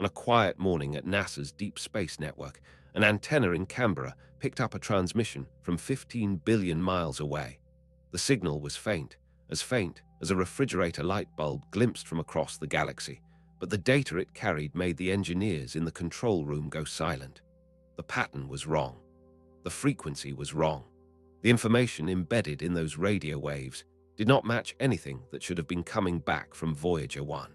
On a quiet morning at NASA's Deep Space Network, an antenna in Canberra picked up a transmission from 15 billion miles away. The signal was faint as a refrigerator light bulb glimpsed from across the galaxy, but the data it carried made the engineers in the control room go silent. The pattern was wrong. The frequency was wrong. The information embedded in those radio waves did not match anything that should have been coming back from Voyager 1.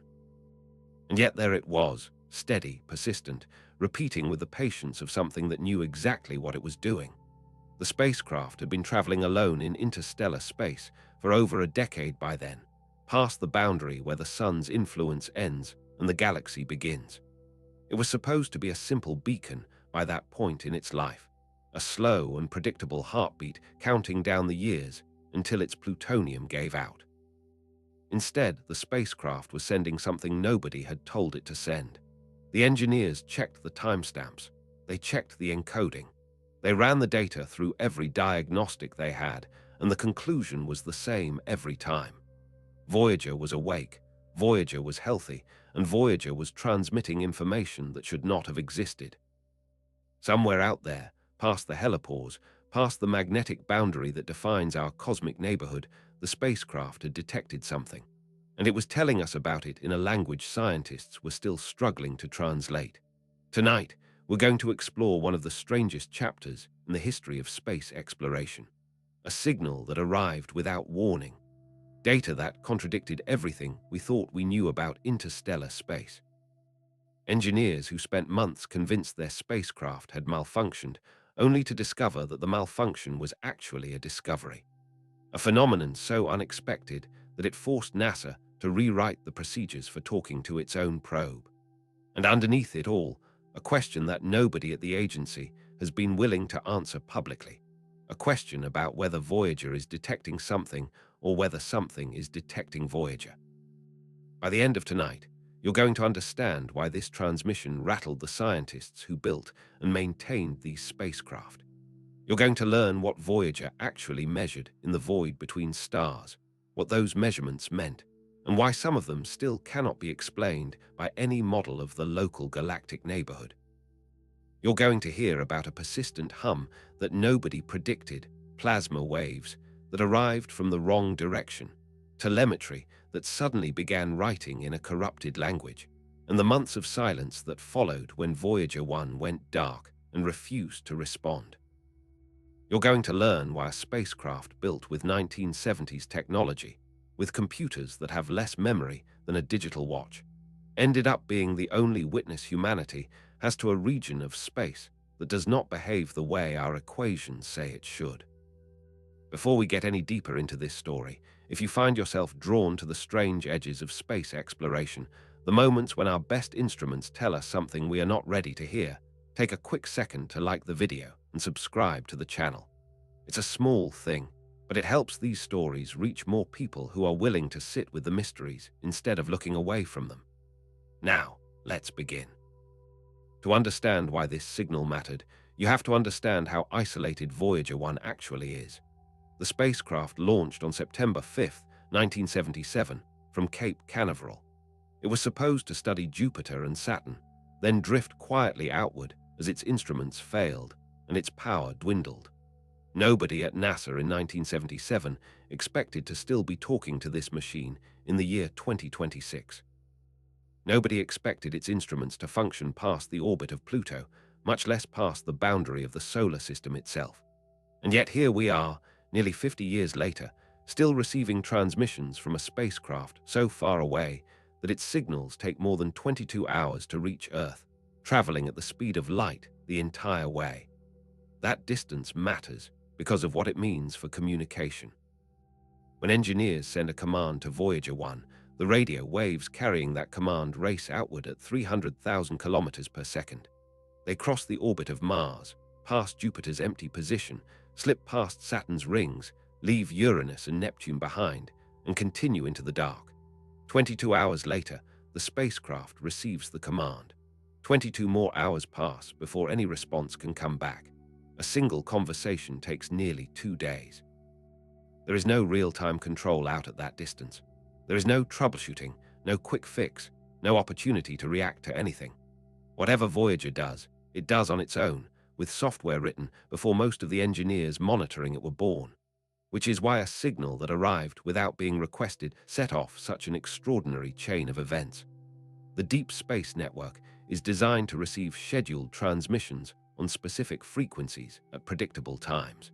And yet there it was, steady, persistent, repeating with the patience of something that knew exactly what it was doing. The spacecraft had been traveling alone in interstellar space for over a decade by then, past the boundary where the sun's influence ends and the galaxy begins. It was supposed to be a simple beacon by that point in its life, a slow and predictable heartbeat counting down the years until its plutonium gave out. Instead, the spacecraft was sending something nobody had told it to send. The engineers checked the timestamps. They checked the encoding. They ran the data through every diagnostic they had, and the conclusion was the same every time. Voyager was awake, Voyager was healthy, and Voyager was transmitting information that should not have existed. Somewhere out there, past the helipause, past the magnetic boundary that defines our cosmic neighborhood, the spacecraft had detected something, and it was telling us about it in a language scientists were still struggling to translate. Tonight, we're going to explore one of the strangest chapters in the history of space exploration. A signal that arrived without warning. Data that contradicted everything we thought we knew about interstellar space. Engineers who spent months convinced their spacecraft had malfunctioned, only to discover that the malfunction was actually a discovery. A phenomenon so unexpected that it forced NASA to rewrite the procedures for talking to its own probe. And underneath it all, a question that nobody at the agency has been willing to answer publicly. A question about whether Voyager is detecting something or whether something is detecting Voyager. By the end of tonight, you're going to understand why this transmission rattled the scientists who built and maintained these spacecraft. You're going to learn what Voyager actually measured in the void between stars, what those measurements meant, and why some of them still cannot be explained by any model of the local galactic neighborhood. You're going to hear about a persistent hum that nobody predicted, plasma waves that arrived from the wrong direction, telemetry that suddenly began writing in a corrupted language, and the months of silence that followed when Voyager 1 went dark and refused to respond. You're going to learn why a spacecraft built with 1970s technology, with computers that have less memory than a digital watch, ended up being the only witness humanity has to a region of space that does not behave the way our equations say it should. Before we get any deeper into this story, if you find yourself drawn to the strange edges of space exploration, the moments when our best instruments tell us something we are not ready to hear, take a quick second to like the video and subscribe to the channel. It's a small thing, but it helps these stories reach more people who are willing to sit with the mysteries instead of looking away from them. Now, let's begin. To understand why this signal mattered, you have to understand how isolated Voyager 1 actually is. The spacecraft launched on September 5, 1977, from Cape Canaveral. It was supposed to study Jupiter and Saturn, then drift quietly outward as its instruments failed and its power dwindled. Nobody at NASA in 1977 expected to still be talking to this machine in the year 2026. Nobody expected its instruments to function past the orbit of Pluto, much less past the boundary of the solar system itself. And yet here we are, nearly 50 years later, still receiving transmissions from a spacecraft so far away that its signals take more than 22 hours to reach Earth, traveling at the speed of light the entire way. That distance matters because of what it means for communication. When engineers send a command to Voyager 1, the radio waves carrying that command race outward at 300,000 kilometers per second. They cross the orbit of Mars, past Jupiter's empty position, slip past Saturn's rings, leave Uranus and Neptune behind, and continue into the dark. 22 hours later, the spacecraft receives the command. 22 more hours pass before any response can come back. A single conversation takes nearly 2 days. There is no real-time control out at that distance. There is no troubleshooting, no quick fix, no opportunity to react to anything. Whatever Voyager does, it does on its own, with software written before most of the engineers monitoring it were born, which is why a signal that arrived without being requested set off such an extraordinary chain of events. The Deep Space Network is designed to receive scheduled transmissions on specific frequencies at predictable times.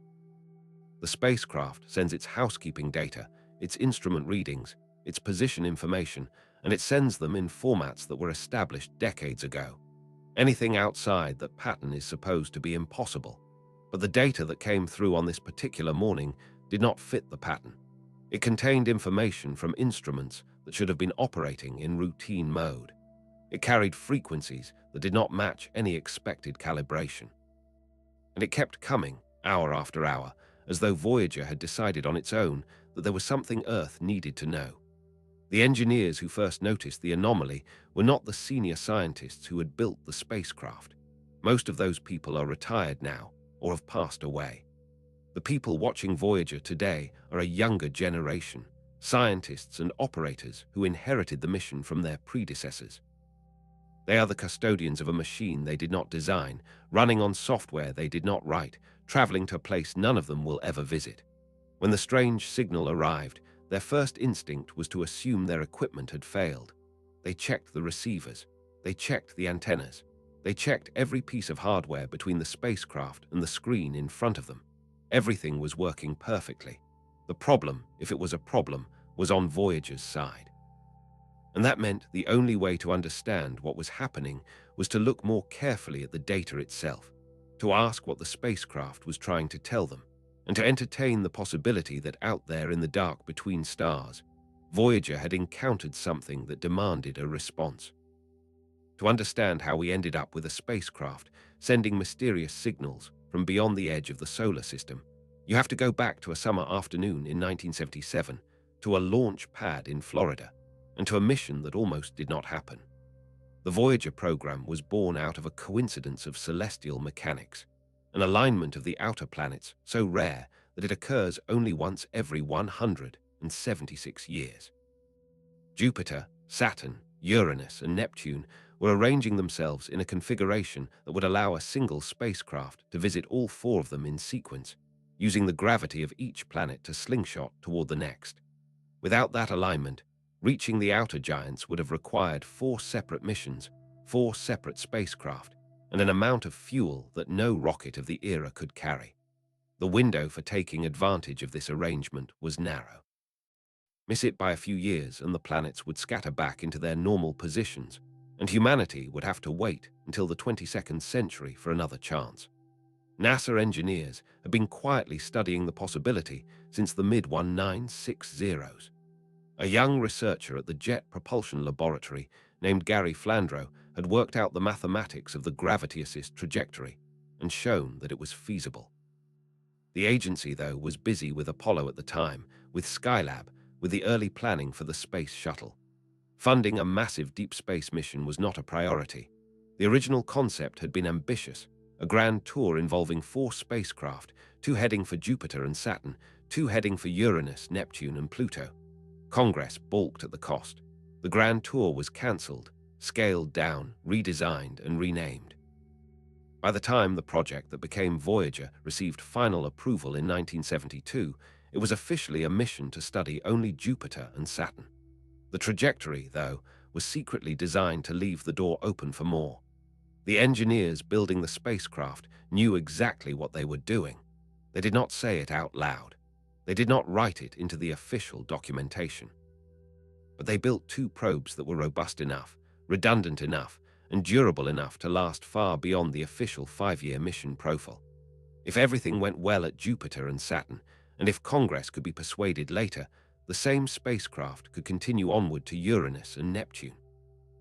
The spacecraft sends its housekeeping data, its instrument readings, its position information, and it sends them in formats that were established decades ago. Anything outside that pattern is supposed to be impossible. But the data that came through on this particular morning did not fit the pattern. It contained information from instruments that should have been operating in routine mode. It carried frequencies that did not match any expected calibration. And it kept coming, hour after hour, as though Voyager had decided on its own that there was something Earth needed to know. The engineers who first noticed the anomaly were not the senior scientists who had built the spacecraft. Most of those people are retired now or have passed away. The people watching Voyager today are a younger generation, scientists and operators who inherited the mission from their predecessors. They are the custodians of a machine they did not design, running on software they did not write, traveling to a place none of them will ever visit. When the strange signal arrived, their first instinct was to assume their equipment had failed. They checked the receivers. They checked the antennas. They checked every piece of hardware between the spacecraft and the screen in front of them. Everything was working perfectly. The problem, if it was a problem, was on Voyager's side. And that meant the only way to understand what was happening was to look more carefully at the data itself, to ask what the spacecraft was trying to tell them, and to entertain the possibility that out there in the dark between stars, Voyager had encountered something that demanded a response. To understand how we ended up with a spacecraft sending mysterious signals from beyond the edge of the solar system, you have to go back to a summer afternoon in 1977, to a launch pad in Florida, and to a mission that almost did not happen. The Voyager program was born out of a coincidence of celestial mechanics, an alignment of the outer planets so rare that it occurs only once every 176 years. Jupiter, Saturn, Uranus, and Neptune were arranging themselves in a configuration that would allow a single spacecraft to visit all four of them in sequence, using the gravity of each planet to slingshot toward the next. Without that alignment, reaching the outer giants would have required 4 separate missions, 4 separate spacecraft, and an amount of fuel that no rocket of the era could carry. The window for taking advantage of this arrangement was narrow. Miss it by a few years and the planets would scatter back into their normal positions, and humanity would have to wait until the 22nd century for another chance. NASA engineers have been quietly studying the possibility since the mid-1960s. A young researcher at the Jet Propulsion Laboratory named Gary Flandreau had worked out the mathematics of the gravity assist trajectory and shown that it was feasible. The agency, though, was busy with Apollo at the time, with Skylab, with the early planning for the space shuttle. Funding a massive deep space mission was not a priority. The original concept had been ambitious, a grand tour involving 4 spacecraft, 2 heading for Jupiter and Saturn, 2 heading for Uranus, Neptune, and Pluto. Congress balked at the cost. The grand tour was cancelled, scaled down, redesigned, and renamed. By the time the project that became Voyager received final approval in 1972, it was officially a mission to study only Jupiter and Saturn. The trajectory, though, was secretly designed to leave the door open for more. The engineers building the spacecraft knew exactly what they were doing. They did not say it out loud. They did not write it into the official documentation. But they built 2 probes that were robust enough, redundant enough, and durable enough to last far beyond the official 5-year mission profile. If everything went well at Jupiter and Saturn, and if Congress could be persuaded later, the same spacecraft could continue onward to Uranus and Neptune.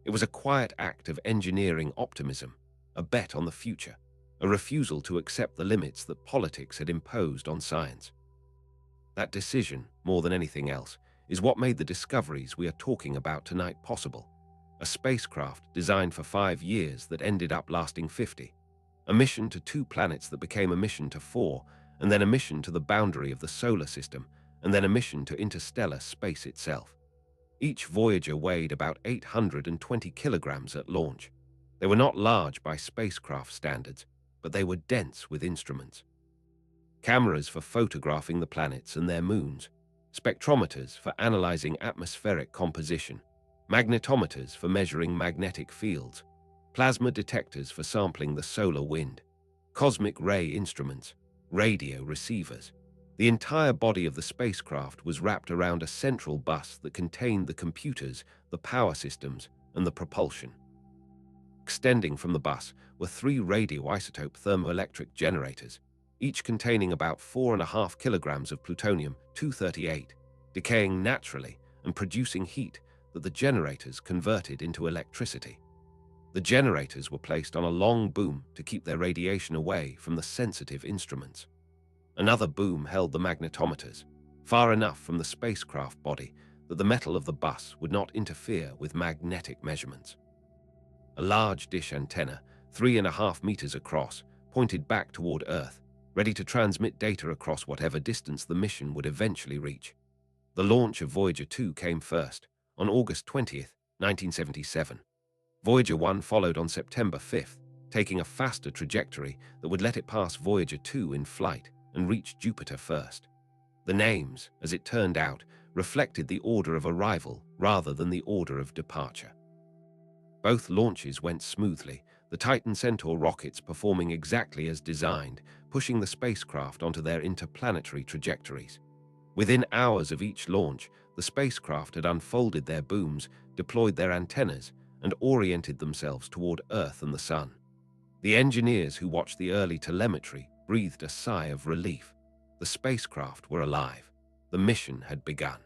It was a quiet act of engineering optimism, a bet on the future, a refusal to accept the limits that politics had imposed on science. That decision, more than anything else, is what made the discoveries we are talking about tonight possible. A spacecraft designed for 5 years that ended up lasting 50. A mission to 2 planets that became a mission to 4, and then a mission to the boundary of the solar system, and then a mission to interstellar space itself. Each Voyager weighed about 820 kilograms at launch. They were not large by spacecraft standards, but they were dense with instruments. Cameras for photographing the planets and their moons, spectrometers for analyzing atmospheric composition, magnetometers for measuring magnetic fields, plasma detectors for sampling the solar wind, cosmic ray instruments, radio receivers. The entire body of the spacecraft was wrapped around a central bus that contained the computers, the power systems, and the propulsion. Extending from the bus were 3 radioisotope thermoelectric generators, each containing about 4.5 kilograms of plutonium-238, decaying naturally and producing heat that the generators converted into electricity. The generators were placed on a long boom to keep their radiation away from the sensitive instruments. Another boom held the magnetometers, far enough from the spacecraft body that the metal of the bus would not interfere with magnetic measurements. A large dish antenna, 3.5 meters across, pointed back toward Earth, ready to transmit data across whatever distance the mission would eventually reach. The launch of Voyager 2 came first, on August 20th, 1977. Voyager 1 followed on September 5th, taking a faster trajectory that would let it pass Voyager 2 in flight and reach Jupiter first. The names, as it turned out, reflected the order of arrival rather than the order of departure. Both launches went smoothly, the Titan Centaur rockets performing exactly as designed, pushing the spacecraft onto their interplanetary trajectories. Within hours of each launch, the spacecraft had unfolded their booms, deployed their antennas, and oriented themselves toward Earth and the Sun. The engineers who watched the early telemetry breathed a sigh of relief. The spacecraft were alive. The mission had begun.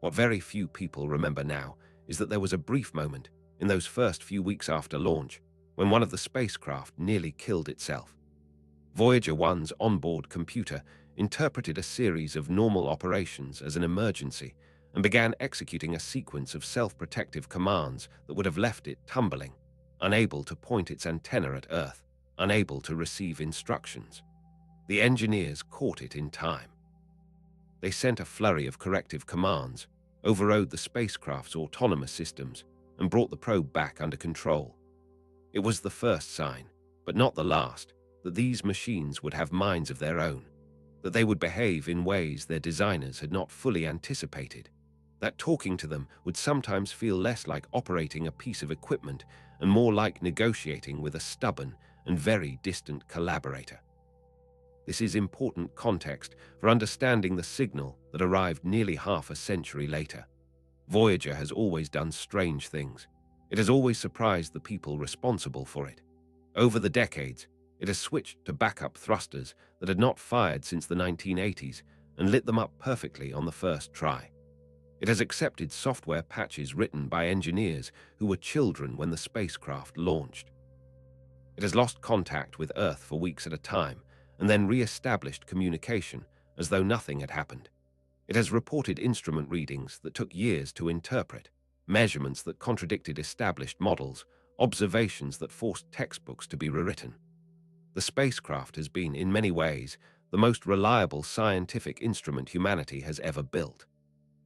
What very few people remember now is that there was a brief moment in those first few weeks after launch when one of the spacecraft nearly killed itself. Voyager 1's onboard computer interpreted a series of normal operations as an emergency and began executing a sequence of self-protective commands that would have left it tumbling, unable to point its antenna at Earth, unable to receive instructions. The engineers caught it in time. They sent a flurry of corrective commands, overrode the spacecraft's autonomous systems, and brought the probe back under control. It was the first sign, but not the last, that these machines would have minds of their own, that they would behave in ways their designers had not fully anticipated, that talking to them would sometimes feel less like operating a piece of equipment and more like negotiating with a stubborn and very distant collaborator. This is important context for understanding the signal that arrived nearly half a century later. Voyager has always done strange things. It has always surprised the people responsible for it. Over the decades, it has switched to backup thrusters that had not fired since the 1980s and lit them up perfectly on the first try. It has accepted software patches written by engineers who were children when the spacecraft launched. It has lost contact with Earth for weeks at a time and then re-established communication as though nothing had happened. It has reported instrument readings that took years to interpret, measurements that contradicted established models, observations that forced textbooks to be rewritten. The spacecraft has been, in many ways, the most reliable scientific instrument humanity has ever built.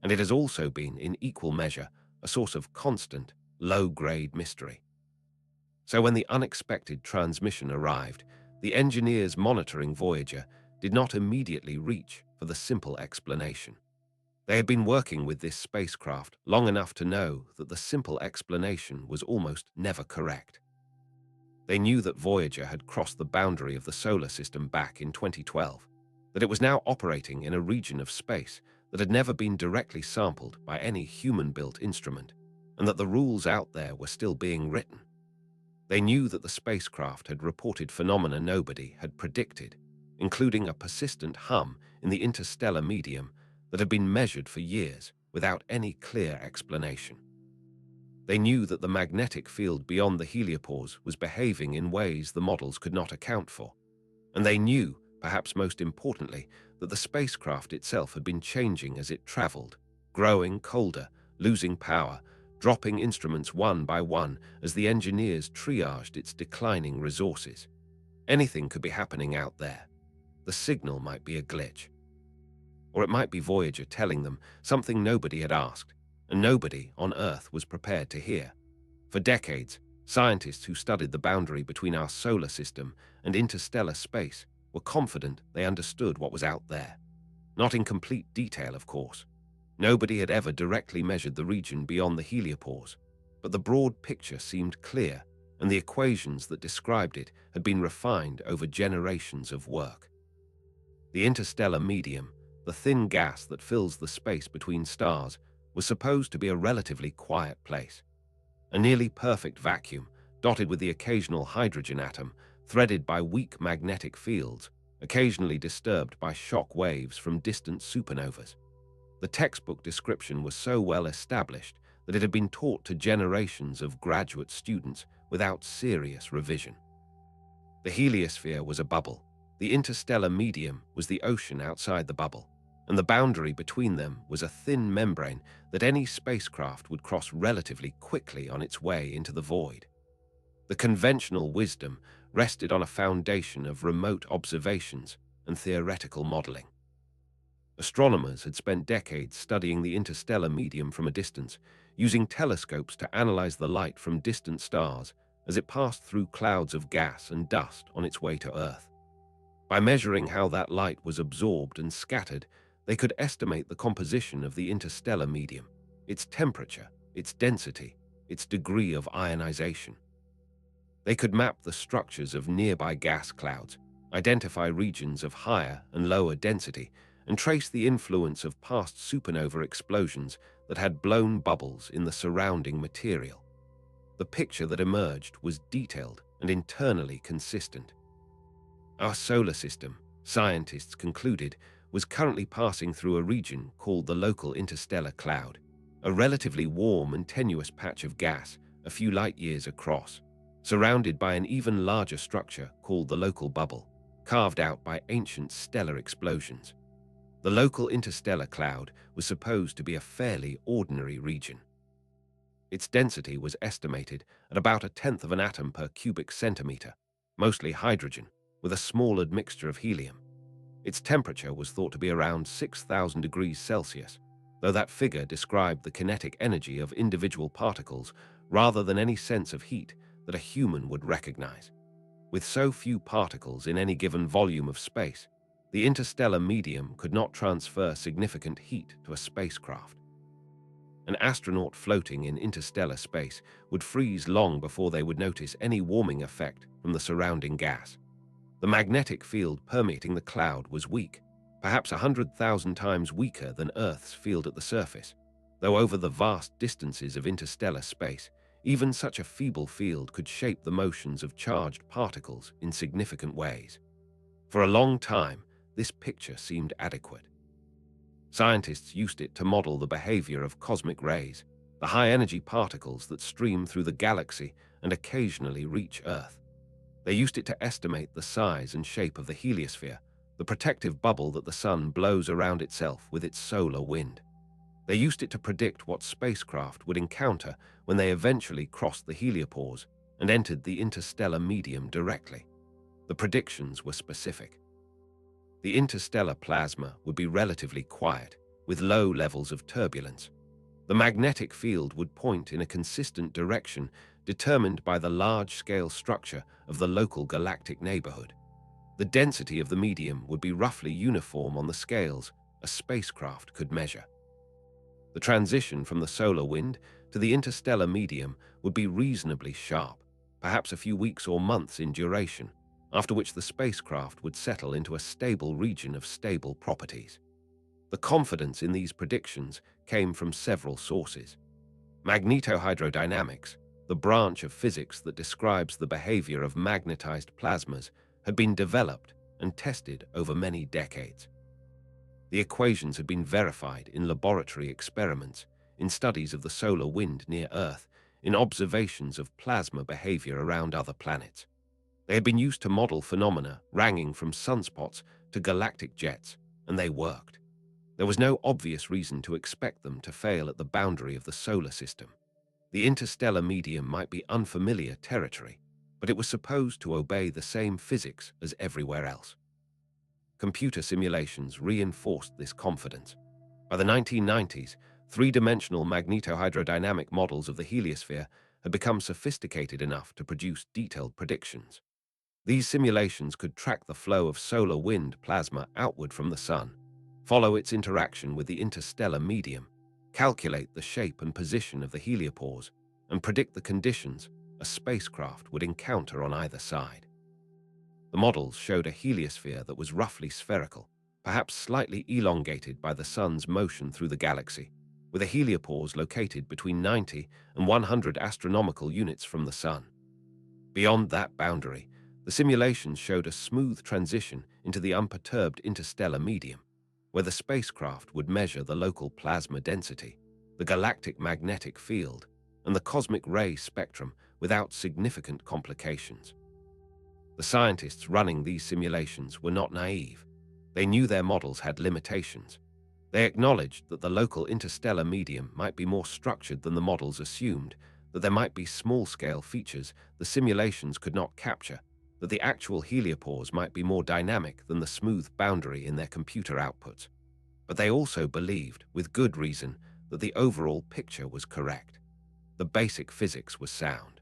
And it has also been, in equal measure, a source of constant, low-grade mystery. So when the unexpected transmission arrived, the engineers monitoring Voyager did not immediately reach for the simple explanation. They had been working with this spacecraft long enough to know that the simple explanation was almost never correct. They knew that Voyager had crossed the boundary of the solar system back in 2012, that it was now operating in a region of space that had never been directly sampled by any human-built instrument, and that the rules out there were still being written. They knew that the spacecraft had reported phenomena nobody had predicted, including a persistent hum in the interstellar medium that had been measured for years without any clear explanation. They knew that the magnetic field beyond the heliopause was behaving in ways the models could not account for. And they knew, perhaps most importantly, that the spacecraft itself had been changing as it traveled, growing colder, losing power, dropping instruments one by one as the engineers triaged its declining resources. Anything could be happening out there. The signal might be a glitch. Or it might be Voyager telling them something nobody had asked, and nobody on Earth was prepared to hear. For decades, Scientists who studied the boundary between our solar system and interstellar space were confident they understood what was out there. Not in complete detail, of course. Nobody had ever directly measured the region beyond the heliopause, but the broad picture seemed clear, and the equations that described it had been refined over generations of work. The interstellar medium, the thin gas that fills the space between stars, was supposed to be a relatively quiet place. A nearly perfect vacuum, dotted with the occasional hydrogen atom, threaded by weak magnetic fields, occasionally disturbed by shock waves from distant supernovas. The textbook description was so well established that it had been taught to generations of graduate students without serious revision. The heliosphere was a bubble, the interstellar medium was the ocean outside the bubble, and the boundary between them was a thin membrane that any spacecraft would cross relatively quickly on its way into the void. The conventional wisdom rested on a foundation of remote observations and theoretical modeling. Astronomers had spent decades studying the interstellar medium from a distance, using telescopes to analyze the light from distant stars as it passed through clouds of gas and dust on its way to Earth. By measuring how that light was absorbed and scattered, they could estimate the composition of the interstellar medium, its temperature, its density, its degree of ionization. They could map the structures of nearby gas clouds, identify regions of higher and lower density, and trace the influence of past supernova explosions that had blown bubbles in the surrounding material. The picture that emerged was detailed and internally consistent. Our solar system, scientists concluded, was currently passing through a region called the local interstellar cloud, a relatively warm and tenuous patch of gas a few light-years across, surrounded by an even larger structure called the local bubble, carved out by ancient stellar explosions. The local interstellar cloud was supposed to be a fairly ordinary region. Its density was estimated at about 1/10 of an atom per cubic centimeter, mostly hydrogen, with a small admixture of helium. Its temperature was thought to be around 6,000 degrees Celsius, though that figure described the kinetic energy of individual particles rather than any sense of heat that a human would recognize. With so few particles in any given volume of space, the interstellar medium could not transfer significant heat to a spacecraft. An astronaut floating in interstellar space would freeze long before they would notice any warming effect from the surrounding gas. The magnetic field permeating the cloud was weak, perhaps 100,000 times weaker than Earth's field at the surface, though over the vast distances of interstellar space, even such a feeble field could shape the motions of charged particles in significant ways. For a long time, this picture seemed adequate. Scientists used it to model the behavior of cosmic rays, the high-energy particles that stream through the galaxy and occasionally reach Earth. They used it to estimate the size and shape of the heliosphere, the protective bubble that the sun blows around itself with its solar wind. They used it to predict what spacecraft would encounter when they eventually crossed the heliopause and entered the interstellar medium directly. The predictions were specific. The interstellar plasma would be relatively quiet, with low levels of turbulence. The magnetic field would point in a consistent direction determined by the large-scale structure of the local galactic neighborhood. The density of the medium would be roughly uniform on the scales a spacecraft could measure. The transition from the solar wind to the interstellar medium would be reasonably sharp, perhaps a few weeks or months in duration, after which the spacecraft would settle into a stable region of stable properties. The confidence in these predictions came from several sources. Magnetohydrodynamics, the branch of physics that describes the behavior of magnetized plasmas, had been developed and tested over many decades. The equations had been verified in laboratory experiments, in studies of the solar wind near Earth, in observations of plasma behavior around other planets. They had been used to model phenomena ranging from sunspots to galactic jets, and they worked. There was no obvious reason to expect them to fail at the boundary of the solar system. The interstellar medium might be unfamiliar territory, but it was supposed to obey the same physics as everywhere else. Computer simulations reinforced this confidence. By the 1990s, three-dimensional magnetohydrodynamic models of the heliosphere had become sophisticated enough to produce detailed predictions. These simulations could track the flow of solar wind plasma outward from the Sun, follow its interaction with the interstellar medium, calculate the shape and position of the heliopause, and predict the conditions a spacecraft would encounter on either side. The models showed a heliosphere that was roughly spherical, perhaps slightly elongated by the Sun's motion through the galaxy, with a heliopause located between 90 and 100 astronomical units from the Sun. Beyond that boundary, the simulations showed a smooth transition into the unperturbed interstellar medium, where the spacecraft would measure the local plasma density, the galactic magnetic field, and the cosmic ray spectrum without significant complications. The scientists running these simulations were not naive. They knew their models had limitations. They acknowledged that the local interstellar medium might be more structured than the models assumed, that there might be small-scale features the simulations could not capture, that the actual heliopause might be more dynamic than the smooth boundary in their computer outputs. But they also believed, with good reason, that the overall picture was correct. The basic physics was sound.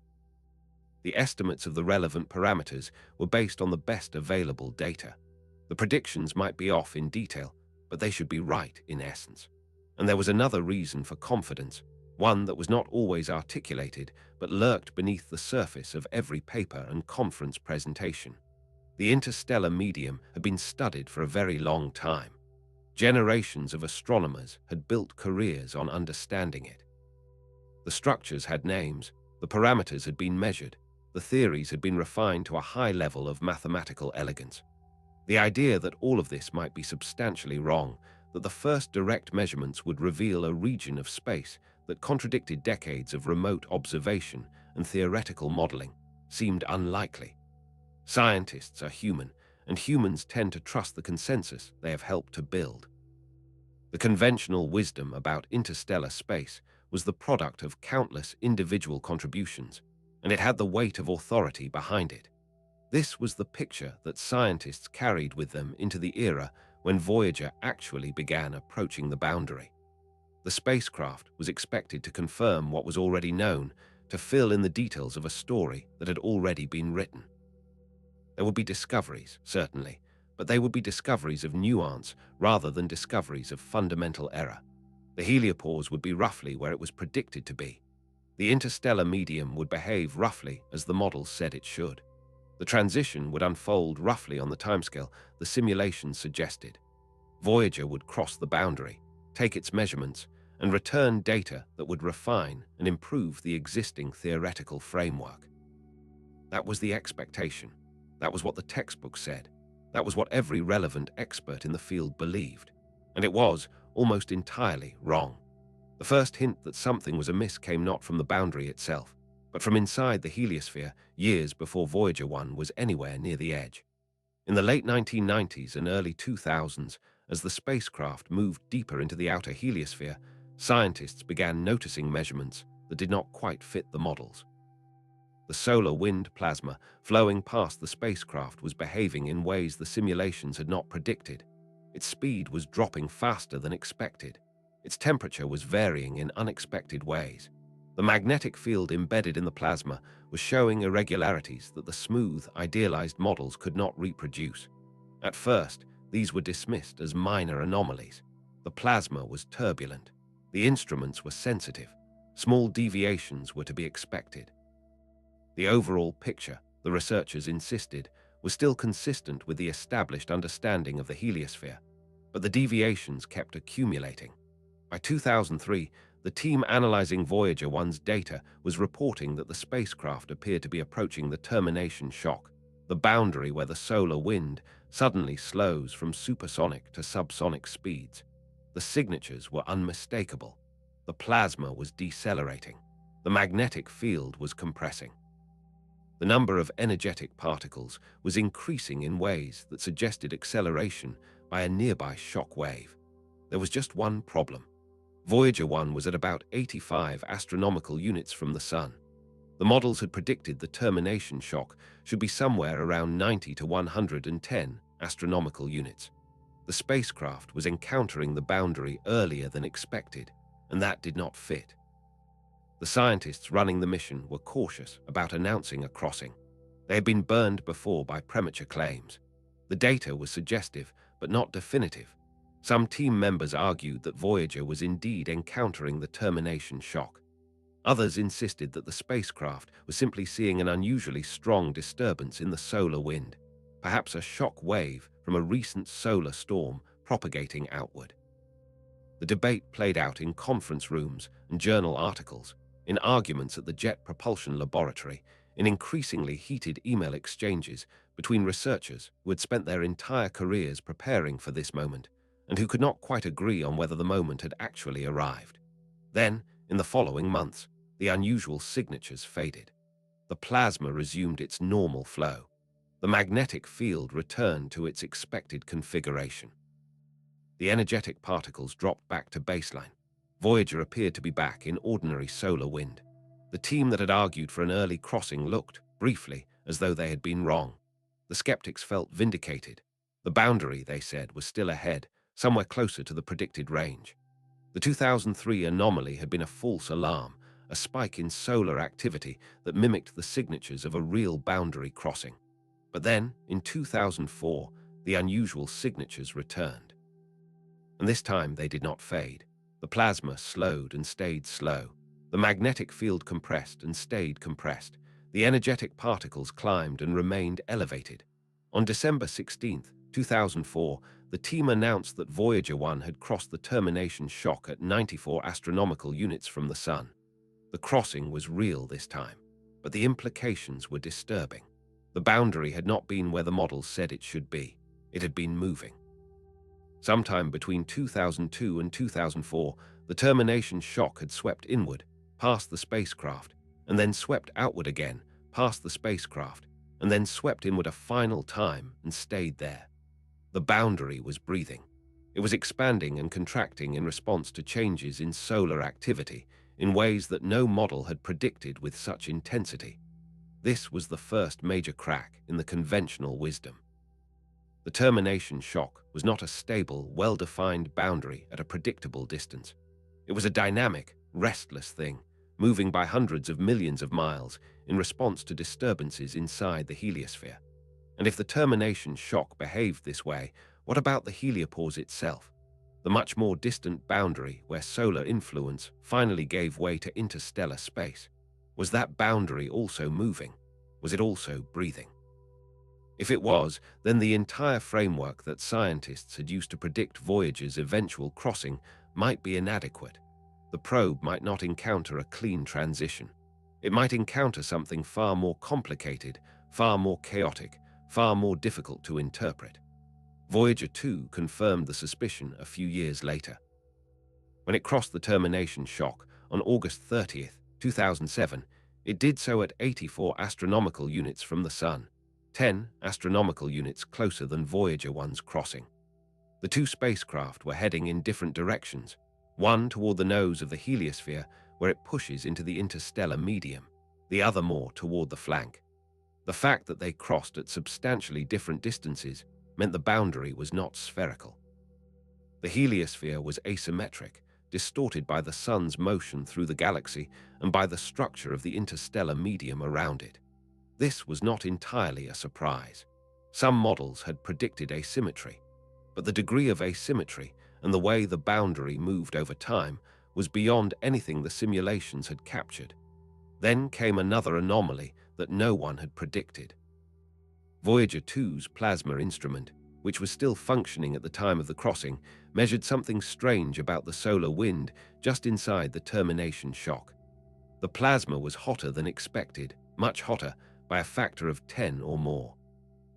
The estimates of the relevant parameters were based on the best available data. The predictions might be off in detail, but they should be right in essence. And there was another reason for confidence, one that was not always articulated, but lurked beneath the surface of every paper and conference presentation. The interstellar medium had been studied for a very long time. Generations of astronomers had built careers on understanding it. The structures had names, the parameters had been measured, the theories had been refined to a high level of mathematical elegance. The idea that all of this might be substantially wrong, that the first direct measurements would reveal a region of space that contradicted decades of remote observation and theoretical modeling, seemed unlikely. Scientists are human, and humans tend to trust the consensus they have helped to build. The conventional wisdom about interstellar space was the product of countless individual contributions, and it had the weight of authority behind it. This was the picture that scientists carried with them into the era when Voyager actually began approaching the boundary. The spacecraft was expected to confirm what was already known, to fill in the details of a story that had already been written. There would be discoveries, certainly, but they would be discoveries of nuance rather than discoveries of fundamental error. The heliopause would be roughly where it was predicted to be. The interstellar medium would behave roughly as the models said it should. The transition would unfold roughly on the timescale the simulations suggested. Voyager would cross the boundary, take its measurements, and return data that would refine and improve the existing theoretical framework. That was the expectation. That was what the textbook said. That was what every relevant expert in the field believed. And it was almost entirely wrong. The first hint that something was amiss came not from the boundary itself, but from inside the heliosphere years before Voyager 1 was anywhere near the edge. In the late 1990s and early 2000s, as the spacecraft moved deeper into the outer heliosphere, scientists began noticing measurements that did not quite fit the models. The solar wind plasma flowing past the spacecraft was behaving in ways the simulations had not predicted. Its speed was dropping faster than expected. Its temperature was varying in unexpected ways. The magnetic field embedded in the plasma was showing irregularities that the smooth, idealized models could not reproduce. At first, these were dismissed as minor anomalies. The plasma was turbulent. The instruments were sensitive. Small deviations were to be expected. The overall picture, the researchers insisted, was still consistent with the established understanding of the heliosphere, but the deviations kept accumulating. By 2003, the team analyzing Voyager 1's data was reporting that the spacecraft appeared to be approaching the termination shock, the boundary where the solar wind suddenly slows from supersonic to subsonic speeds. The signatures were unmistakable. The plasma was decelerating. The magnetic field was compressing. The number of energetic particles was increasing in ways that suggested acceleration by a nearby shock wave. There was just one problem. Voyager 1 was at about 85 astronomical units from the Sun. The models had predicted the termination shock should be somewhere around 90 to 110 astronomical units. The spacecraft was encountering the boundary earlier than expected, and that did not fit. The scientists running the mission were cautious about announcing a crossing. They had been burned before by premature claims. The data was suggestive, but not definitive. Some team members argued that Voyager was indeed encountering the termination shock. Others insisted that the spacecraft was simply seeing an unusually strong disturbance in the solar wind, perhaps a shock wave from a recent solar storm propagating outward. The debate played out in conference rooms and journal articles, in arguments at the Jet Propulsion Laboratory, in increasingly heated email exchanges between researchers who had spent their entire careers preparing for this moment and who could not quite agree on whether the moment had actually arrived. Then, in the following months, the unusual signatures faded. The plasma resumed its normal flow. The magnetic field returned to its expected configuration. The energetic particles dropped back to baseline. Voyager appeared to be back in ordinary solar wind. The team that had argued for an early crossing looked, briefly, as though they had been wrong. The skeptics felt vindicated. The boundary, they said, was still ahead, somewhere closer to the predicted range. The 2003 anomaly had been a false alarm, a spike in solar activity that mimicked the signatures of a real boundary crossing. But then, in 2004, the unusual signatures returned. And this time they did not fade. The plasma slowed and stayed slow. The magnetic field compressed and stayed compressed. The energetic particles climbed and remained elevated. On December 16, 2004, the team announced that Voyager 1 had crossed the termination shock at 94 astronomical units from the Sun. The crossing was real this time, but the implications were disturbing. The boundary had not been where the models said it should be. It had been moving. Sometime between 2002 and 2004, the termination shock had swept inward, past the spacecraft, and then swept outward again, past the spacecraft, and then swept inward a final time and stayed there. The boundary was breathing. It was expanding and contracting in response to changes in solar activity in ways that no model had predicted with such intensity. This was the first major crack in the conventional wisdom. The termination shock was not a stable, well-defined boundary at a predictable distance. It was a dynamic, restless thing, moving by hundreds of millions of miles in response to disturbances inside the heliosphere. And if the termination shock behaved this way, what about the heliopause itself? The much more distant boundary where solar influence finally gave way to interstellar space. Was that boundary also moving? Was it also breathing? If it was, then the entire framework that scientists had used to predict Voyager's eventual crossing might be inadequate. The probe might not encounter a clean transition. It might encounter something far more complicated, far more chaotic, far more difficult to interpret. Voyager 2 confirmed the suspicion a few years later. When it crossed the termination shock on August 30, 2007, it did so at 84 astronomical units from the Sun, 10 astronomical units closer than Voyager 1's crossing. The two spacecraft were heading in different directions, one toward the nose of the heliosphere where it pushes into the interstellar medium, the other more toward the flank. The fact that they crossed at substantially different distances meant the boundary was not spherical. The heliosphere was asymmetric, distorted by the Sun's motion through the galaxy and by the structure of the interstellar medium around it. This was not entirely a surprise. Some models had predicted asymmetry, but the degree of asymmetry and the way the boundary moved over time was beyond anything the simulations had captured. Then came another anomaly that no one had predicted. Voyager 2's plasma instrument, which was still functioning at the time of the crossing, measured something strange about the solar wind just inside the termination shock. The plasma was hotter than expected, much hotter, by a factor of 10 or more.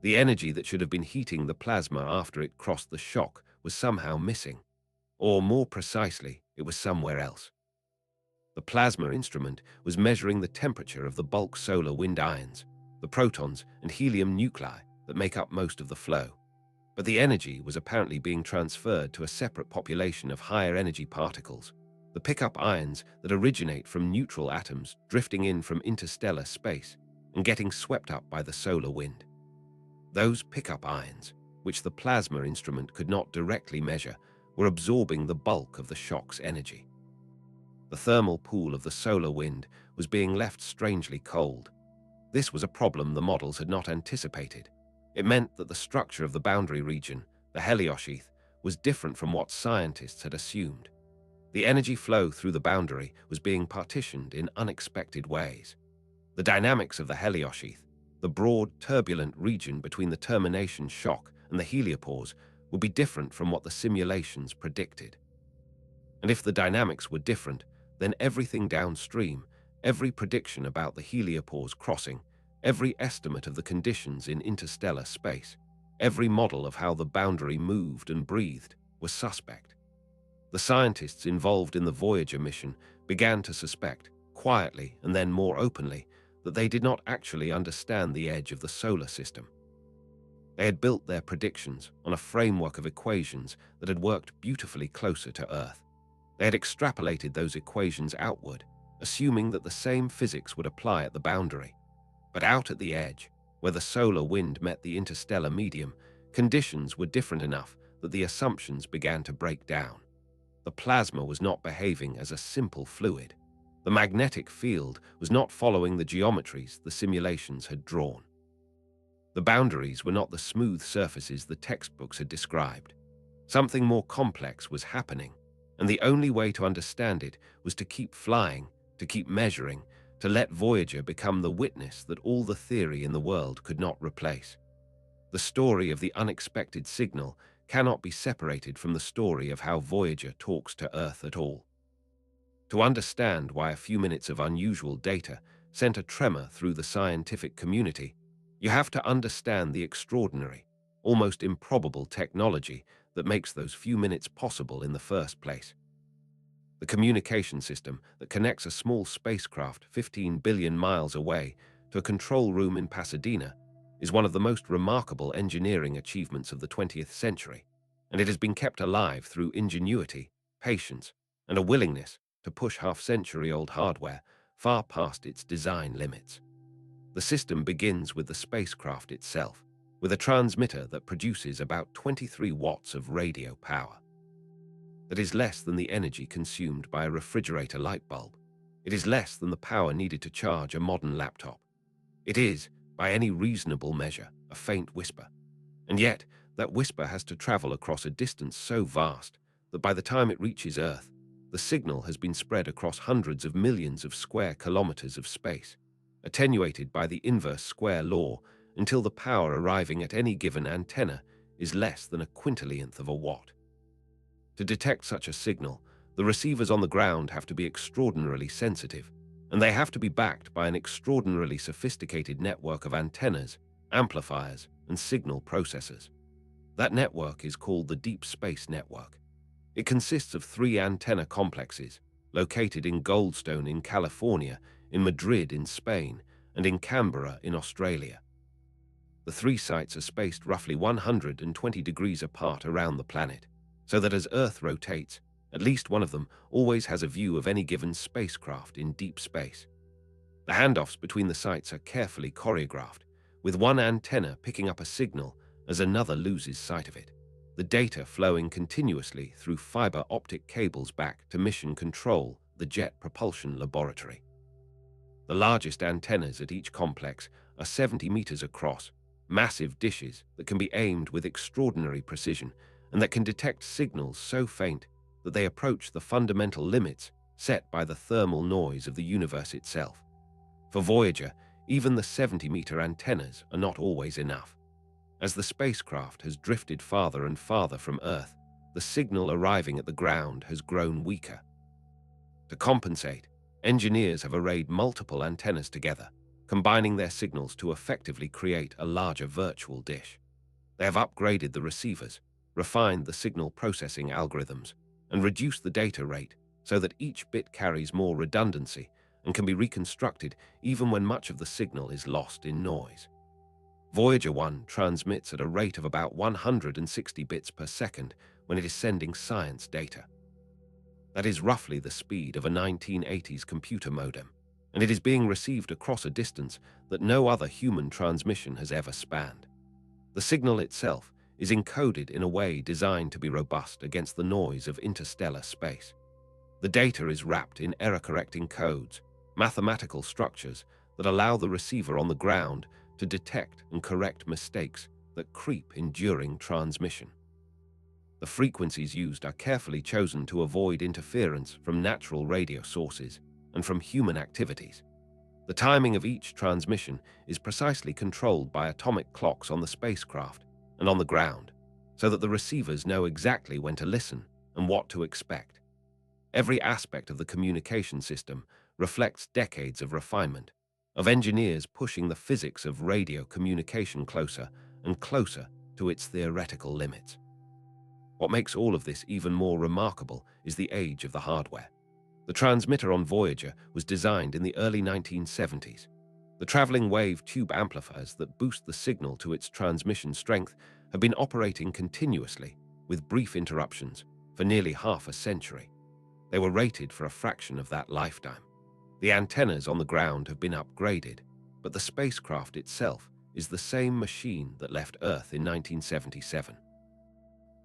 The energy that should have been heating the plasma after it crossed the shock was somehow missing. Or more precisely, it was somewhere else. The plasma instrument was measuring the temperature of the bulk solar wind ions, the protons and helium nuclei that make up most of the flow. But the energy was apparently being transferred to a separate population of higher energy particles, the pickup ions that originate from neutral atoms drifting in from interstellar space and getting swept up by the solar wind. Those pickup ions, which the plasma instrument could not directly measure, were absorbing the bulk of the shock's energy. The thermal pool of the solar wind was being left strangely cold. This was a problem the models had not anticipated. It meant that the structure of the boundary region, the heliosheath, was different from what scientists had assumed. The energy flow through the boundary was being partitioned in unexpected ways. The dynamics of the heliosheath, the broad, turbulent region between the termination shock and the heliopause, would be different from what the simulations predicted. And if the dynamics were different, then everything downstream, every prediction about the heliopause crossing, every estimate of the conditions in interstellar space, every model of how the boundary moved and breathed, was suspect. The scientists involved in the Voyager mission began to suspect, quietly and then more openly, that they did not actually understand the edge of the solar system. They had built their predictions on a framework of equations that had worked beautifully closer to Earth. They had extrapolated those equations outward, assuming that the same physics would apply at the boundary. But out at the edge, where the solar wind met the interstellar medium, conditions were different enough that the assumptions began to break down. The plasma was not behaving as a simple fluid. The magnetic field was not following the geometries the simulations had drawn. The boundaries were not the smooth surfaces the textbooks had described. Something more complex was happening, and the only way to understand it was to keep flying, to keep measuring, to let Voyager become the witness that all the theory in the world could not replace. The story of the unexpected signal cannot be separated from the story of how Voyager talks to Earth at all. To understand why a few minutes of unusual data sent a tremor through the scientific community, you have to understand the extraordinary, almost improbable technology that makes those few minutes possible in the first place. The communication system that connects a small spacecraft 15 billion miles away to a control room in Pasadena is one of the most remarkable engineering achievements of the 20th century, and it has been kept alive through ingenuity, patience, and a willingness to push half-century-old hardware far past its design limits. The system begins with the spacecraft itself, with a transmitter that produces about 23 watts of radio power. That is less than the energy consumed by a refrigerator light bulb. It is less than the power needed to charge a modern laptop. It is, by any reasonable measure, a faint whisper. And yet, that whisper has to travel across a distance so vast that by the time it reaches Earth, the signal has been spread across hundreds of millions of square kilometers of space, attenuated by the inverse square law until the power arriving at any given antenna is less than a quintillionth of a watt. To detect such a signal, the receivers on the ground have to be extraordinarily sensitive, and they have to be backed by an extraordinarily sophisticated network of antennas, amplifiers, and signal processors. That network is called the Deep Space Network. It consists of 3 antenna complexes, located in Goldstone in California, in Madrid in Spain, and in Canberra in Australia. The 3 sites are spaced roughly 120 degrees apart around the planet, so that as Earth rotates, at least one of them always has a view of any given spacecraft in deep space. The handoffs between the sites are carefully choreographed, with one antenna picking up a signal as another loses sight of it, the data flowing continuously through fiber optic cables back to Mission Control, the Jet Propulsion Laboratory. The largest antennas at each complex are 70 meters across, massive dishes that can be aimed with extraordinary precision and that can detect signals so faint that they approach the fundamental limits set by the thermal noise of the universe itself. For Voyager, even the 70-meter antennas are not always enough. As the spacecraft has drifted farther and farther from Earth, the signal arriving at the ground has grown weaker. To compensate, engineers have arrayed multiple antennas together, combining their signals to effectively create a larger virtual dish. They have upgraded the receivers, refined the signal processing algorithms, and reduced the data rate so that each bit carries more redundancy and can be reconstructed even when much of the signal is lost in noise. Voyager 1 transmits at a rate of about 160 bits per second when it is sending science data. That is roughly the speed of a 1980s computer modem, and it is being received across a distance that no other human transmission has ever spanned. The signal itself is encoded in a way designed to be robust against the noise of interstellar space. The data is wrapped in error-correcting codes, mathematical structures that allow the receiver on the ground to detect and correct mistakes that creep in during transmission. The frequencies used are carefully chosen to avoid interference from natural radio sources and from human activities. The timing of each transmission is precisely controlled by atomic clocks on the spacecraft and on the ground, so that the receivers know exactly when to listen and what to expect. Every aspect of the communication system reflects decades of refinement, of engineers pushing the physics of radio communication closer and closer to its theoretical limits. What makes all of this even more remarkable is the age of the hardware. The transmitter on Voyager was designed in the early 1970s. The traveling wave tube amplifiers that boost the signal to its transmission strength have been operating continuously, with brief interruptions, for nearly half a century. They were rated for a fraction of that lifetime. The antennas on the ground have been upgraded, but the spacecraft itself is the same machine that left Earth in 1977.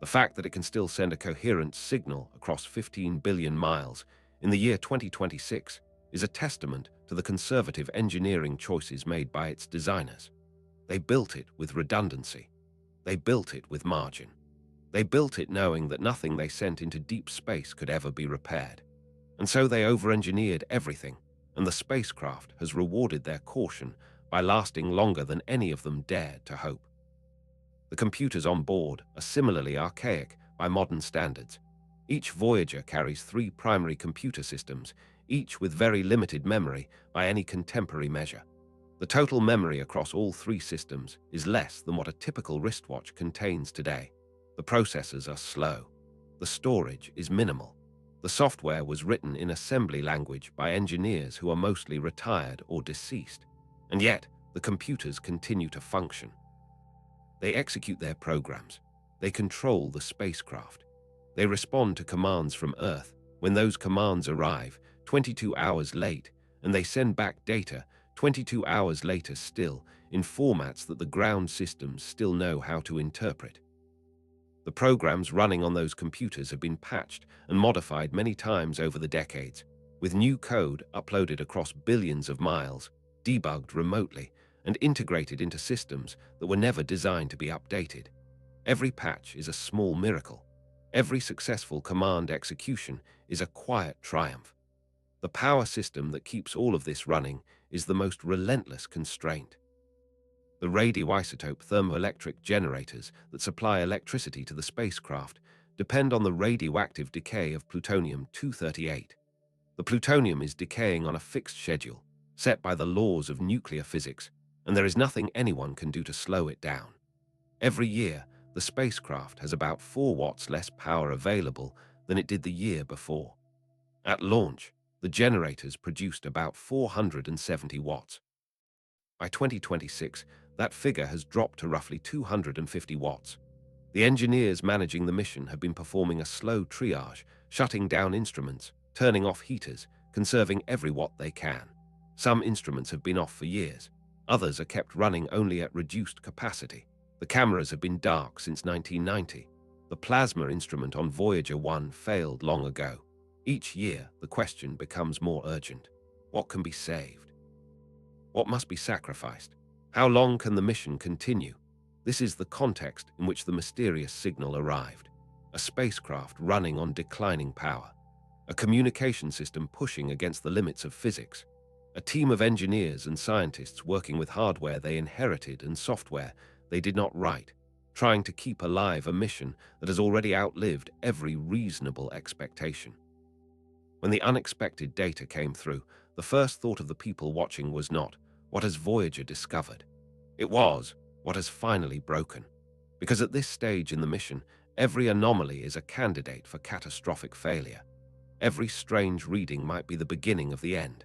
The fact that it can still send a coherent signal across 15 billion miles in the year 2026 is a testament to the conservative engineering choices made by its designers. They built it with redundancy. They built it with margin. They built it knowing that nothing they sent into deep space could ever be repaired. And so they over-engineered everything, and the spacecraft has rewarded their caution by lasting longer than any of them dared to hope. The computers on board are similarly archaic by modern standards. Each Voyager carries 3 primary computer systems, each with very limited memory by any contemporary measure. The total memory across all 3 systems is less than what a typical wristwatch contains today. The processors are slow. The storage is minimal. The software was written in assembly language by engineers who are mostly retired or deceased. And yet, the computers continue to function. They execute their programs. They control the spacecraft. They respond to commands from Earth when those commands arrive 22 hours late, and they send back data 22 hours later still in formats that the ground systems still know how to interpret. The programs running on those computers have been patched and modified many times over the decades, with new code uploaded across billions of miles, debugged remotely, and integrated into systems that were never designed to be updated. Every patch is a small miracle. Every successful command execution is a quiet triumph. The power system that keeps all of this running is the most relentless constraint. The radioisotope thermoelectric generators that supply electricity to the spacecraft depend on the radioactive decay of plutonium-238. The plutonium is decaying on a fixed schedule, set by the laws of nuclear physics, and there is nothing anyone can do to slow it down. Every year, the spacecraft has about 4 watts less power available than it did the year before. At launch, the generators produced about 470 watts. By 2026, that figure has dropped to roughly 250 watts. The engineers managing the mission have been performing a slow triage, shutting down instruments, turning off heaters, conserving every watt they can. Some instruments have been off for years. Others are kept running only at reduced capacity. The cameras have been dark since 1990. The plasma instrument on Voyager 1 failed long ago. Each year, the question becomes more urgent. What can be saved? What must be sacrificed? How long can the mission continue? This is the context in which the mysterious signal arrived. A spacecraft running on declining power. A communication system pushing against the limits of physics. A team of engineers and scientists working with hardware they inherited and software they did not write, trying to keep alive a mission that has already outlived every reasonable expectation. When the unexpected data came through, the first thought of the people watching was not, "What has Voyager discovered?" It was, "What has finally broken?" Because at this stage in the mission, every anomaly is a candidate for catastrophic failure. Every strange reading might be the beginning of the end.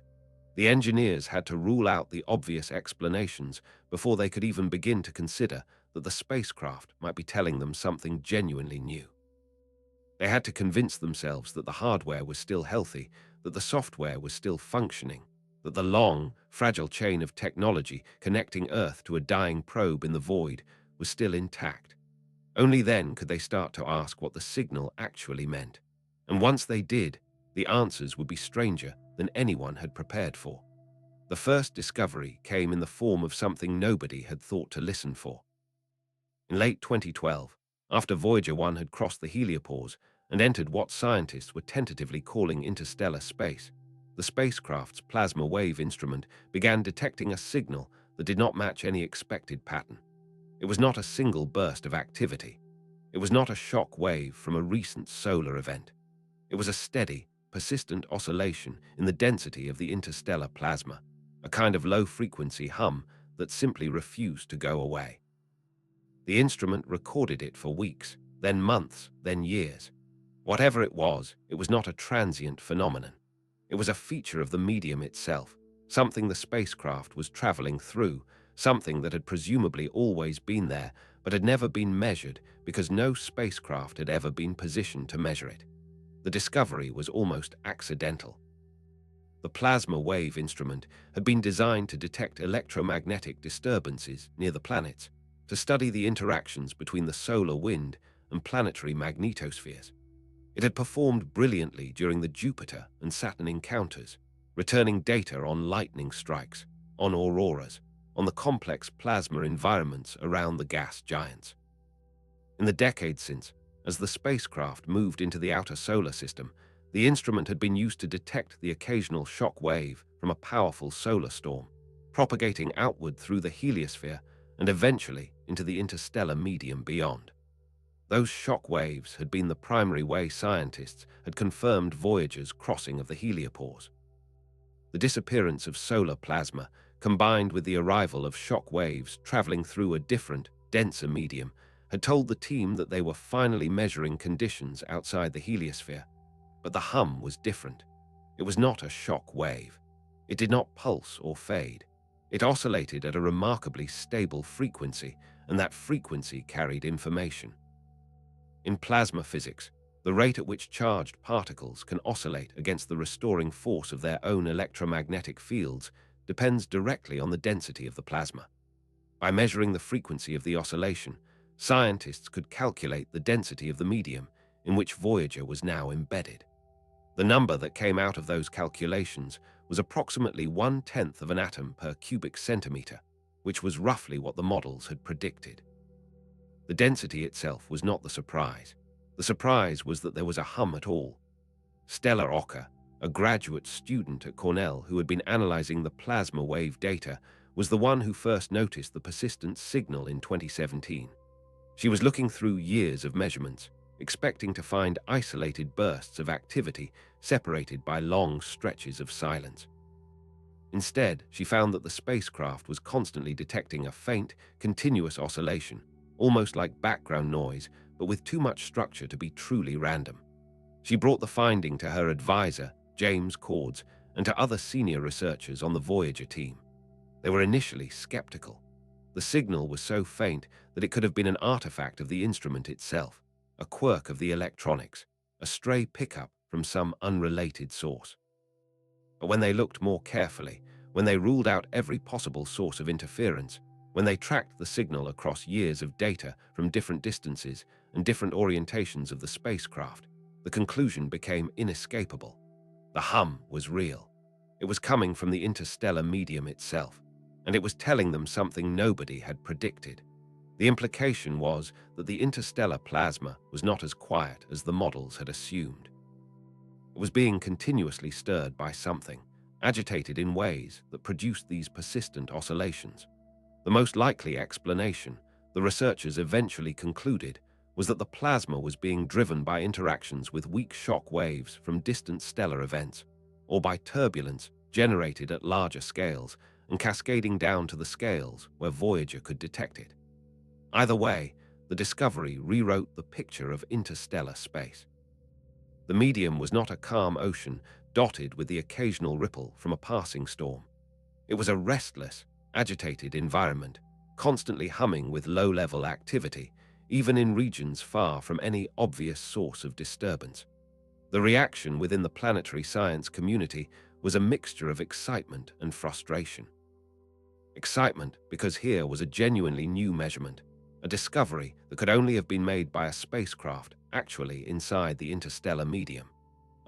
The engineers had to rule out the obvious explanations before they could even begin to consider that the spacecraft might be telling them something genuinely new. They had to convince themselves that the hardware was still healthy, that the software was still functioning, that the long, fragile chain of technology connecting Earth to a dying probe in the void was still intact. Only then could they start to ask what the signal actually meant. And once they did, The answers would be stranger than anyone had prepared for. The first discovery came in the form of something nobody had thought to listen for. In late 2012, after Voyager 1 had crossed the heliopause and entered what scientists were tentatively calling interstellar space, the spacecraft's plasma wave instrument began detecting a signal that did not match any expected pattern. It was not a single burst of activity. It was not a shock wave from a recent solar event. It was a steady, persistent oscillation in the density of the interstellar plasma, a kind of low-frequency hum that simply refused to go away. The instrument recorded it for weeks, then months, then years. Whatever it was not a transient phenomenon. It was a feature of the medium itself, something the spacecraft was traveling through, something that had presumably always been there, but had never been measured because no spacecraft had ever been positioned to measure it. The discovery was almost accidental. The plasma wave instrument had been designed to detect electromagnetic disturbances near the planets, to study the interactions between the solar wind and planetary magnetospheres. It had performed brilliantly during the Jupiter and Saturn encounters, returning data on lightning strikes, on auroras, on the complex plasma environments around the gas giants. In the decades since, as the spacecraft moved into the outer solar system, the instrument had been used to detect the occasional shock wave from a powerful solar storm, propagating outward through the heliosphere and eventually into the interstellar medium beyond. Those shock waves had been the primary way scientists had confirmed Voyager's crossing of the heliopause. The disappearance of solar plasma, combined with the arrival of shock waves traveling through a different, denser medium, had told the team that they were finally measuring conditions outside the heliosphere. But the hum was different. It was not a shock wave. It did not pulse or fade. It oscillated at a remarkably stable frequency, and that frequency carried information. In plasma physics, the rate at which charged particles can oscillate against the restoring force of their own electromagnetic fields depends directly on the density of the plasma. By measuring the frequency of the oscillation, scientists could calculate the density of the medium in which Voyager was now embedded. The number that came out of those calculations was approximately 1/10 of an atom per cubic centimeter, which was roughly what the models had predicted. The density itself was not the surprise. The surprise was that there was a hum at all. Stella Ocker, a graduate student at Cornell who had been analyzing the plasma wave data, was the one who first noticed the persistent signal in 2017. She was looking through years of measurements, expecting to find isolated bursts of activity separated by long stretches of silence. Instead, she found that the spacecraft was constantly detecting a faint, continuous oscillation, almost like background noise, but with too much structure to be truly random. She brought the finding to her advisor, James Cords, and to other senior researchers on the Voyager team. They were initially skeptical. The signal was so faint that it could have been an artifact of the instrument itself, a quirk of the electronics, a stray pickup from some unrelated source. But when they looked more carefully, when they ruled out every possible source of interference, when they tracked the signal across years of data from different distances and different orientations of the spacecraft, the conclusion became inescapable. The hum was real. It was coming from the interstellar medium itself, and it was telling them something nobody had predicted. The implication was that the interstellar plasma was not as quiet as the models had assumed. It was being continuously stirred by something, agitated in ways that produced these persistent oscillations. The most likely explanation, the researchers eventually concluded, was that the plasma was being driven by interactions with weak shock waves from distant stellar events, or by turbulence generated at larger scales and cascading down to the scales where Voyager could detect it. Either way, the discovery rewrote the picture of interstellar space. The medium was not a calm ocean dotted with the occasional ripple from a passing storm. It was a restless, agitated environment, constantly humming with low-level activity, even in regions far from any obvious source of disturbance. The reaction within the planetary science community was a mixture of excitement and frustration. Excitement because here was a genuinely new measurement, a discovery that could only have been made by a spacecraft actually inside the interstellar medium.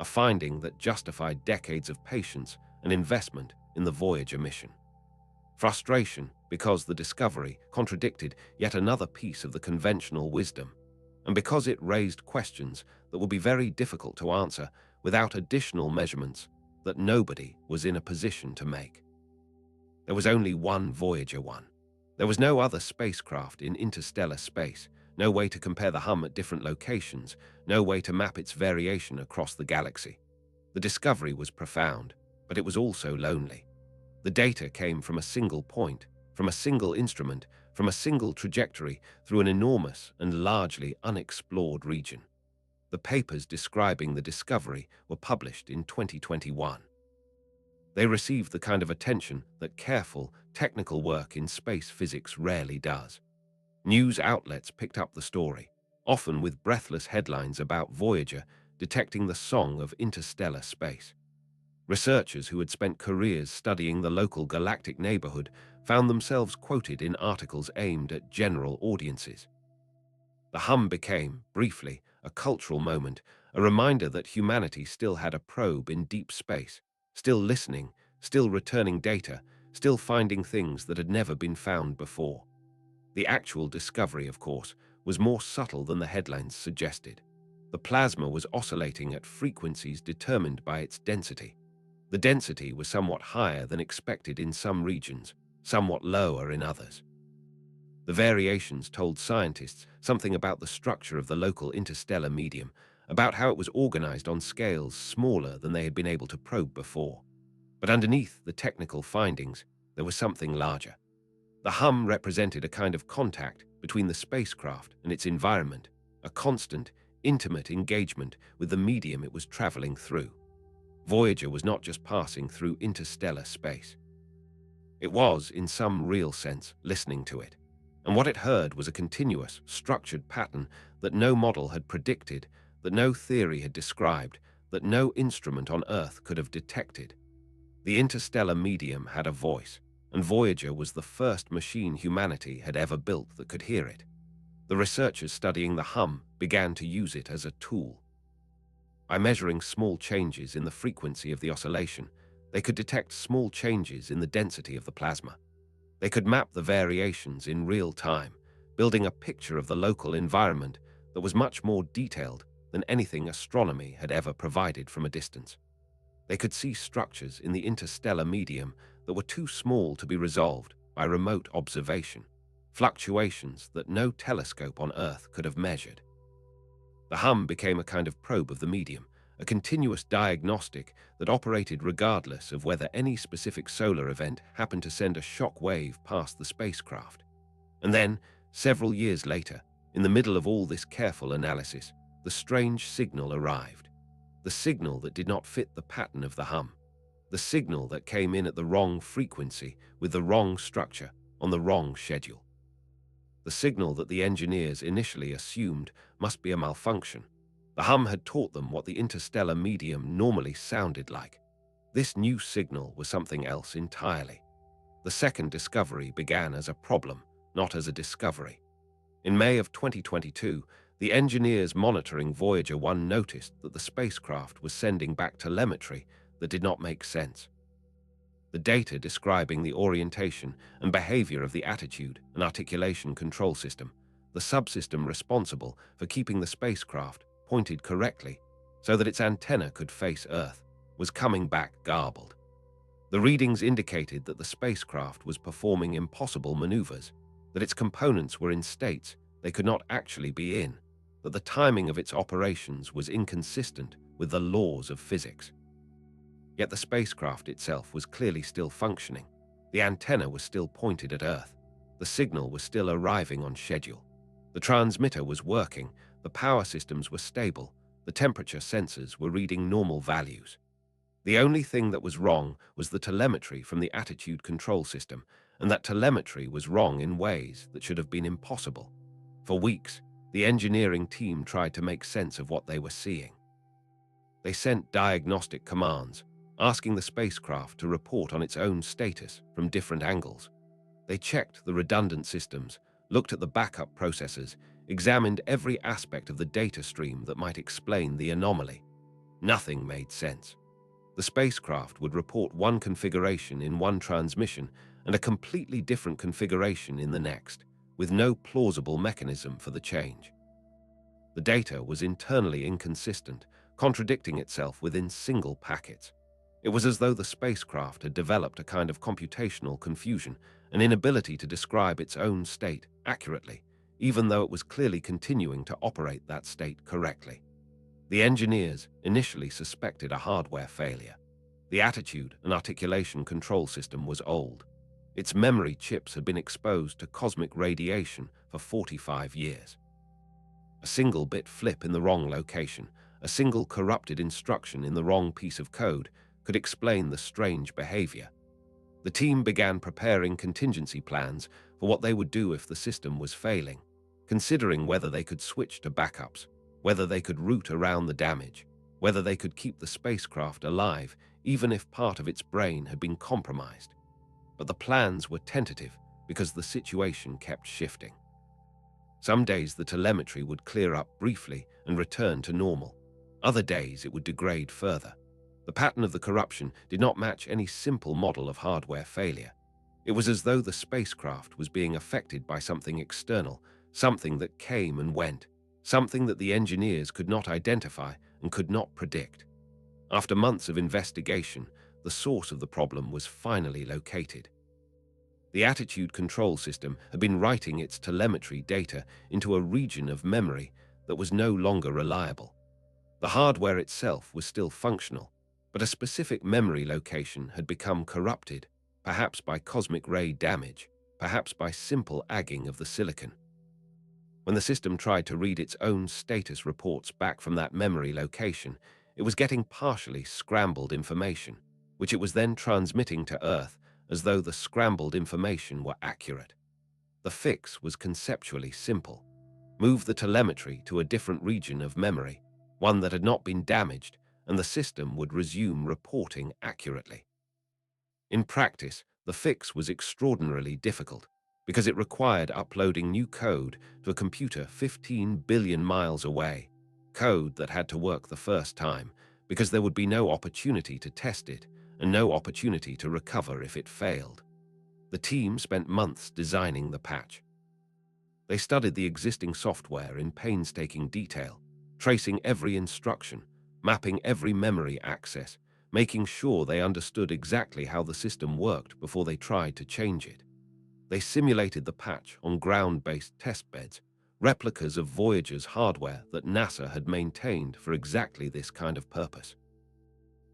a finding that justified decades of patience and investment in the Voyager mission. Frustration because the discovery contradicted yet another piece of the conventional wisdom, and because it raised questions that would be very difficult to answer without additional measurements that nobody was in a position to make. There was only one Voyager 1. There was no other spacecraft in interstellar space, no way to compare the hum at different locations, no way to map its variation across the galaxy. The discovery was profound, but it was also lonely. The data came from a single point, from a single instrument, from a single trajectory through an enormous and largely unexplored region. The papers describing the discovery were published in 2021. They received the kind of attention that careful, technical work in space physics rarely does. News outlets picked up the story, often with breathless headlines about Voyager detecting the song of interstellar space. Researchers who had spent careers studying the local galactic neighborhood found themselves quoted in articles aimed at general audiences. The hum became, briefly, a cultural moment, a reminder that humanity still had a probe in deep space, still listening, still returning data, still finding things that had never been found before. The actual discovery, of course, was more subtle than the headlines suggested. The plasma was oscillating at frequencies determined by its density. The density was somewhat higher than expected in some regions, somewhat lower in others. The variations told scientists something about the structure of the local interstellar medium, about how it was organized on scales smaller than they had been able to probe before. But underneath the technical findings, there was something larger. The hum represented a kind of contact between the spacecraft and its environment, a constant, intimate engagement with the medium it was traveling through. Voyager was not just passing through interstellar space. It was, in some real sense, listening to it. And what it heard was a continuous, structured pattern that no model had predicted, that no theory had described, that no instrument on Earth could have detected. The interstellar medium had a voice, and Voyager was the first machine humanity had ever built that could hear it. The researchers studying the hum began to use it as a tool. By measuring small changes in the frequency of the oscillation, they could detect small changes in the density of the plasma. They could map the variations in real time, building a picture of the local environment that was much more detailed than anything astronomy had ever provided from a distance. They could see structures in the interstellar medium that were too small to be resolved by remote observation, fluctuations that no telescope on Earth could have measured. The hum became a kind of probe of the medium, a continuous diagnostic that operated regardless of whether any specific solar event happened to send a shock wave past the spacecraft. And then, several years later, in the middle of all this careful analysis, the strange signal arrived. The signal that did not fit the pattern of the hum. The signal that came in at the wrong frequency, with the wrong structure, on the wrong schedule. The signal that the engineers initially assumed must be a malfunction. The hum had taught them what the interstellar medium normally sounded like. This new signal was something else entirely. The second discovery began as a problem, not as a discovery. In May of 2022, the engineers monitoring Voyager 1 noticed that the spacecraft was sending back telemetry that did not make sense. The data describing the orientation and behavior of the attitude and articulation control system, the subsystem responsible for keeping the spacecraft pointed correctly so that its antenna could face Earth, was coming back garbled. The readings indicated that the spacecraft was performing impossible maneuvers, that its components were in states they could not actually be in, that the timing of its operations was inconsistent with the laws of physics. Yet the spacecraft itself was clearly still functioning. The antenna was still pointed at Earth. The signal was still arriving on schedule. The transmitter was working, the power systems were stable, the temperature sensors were reading normal values. The only thing that was wrong was the telemetry from the attitude control system, and that telemetry was wrong in ways that should have been impossible. For weeks, the engineering team tried to make sense of what they were seeing. They sent diagnostic commands, asking the spacecraft to report on its own status from different angles. They checked the redundant systems, looked at the backup processors, examined every aspect of the data stream that might explain the anomaly. Nothing made sense. The spacecraft would report one configuration in one transmission and a completely different configuration in the next, with no plausible mechanism for the change. The data was internally inconsistent, contradicting itself within single packets. It was as though the spacecraft had developed a kind of computational confusion, an inability to describe its own state accurately, even though it was clearly continuing to operate that state correctly. The engineers initially suspected a hardware failure. The attitude and articulation control system was old. Its memory chips had been exposed to cosmic radiation for 45 years. A single bit flip in the wrong location, a single corrupted instruction in the wrong piece of code could explain the strange behavior. The team began preparing contingency plans for what they would do if the system was failing, considering whether they could switch to backups, whether they could route around the damage, whether they could keep the spacecraft alive even if part of its brain had been compromised. But the plans were tentative because the situation kept shifting. Some days the telemetry would clear up briefly and return to normal. Other days it would degrade further. The pattern of the corruption did not match any simple model of hardware failure. It was as though the spacecraft was being affected by something external, something that came and went, something that the engineers could not identify and could not predict. After months of investigation, the source of the problem was finally located. The attitude control system had been writing its telemetry data into a region of memory that was no longer reliable. The hardware itself was still functional, but a specific memory location had become corrupted, perhaps by cosmic ray damage, perhaps by simple agging of the silicon. When the system tried to read its own status reports back from that memory location, it was getting partially scrambled information, which it was then transmitting to Earth as though the scrambled information were accurate. The fix was conceptually simple. Move the telemetry to a different region of memory, one that had not been damaged, and the system would resume reporting accurately. In practice, the fix was extraordinarily difficult because it required uploading new code to a computer 15 billion miles away, code that had to work the first time because there would be no opportunity to test it and no opportunity to recover if it failed. The team spent months designing the patch. They studied the existing software in painstaking detail, tracing every instruction, mapping every memory access, making sure they understood exactly how the system worked before they tried to change it. They simulated the patch on ground-based testbeds, replicas of Voyager's hardware that NASA had maintained for exactly this kind of purpose.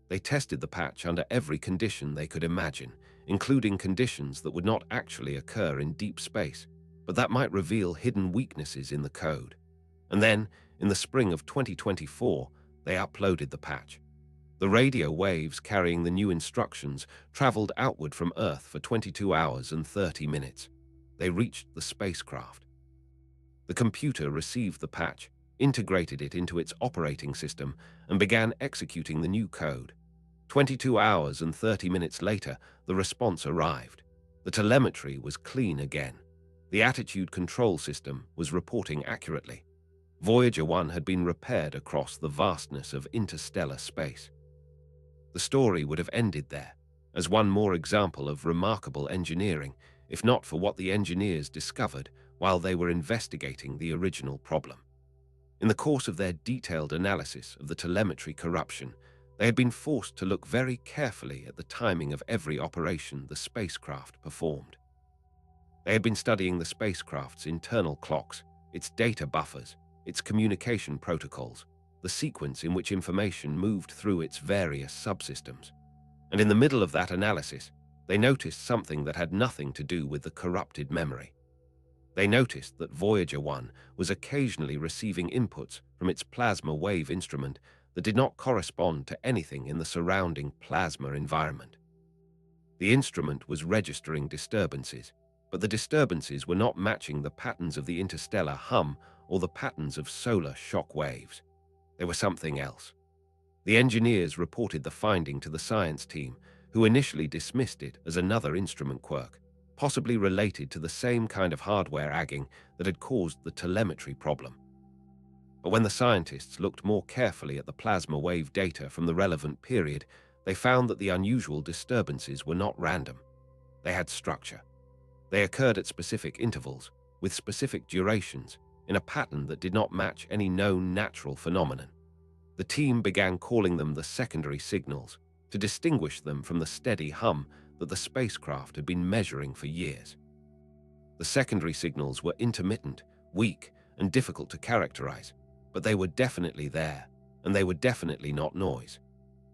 They tested the patch under every condition they could imagine, including conditions that would not actually occur in deep space, but that might reveal hidden weaknesses in the code. And then, in the spring of 2024, they uploaded the patch. The radio waves carrying the new instructions traveled outward from Earth for 22 hours and 30 minutes. They reached the spacecraft. The computer received the patch, integrated it into its operating system, and began executing the new code. 22 hours and 30 minutes later, the response arrived. The telemetry was clean again. The attitude control system was reporting accurately. Voyager 1 had been repaired across the vastness of interstellar space. The story would have ended there, as one more example of remarkable engineering, if not for what the engineers discovered while they were investigating the original problem. In the course of their detailed analysis of the telemetry corruption, they had been forced to look very carefully at the timing of every operation the spacecraft performed. They had been studying the spacecraft's internal clocks, its data buffers, its communication protocols, the sequence in which information moved through its various subsystems. And in the middle of that analysis, they noticed something that had nothing to do with the corrupted memory. They noticed that Voyager 1 was occasionally receiving inputs from its plasma wave instrument that did not correspond to anything in the surrounding plasma environment. The instrument was registering disturbances, but the disturbances were not matching the patterns of the interstellar hum or the patterns of solar shock waves. They were something else. The engineers reported the finding to the science team, who initially dismissed it as another instrument quirk, possibly related to the same kind of hardware agging that had caused the telemetry problem. But when the scientists looked more carefully at the plasma wave data from the relevant period, they found that the unusual disturbances were not random. They had structure. They occurred at specific intervals, with specific durations, in a pattern that did not match any known natural phenomenon. The team began calling them the secondary signals, to distinguish them from the steady hum that the spacecraft had been measuring for years. The secondary signals were intermittent, weak, and difficult to characterize, but they were definitely there, and they were definitely not noise.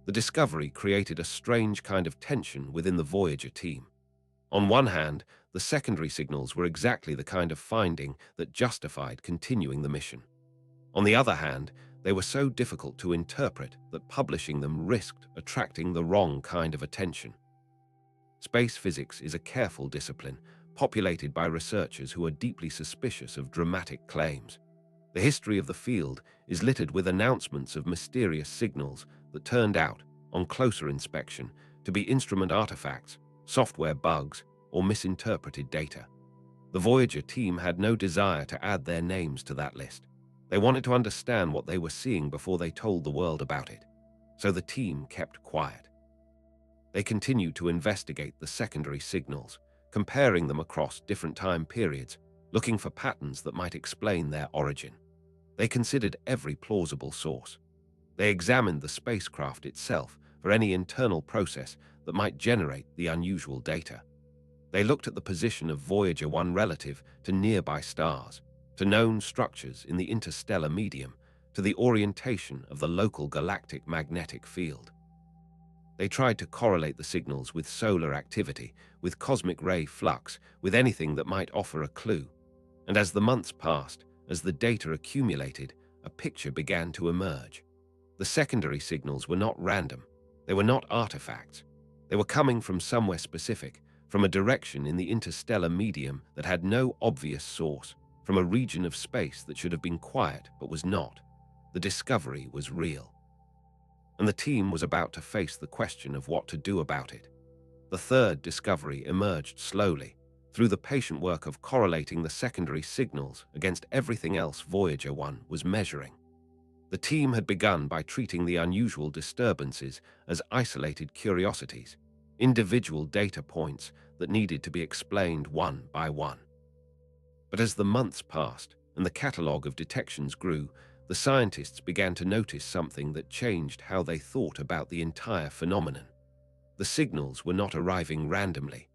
The discovery created a strange kind of tension within the Voyager team. On one hand, the secondary signals were exactly the kind of finding that justified continuing the mission. On the other hand, they were so difficult to interpret that publishing them risked attracting the wrong kind of attention. Space physics is a careful discipline, populated by researchers who are deeply suspicious of dramatic claims. The history of the field is littered with announcements of mysterious signals that turned out, on closer inspection, to be instrument artifacts, software bugs, or misinterpreted data. The Voyager team had no desire to add their names to that list. They wanted to understand what they were seeing before they told the world about it. So the team kept quiet. They continued to investigate the secondary signals, comparing them across different time periods, looking for patterns that might explain their origin. They considered every plausible source. They examined the spacecraft itself for any internal process that might generate the unusual data. They looked at the position of Voyager 1 relative to nearby stars, to known structures in the interstellar medium, to the orientation of the local galactic magnetic field. They tried to correlate the signals with solar activity, with cosmic ray flux, with anything that might offer a clue. And as the months passed, as the data accumulated, a picture began to emerge. The secondary signals were not random. They were not artifacts. They were coming from somewhere specific, from a direction in the interstellar medium that had no obvious source, from a region of space that should have been quiet but was not. The discovery was real. And the team was about to face the question of what to do about it. The third discovery emerged slowly, through the patient work of correlating the secondary signals against everything else Voyager 1 was measuring. The team had begun by treating the unusual disturbances as isolated curiosities, individual data points that needed to be explained one by one. But as the months passed and the catalogue of detections grew, the scientists began to notice something that changed how they thought about the entire phenomenon. The signals were not arriving randomly.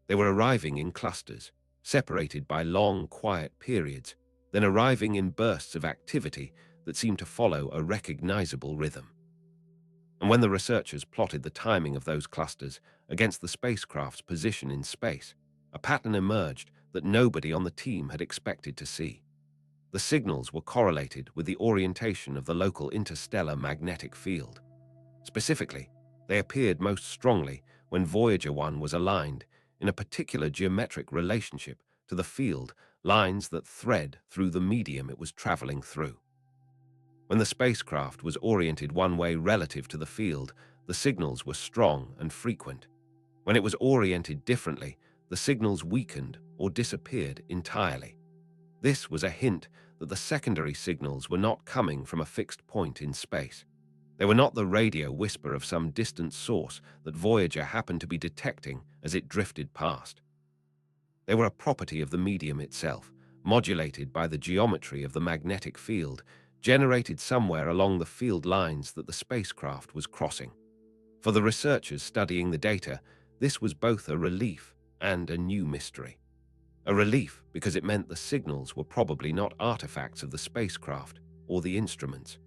They were arriving in clusters, separated by long, quiet periods, then arriving in bursts of activity that seemed to follow a recognizable rhythm. And when the researchers plotted the timing of those clusters against the spacecraft's position in space, a pattern emerged that nobody on the team had expected to see. The signals were correlated with the orientation of the local interstellar magnetic field. Specifically, they appeared most strongly when Voyager 1 was aligned in a particular geometric relationship to the field lines that thread through the medium it was traveling through. When the spacecraft was oriented one way relative to the field, the signals were strong and frequent. When it was oriented differently, the signals weakened or disappeared entirely. This was a hint that the secondary signals were not coming from a fixed point in space. They were not the radio whisper of some distant source that Voyager happened to be detecting as it drifted past. They were a property of the medium itself, modulated by the geometry of the magnetic field, generated somewhere along the field lines that the spacecraft was crossing. For the researchers studying the data, this was both a relief and a new mystery. A relief because it meant the signals were probably not artifacts of the spacecraft or the instruments.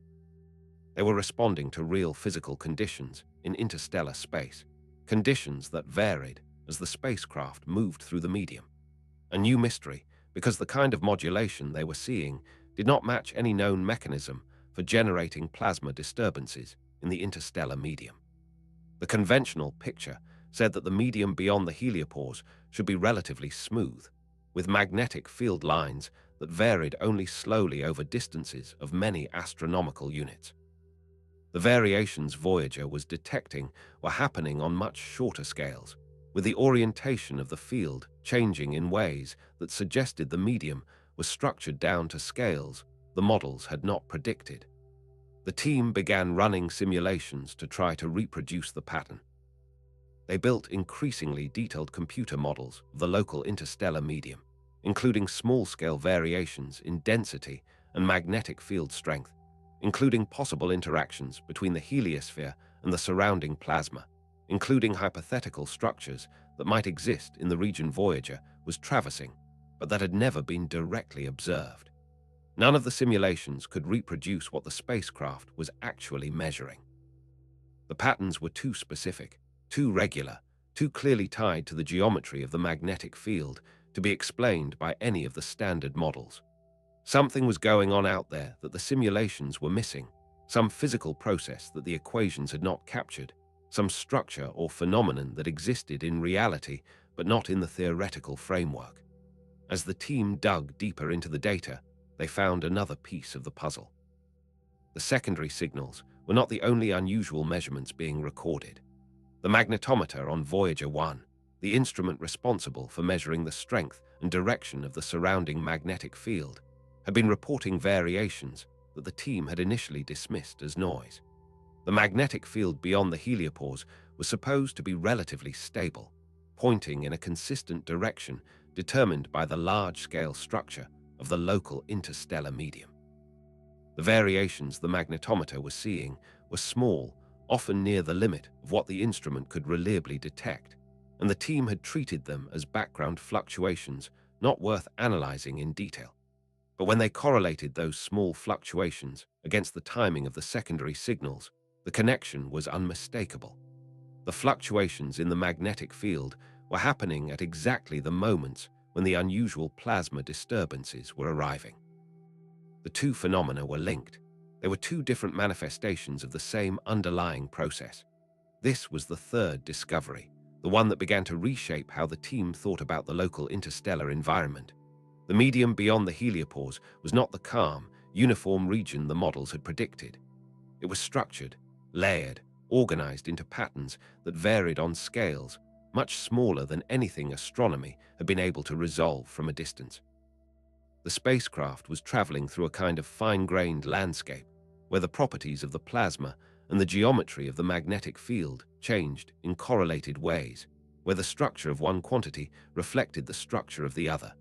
They were responding to real physical conditions in interstellar space, conditions that varied as the spacecraft moved through the medium. A new mystery because the kind of modulation they were seeing did not match any known mechanism for generating plasma disturbances in the interstellar medium. The conventional picture said that the medium beyond the heliopause should be relatively smooth, with magnetic field lines that varied only slowly over distances of many astronomical units. The variations Voyager was detecting were happening on much shorter scales, with the orientation of the field changing in ways that suggested the medium was structured down to scales the models had not predicted. The team began running simulations to try to reproduce the pattern. They built increasingly detailed computer models of the local interstellar medium, including small-scale variations in density and magnetic field strength, including possible interactions between the heliosphere and the surrounding plasma, including hypothetical structures that might exist in the region Voyager was traversing, but that had never been directly observed. None of the simulations could reproduce what the spacecraft was actually measuring. The patterns were too specific, too regular, too clearly tied to the geometry of the magnetic field to be explained by any of the standard models. Something was going on out there that the simulations were missing, some physical process that the equations had not captured, some structure or phenomenon that existed in reality but not in the theoretical framework. As the team dug deeper into the data, they found another piece of the puzzle. The secondary signals were not the only unusual measurements being recorded. The magnetometer on Voyager 1, the instrument responsible for measuring the strength and direction of the surrounding magnetic field, had been reporting variations that the team had initially dismissed as noise. The magnetic field beyond the heliopause was supposed to be relatively stable, pointing in a consistent direction determined by the large-scale structure of the local interstellar medium. The variations the magnetometer was seeing were small, often near the limit of what the instrument could reliably detect, and the team had treated them as background fluctuations not worth analyzing in detail. But when they correlated those small fluctuations against the timing of the secondary signals, the connection was unmistakable. The fluctuations in the magnetic field were happening at exactly the moments when the unusual plasma disturbances were arriving. The two phenomena were linked. They were two different manifestations of the same underlying process. This was the third discovery, the one that began to reshape how the team thought about the local interstellar environment. The medium beyond the heliopause was not the calm, uniform region the models had predicted. It was structured, layered, organized into patterns that varied on scales much smaller than anything astronomy had been able to resolve from a distance. The spacecraft was traveling through a kind of fine-grained landscape where the properties of the plasma and the geometry of the magnetic field changed in correlated ways, where the structure of one quantity reflected the structure of the other.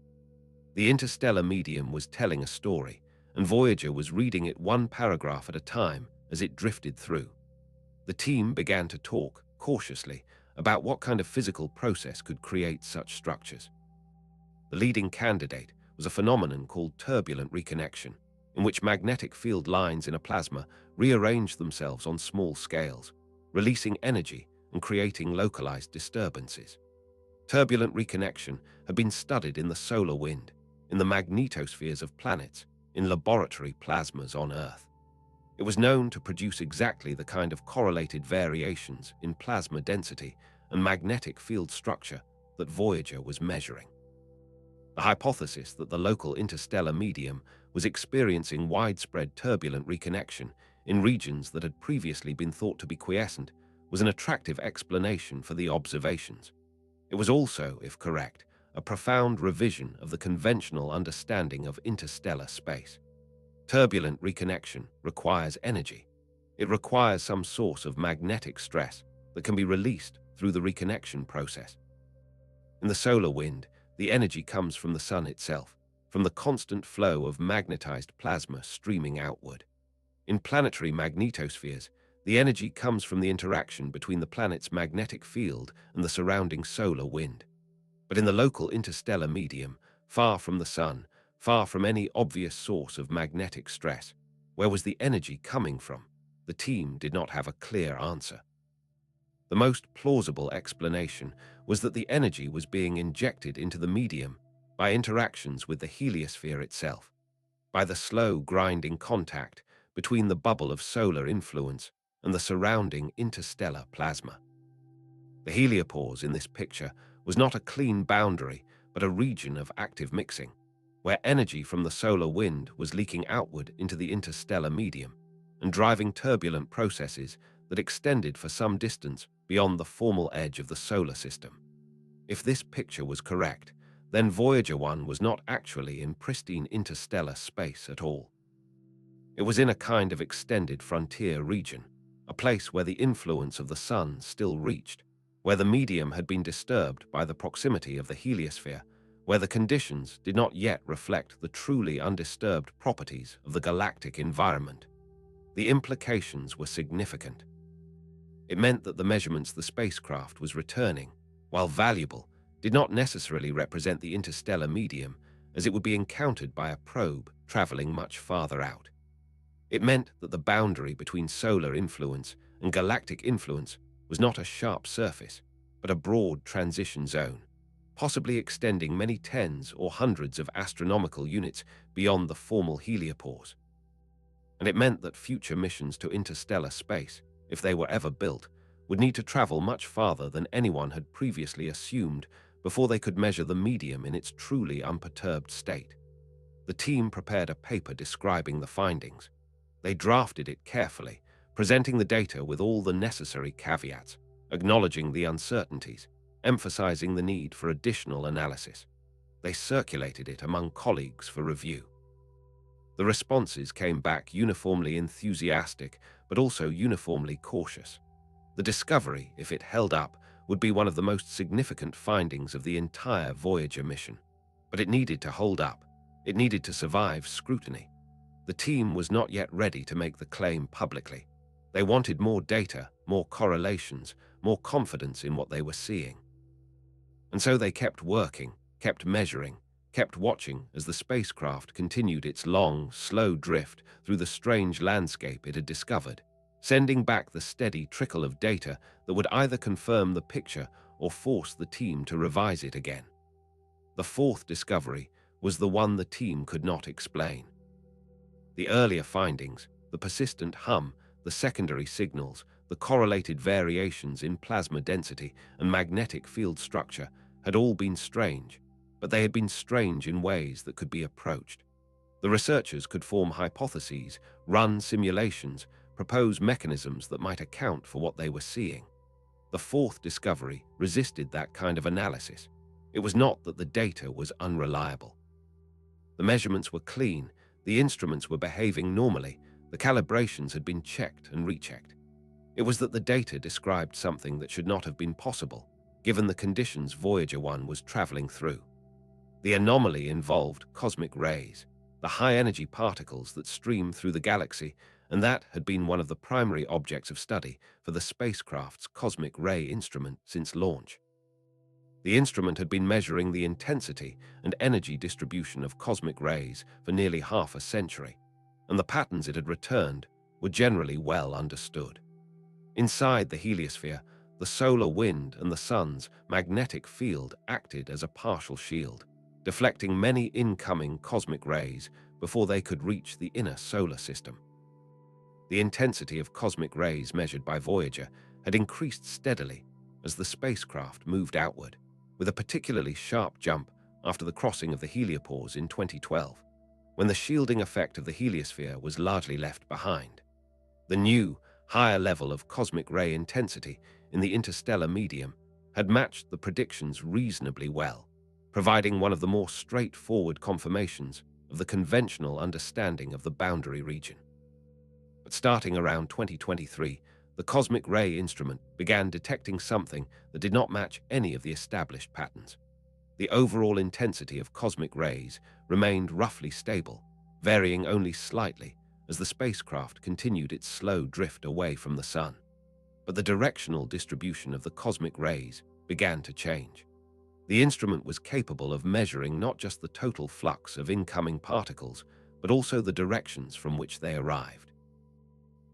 The interstellar medium was telling a story, and Voyager was reading it one paragraph at a time as it drifted through. The team began to talk, cautiously, about what kind of physical process could create such structures. The leading candidate was a phenomenon called turbulent reconnection, in which magnetic field lines in a plasma rearrange themselves on small scales, releasing energy and creating localized disturbances. Turbulent reconnection had been studied in the solar wind, in the magnetospheres of planets, in laboratory plasmas on Earth. It was known to produce exactly the kind of correlated variations in plasma density and magnetic field structure that Voyager was measuring. The hypothesis that the local interstellar medium was experiencing widespread turbulent reconnection in regions that had previously been thought to be quiescent was an attractive explanation for the observations. It was also, if correct, a profound revision of the conventional understanding of interstellar space. Turbulent reconnection requires energy. It requires some source of magnetic stress that can be released through the reconnection process. In the solar wind, the energy comes from the sun itself, from the constant flow of magnetized plasma streaming outward. In planetary magnetospheres, the energy comes from the interaction between the planet's magnetic field and the surrounding solar wind. But in the local interstellar medium, far from the sun, far from any obvious source of magnetic stress, where was the energy coming from? The team did not have a clear answer. The most plausible explanation was that the energy was being injected into the medium by interactions with the heliosphere itself, by the slow grinding contact between the bubble of solar influence and the surrounding interstellar plasma. The heliopause in this picture was not a clean boundary, but a region of active mixing, where energy from the solar wind was leaking outward into the interstellar medium and driving turbulent processes that extended for some distance beyond the formal edge of the solar system. If this picture was correct, then Voyager 1 was not actually in pristine interstellar space at all. It was in a kind of extended frontier region, a place where the influence of the sun still reached, where the medium had been disturbed by the proximity of the heliosphere, where the conditions did not yet reflect the truly undisturbed properties of the galactic environment. The implications were significant. It meant that the measurements the spacecraft was returning, while valuable, did not necessarily represent the interstellar medium, as it would be encountered by a probe traveling much farther out. It meant that the boundary between solar influence and galactic influence was not a sharp surface, but a broad transition zone, possibly extending many tens or hundreds of astronomical units beyond the formal heliopause. And it meant that future missions to interstellar space, if they were ever built, would need to travel much farther than anyone had previously assumed before they could measure the medium in its truly unperturbed state. The team prepared a paper describing the findings. They drafted it carefully, presenting the data with all the necessary caveats, acknowledging the uncertainties, emphasizing the need for additional analysis. They circulated it among colleagues for review. The responses came back uniformly enthusiastic, but also uniformly cautious. The discovery, if it held up, would be one of the most significant findings of the entire Voyager mission. But it needed to hold up. It needed to survive scrutiny. The team was not yet ready to make the claim publicly. They wanted more data, more correlations, more confidence in what they were seeing. And so they kept working, kept measuring, kept watching as the spacecraft continued its long, slow drift through the strange landscape it had discovered, sending back the steady trickle of data that would either confirm the picture or force the team to revise it again. The fourth discovery was the one the team could not explain. The earlier findings, the persistent hum, the secondary signals, the correlated variations in plasma density and magnetic field structure had all been strange, but they had been strange in ways that could be approached. The researchers could form hypotheses, run simulations, propose mechanisms that might account for what they were seeing. The fourth discovery resisted that kind of analysis. It was not that the data was unreliable. The measurements were clean, the instruments were behaving normally, the calibrations had been checked and rechecked. It was that the data described something that should not have been possible, given the conditions Voyager 1 was traveling through. The anomaly involved cosmic rays, the high-energy particles that stream through the galaxy, and that had been one of the primary objects of study for the spacecraft's cosmic ray instrument since launch. The instrument had been measuring the intensity and energy distribution of cosmic rays for nearly half a century, and the patterns it had returned were generally well understood. Inside the heliosphere, the solar wind and the sun's magnetic field acted as a partial shield, deflecting many incoming cosmic rays before they could reach the inner solar system. The intensity of cosmic rays measured by Voyager had increased steadily as the spacecraft moved outward, with a particularly sharp jump after the crossing of the heliopause in 2012, when the shielding effect of the heliosphere was largely left behind. The new, higher level of cosmic ray intensity in the interstellar medium had matched the predictions reasonably well, providing one of the more straightforward confirmations of the conventional understanding of the boundary region. But starting around 2023, the cosmic ray instrument began detecting something that did not match any of the established patterns. The overall intensity of cosmic rays remained roughly stable, varying only slightly as the spacecraft continued its slow drift away from the sun. But the directional distribution of the cosmic rays began to change. The instrument was capable of measuring not just the total flux of incoming particles, but also the directions from which they arrived.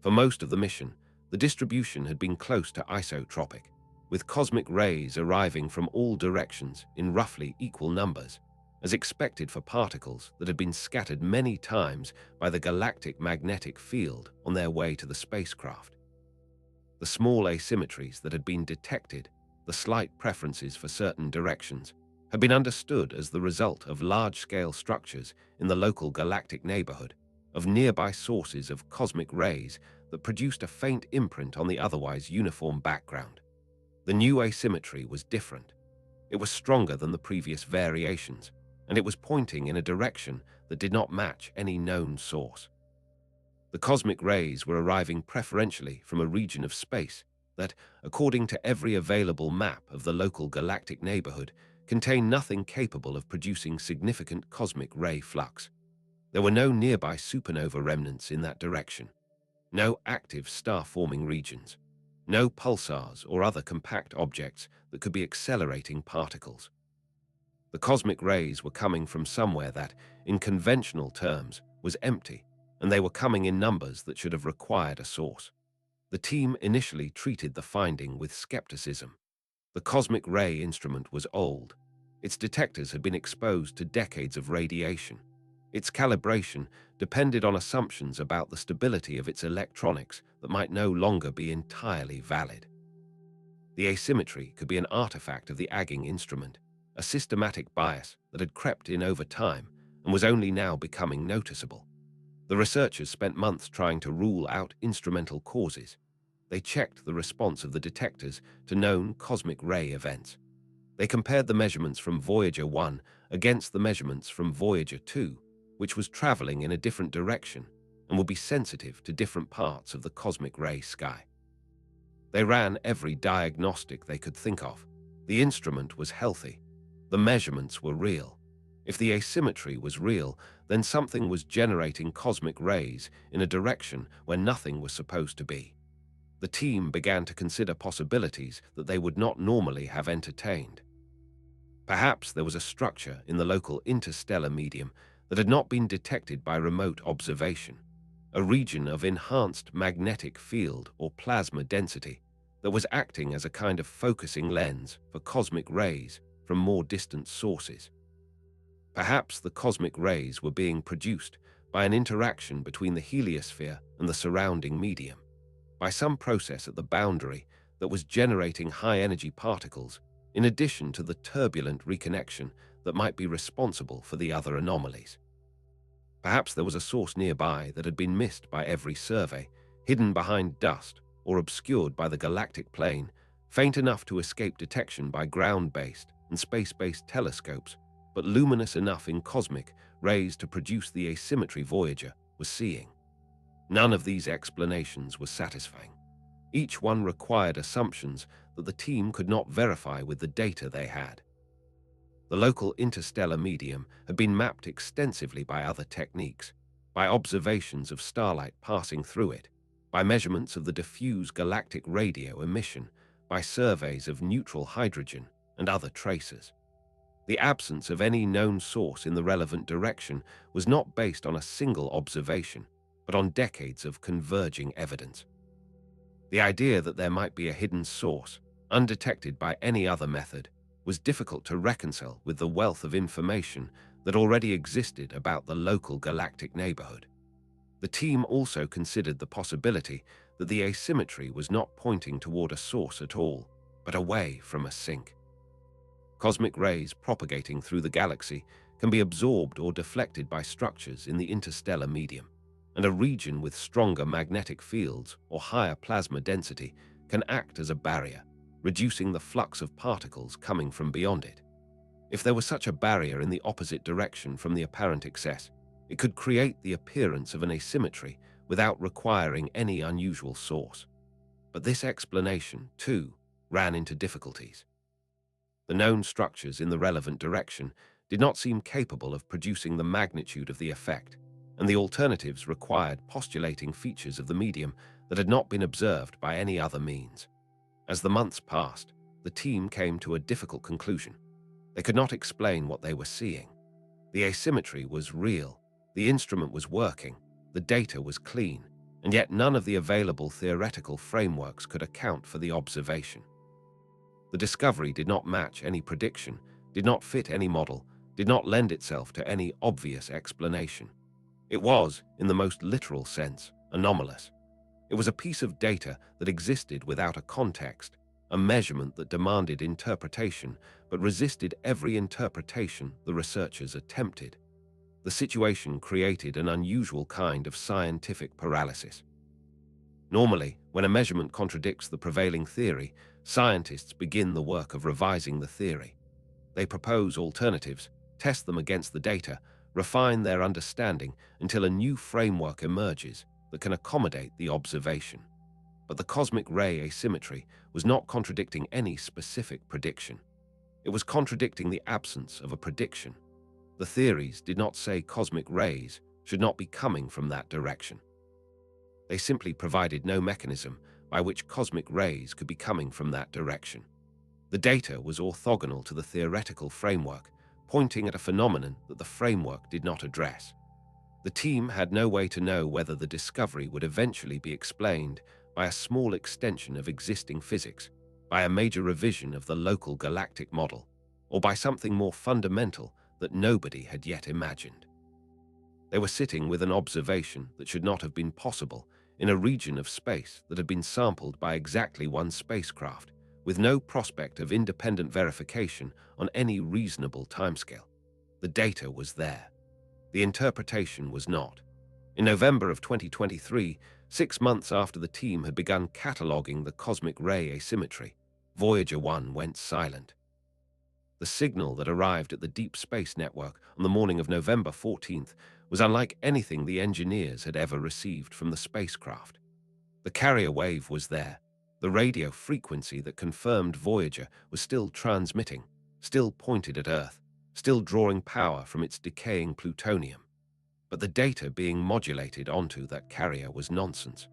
For most of the mission, the distribution had been close to isotropic, with cosmic rays arriving from all directions in roughly equal numbers, as expected for particles that had been scattered many times by the galactic magnetic field on their way to the spacecraft. The small asymmetries that had been detected, the slight preferences for certain directions, had been understood as the result of large-scale structures in the local galactic neighborhood, of nearby sources of cosmic rays that produced a faint imprint on the otherwise uniform background. The new asymmetry was different. It was stronger than the previous variations, and it was pointing in a direction that did not match any known source. The cosmic rays were arriving preferentially from a region of space that, according to every available map of the local galactic neighborhood, contained nothing capable of producing significant cosmic ray flux. There were no nearby supernova remnants in that direction, no active star-forming regions, no pulsars or other compact objects that could be accelerating particles. The cosmic rays were coming from somewhere that, in conventional terms, was empty, and they were coming in numbers that should have required a source. The team initially treated the finding with skepticism. The cosmic ray instrument was old. Its detectors had been exposed to decades of radiation. Its calibration depended on assumptions about the stability of its electronics that might no longer be entirely valid. The asymmetry could be an artifact of the agging instrument, a systematic bias that had crept in over time and was only now becoming noticeable. The researchers spent months trying to rule out instrumental causes. They checked the response of the detectors to known cosmic ray events. They compared the measurements from Voyager 1 against the measurements from Voyager 2, which was traveling in a different direction and would be sensitive to different parts of the cosmic ray sky. They ran every diagnostic they could think of. The instrument was healthy. The measurements were real. If the asymmetry was real, then something was generating cosmic rays in a direction where nothing was supposed to be. The team began to consider possibilities that they would not normally have entertained. Perhaps there was a structure in the local interstellar medium that had not been detected by remote observation, a region of enhanced magnetic field or plasma density that was acting as a kind of focusing lens for cosmic rays from more distant sources. Perhaps the cosmic rays were being produced by an interaction between the heliosphere and the surrounding medium, by some process at the boundary that was generating high-energy particles in addition to the turbulent reconnection that might be responsible for the other anomalies. Perhaps there was a source nearby that had been missed by every survey, hidden behind dust or obscured by the galactic plane, faint enough to escape detection by ground-based and space-based telescopes, but luminous enough in cosmic rays to produce the asymmetry Voyager was seeing. None of these explanations was satisfying. Each one required assumptions that the team could not verify with the data they had. The local interstellar medium had been mapped extensively by other techniques, by observations of starlight passing through it, by measurements of the diffuse galactic radio emission, by surveys of neutral hydrogen and other tracers. The absence of any known source in the relevant direction was not based on a single observation, but on decades of converging evidence. The idea that there might be a hidden source, undetected by any other method, was difficult to reconcile with the wealth of information that already existed about the local galactic neighborhood. The team also considered the possibility that the asymmetry was not pointing toward a source at all, but away from a sink. Cosmic rays propagating through the galaxy can be absorbed or deflected by structures in the interstellar medium, and a region with stronger magnetic fields or higher plasma density can act as a barrier, reducing the flux of particles coming from beyond it. If there was such a barrier in the opposite direction from the apparent excess, it could create the appearance of an asymmetry without requiring any unusual source. But this explanation, too, ran into difficulties. The known structures in the relevant direction did not seem capable of producing the magnitude of the effect, and the alternatives required postulating features of the medium that had not been observed by any other means. As the months passed, the team came to a difficult conclusion. They could not explain what they were seeing. The asymmetry was real, the instrument was working, the data was clean, and yet none of the available theoretical frameworks could account for the observation. The discovery did not match any prediction, did not fit any model, did not lend itself to any obvious explanation. It was, in the most literal sense, anomalous. It was a piece of data that existed without a context, a measurement that demanded interpretation but resisted every interpretation the researchers attempted. The situation created an unusual kind of scientific paralysis. Normally, when a measurement contradicts the prevailing theory, scientists begin the work of revising the theory. They propose alternatives, test them against the data, refine their understanding until a new framework emerges, that can accommodate the observation. But the cosmic ray asymmetry was not contradicting any specific prediction. It was contradicting the absence of a prediction. The theories did not say cosmic rays should not be coming from that direction. They simply provided no mechanism by which cosmic rays could be coming from that direction. The data was orthogonal to the theoretical framework, pointing at a phenomenon that the framework did not address. The team had no way to know whether the discovery would eventually be explained by a small extension of existing physics, by a major revision of the local galactic model, or by something more fundamental that nobody had yet imagined. They were sitting with an observation that should not have been possible in a region of space that had been sampled by exactly one spacecraft, with no prospect of independent verification on any reasonable timescale. The data was there. The interpretation was not. In November of 2023, 6 months after the team had begun cataloging the cosmic ray asymmetry, Voyager 1 went silent. The signal that arrived at the Deep Space Network on the morning of November 14th was unlike anything the engineers had ever received from the spacecraft. The carrier wave was there. The radio frequency that confirmed Voyager was still transmitting, still pointed at Earth, still drawing power from its decaying plutonium. But the data being modulated onto that carrier was nonsense.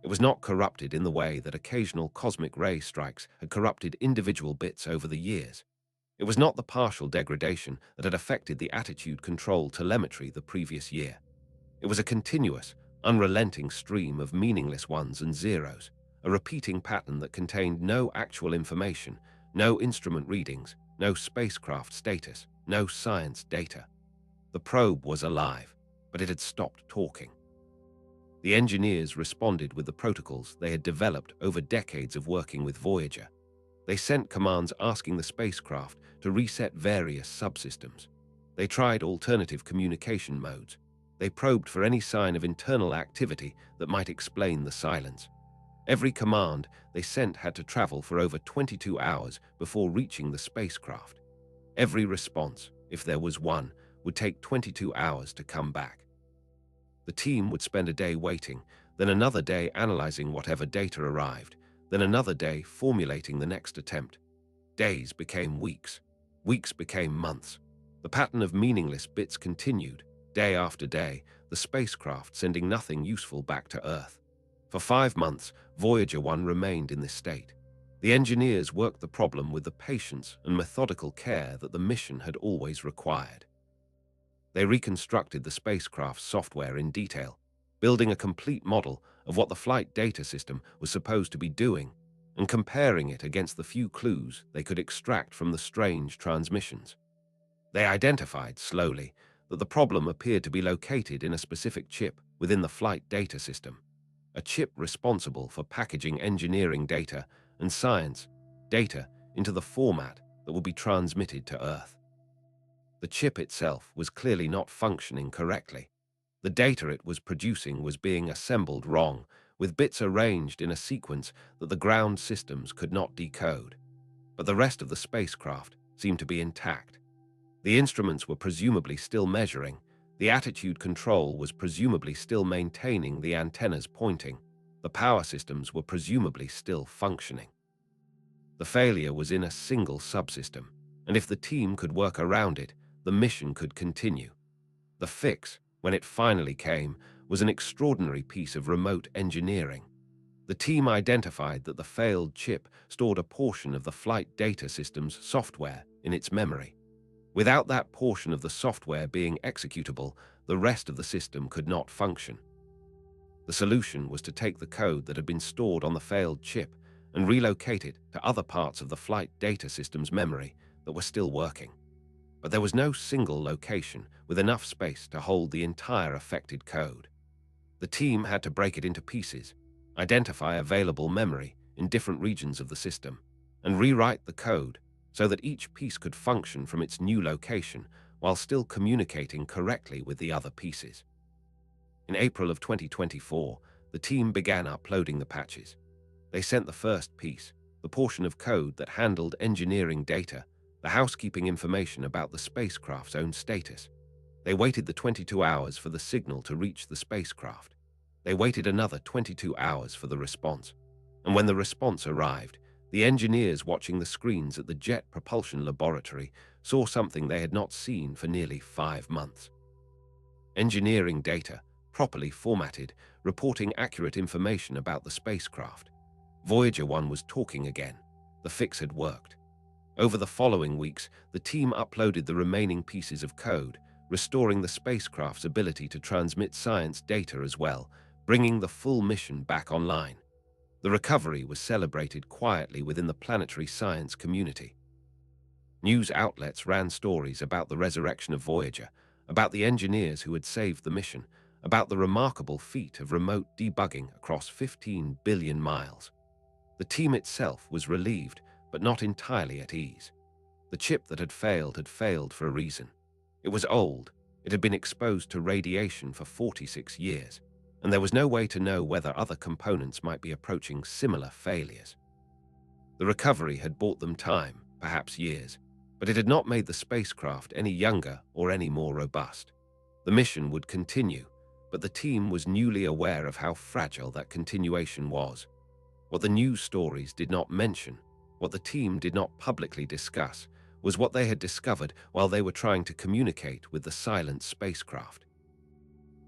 It was not corrupted in the way that occasional cosmic ray strikes had corrupted individual bits over the years. It was not the partial degradation that had affected the attitude control telemetry the previous year. It was a continuous, unrelenting stream of meaningless ones and zeros, a repeating pattern that contained no actual information, no instrument readings, no spacecraft status, no science data. The probe was alive, but it had stopped talking. The engineers responded with the protocols they had developed over decades of working with Voyager. They sent commands asking the spacecraft to reset various subsystems. They tried alternative communication modes. They probed for any sign of internal activity that might explain the silence. Every command they sent had to travel for over 22 hours before reaching the spacecraft. Every response, if there was one, would take 22 hours to come back. The team would spend a day waiting, then another day analyzing whatever data arrived, then another day formulating the next attempt. Days became weeks. Weeks became months. The pattern of meaningless bits continued, day after day, the spacecraft sending nothing useful back to Earth. For 5 months, Voyager 1 remained in this state. The engineers worked the problem with the patience and methodical care that the mission had always required. They reconstructed the spacecraft's software in detail, building a complete model of what the flight data system was supposed to be doing and comparing it against the few clues they could extract from the strange transmissions. They identified, slowly, that the problem appeared to be located in a specific chip within the flight data system, a chip responsible for packaging engineering data and science data into the format that would be transmitted to Earth. The chip itself was clearly not functioning correctly. The data it was producing was being assembled wrong, with bits arranged in a sequence that the ground systems could not decode. But the rest of the spacecraft seemed to be intact. The instruments were presumably still measuring, the attitude control was presumably still maintaining the antennas pointing, the power systems were presumably still functioning. The failure was in a single subsystem, and if the team could work around it, the mission could continue. The fix, when it finally came, was an extraordinary piece of remote engineering. The team identified that the failed chip stored a portion of the flight data system's software in its memory. Without that portion of the software being executable, the rest of the system could not function. The solution was to take the code that had been stored on the failed chip and relocate it to other parts of the flight data system's memory that were still working. But there was no single location with enough space to hold the entire affected code. The team had to break it into pieces, identify available memory in different regions of the system, and rewrite the code so that each piece could function from its new location while still communicating correctly with the other pieces. In April of 2024, the team began uploading the patches. They sent the first piece, the portion of code that handled engineering data, the housekeeping information about the spacecraft's own status. They waited the 22 hours for the signal to reach the spacecraft. They waited another 22 hours for the response, and when the response arrived, the engineers watching the screens at the Jet Propulsion Laboratory saw something they had not seen for nearly 5 months. Engineering data, properly formatted, reporting accurate information about the spacecraft. Voyager 1 was talking again. The fix had worked. Over the following weeks, the team uploaded the remaining pieces of code, restoring the spacecraft's ability to transmit science data as well, bringing the full mission back online. The recovery was celebrated quietly within the planetary science community. News outlets ran stories about the resurrection of Voyager, about the engineers who had saved the mission, about the remarkable feat of remote debugging across 15 billion miles. The team itself was relieved, but not entirely at ease. The chip that had failed for a reason. It was old, it had been exposed to radiation for 46 years, and there was no way to know whether other components might be approaching similar failures. The recovery had bought them time, perhaps years, but it had not made the spacecraft any younger or any more robust. The mission would continue, but the team was newly aware of how fragile that continuation was. What the news stories did not mention, what the team did not publicly discuss, was what they had discovered while they were trying to communicate with the silent spacecraft.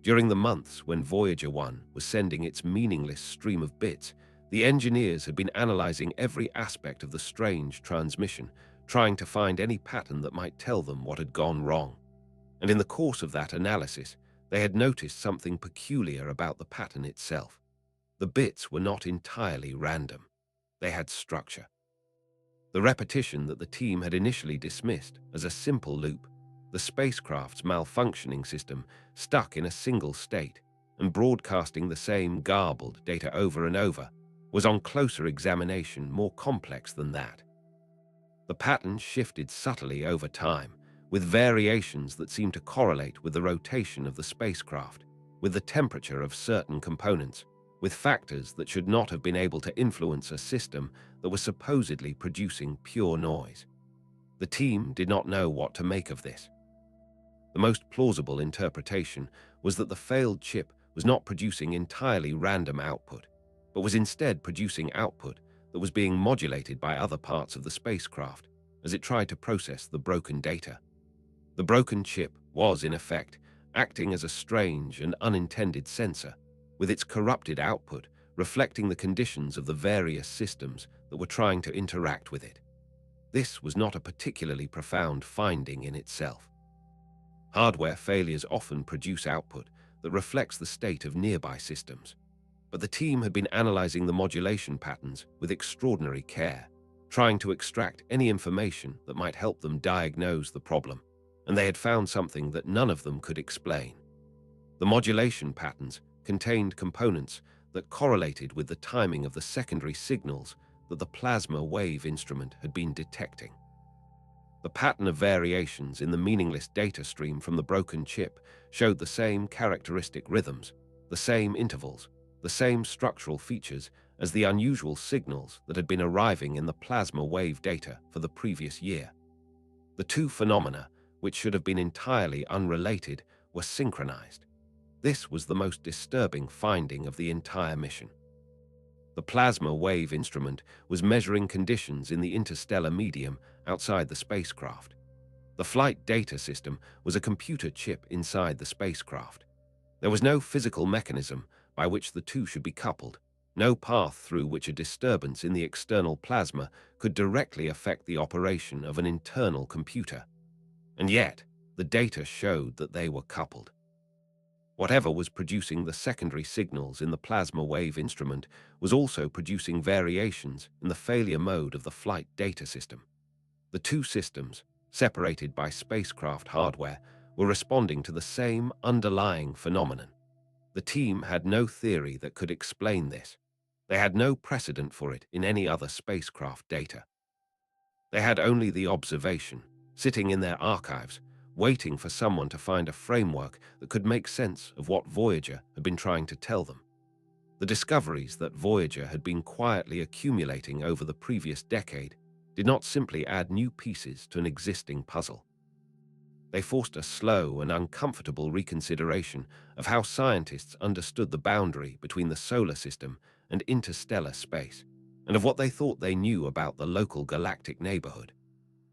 During the months when Voyager 1 was sending its meaningless stream of bits, the engineers had been analyzing every aspect of the strange transmission, trying to find any pattern that might tell them what had gone wrong. And in the course of that analysis, they had noticed something peculiar about the pattern itself. The bits were not entirely random. They had structure. The repetition that the team had initially dismissed as a simple loop, the spacecraft's malfunctioning system stuck in a single state and broadcasting the same garbled data over and over, was on closer examination more complex than that. The pattern shifted subtly over time, with variations that seemed to correlate with the rotation of the spacecraft, with the temperature of certain components, with factors that should not have been able to influence a system that was supposedly producing pure noise. The team did not know what to make of this. The most plausible interpretation was that the failed chip was not producing entirely random output, but was instead producing output that was being modulated by other parts of the spacecraft as it tried to process the broken data. The broken chip was, in effect, acting as a strange and unintended sensor, with its corrupted output reflecting the conditions of the various systems that were trying to interact with it. This was not a particularly profound finding in itself. Hardware failures often produce output that reflects the state of nearby systems, but the team had been analyzing the modulation patterns with extraordinary care, trying to extract any information that might help them diagnose the problem, and they had found something that none of them could explain. The modulation patterns contained components that correlated with the timing of the secondary signals that the plasma wave instrument had been detecting. The pattern of variations in the meaningless data stream from the broken chip showed the same characteristic rhythms, the same intervals, the same structural features as the unusual signals that had been arriving in the plasma wave data for the previous year. The two phenomena, which should have been entirely unrelated, were synchronized. This was the most disturbing finding of the entire mission. The plasma wave instrument was measuring conditions in the interstellar medium outside the spacecraft. The flight data system was a computer chip inside the spacecraft. There was no physical mechanism by which the two should be coupled, no path through which a disturbance in the external plasma could directly affect the operation of an internal computer. And yet, the data showed that they were coupled. Whatever was producing the secondary signals in the plasma wave instrument was also producing variations in the failure mode of the flight data system. The two systems, separated by spacecraft hardware, were responding to the same underlying phenomenon. The team had no theory that could explain this. They had no precedent for it in any other spacecraft data. They had only the observation, sitting in their archives, waiting for someone to find a framework that could make sense of what Voyager had been trying to tell them. The discoveries that Voyager had been quietly accumulating over the previous decade did not simply add new pieces to an existing puzzle. They forced a slow and uncomfortable reconsideration of how scientists understood the boundary between the solar system and interstellar space, and of what they thought they knew about the local galactic neighborhood.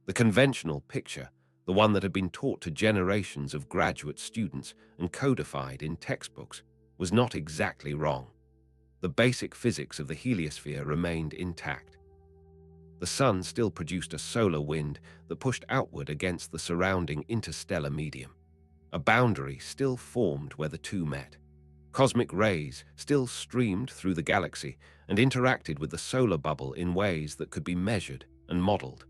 The conventional picture, the one that had been taught to generations of graduate students and codified in textbooks, was not exactly wrong. The basic physics of the heliosphere remained intact. The sun still produced a solar wind that pushed outward against the surrounding interstellar medium. A boundary still formed where the two met. Cosmic rays still streamed through the galaxy and interacted with the solar bubble in ways that could be measured and modeled.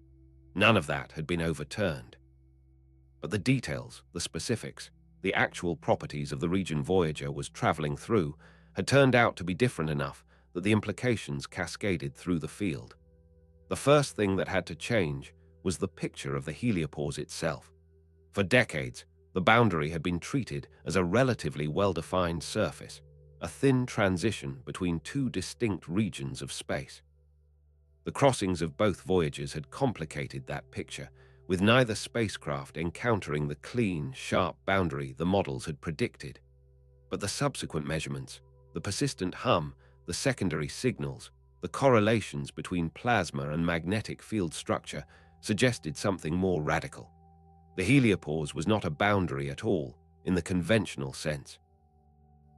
None of that had been overturned. But the details, the specifics, the actual properties of the region Voyager was traveling through had turned out to be different enough that the implications cascaded through the field. The first thing that had to change was the picture of the heliopause itself. For decades, the boundary had been treated as a relatively well-defined surface, a thin transition between two distinct regions of space. The crossings of both Voyagers had complicated that picture, with neither spacecraft encountering the clean, sharp boundary the models had predicted. But the subsequent measurements, the persistent hum, the secondary signals, the correlations between plasma and magnetic field structure suggested something more radical. The heliopause was not a boundary at all, in the conventional sense.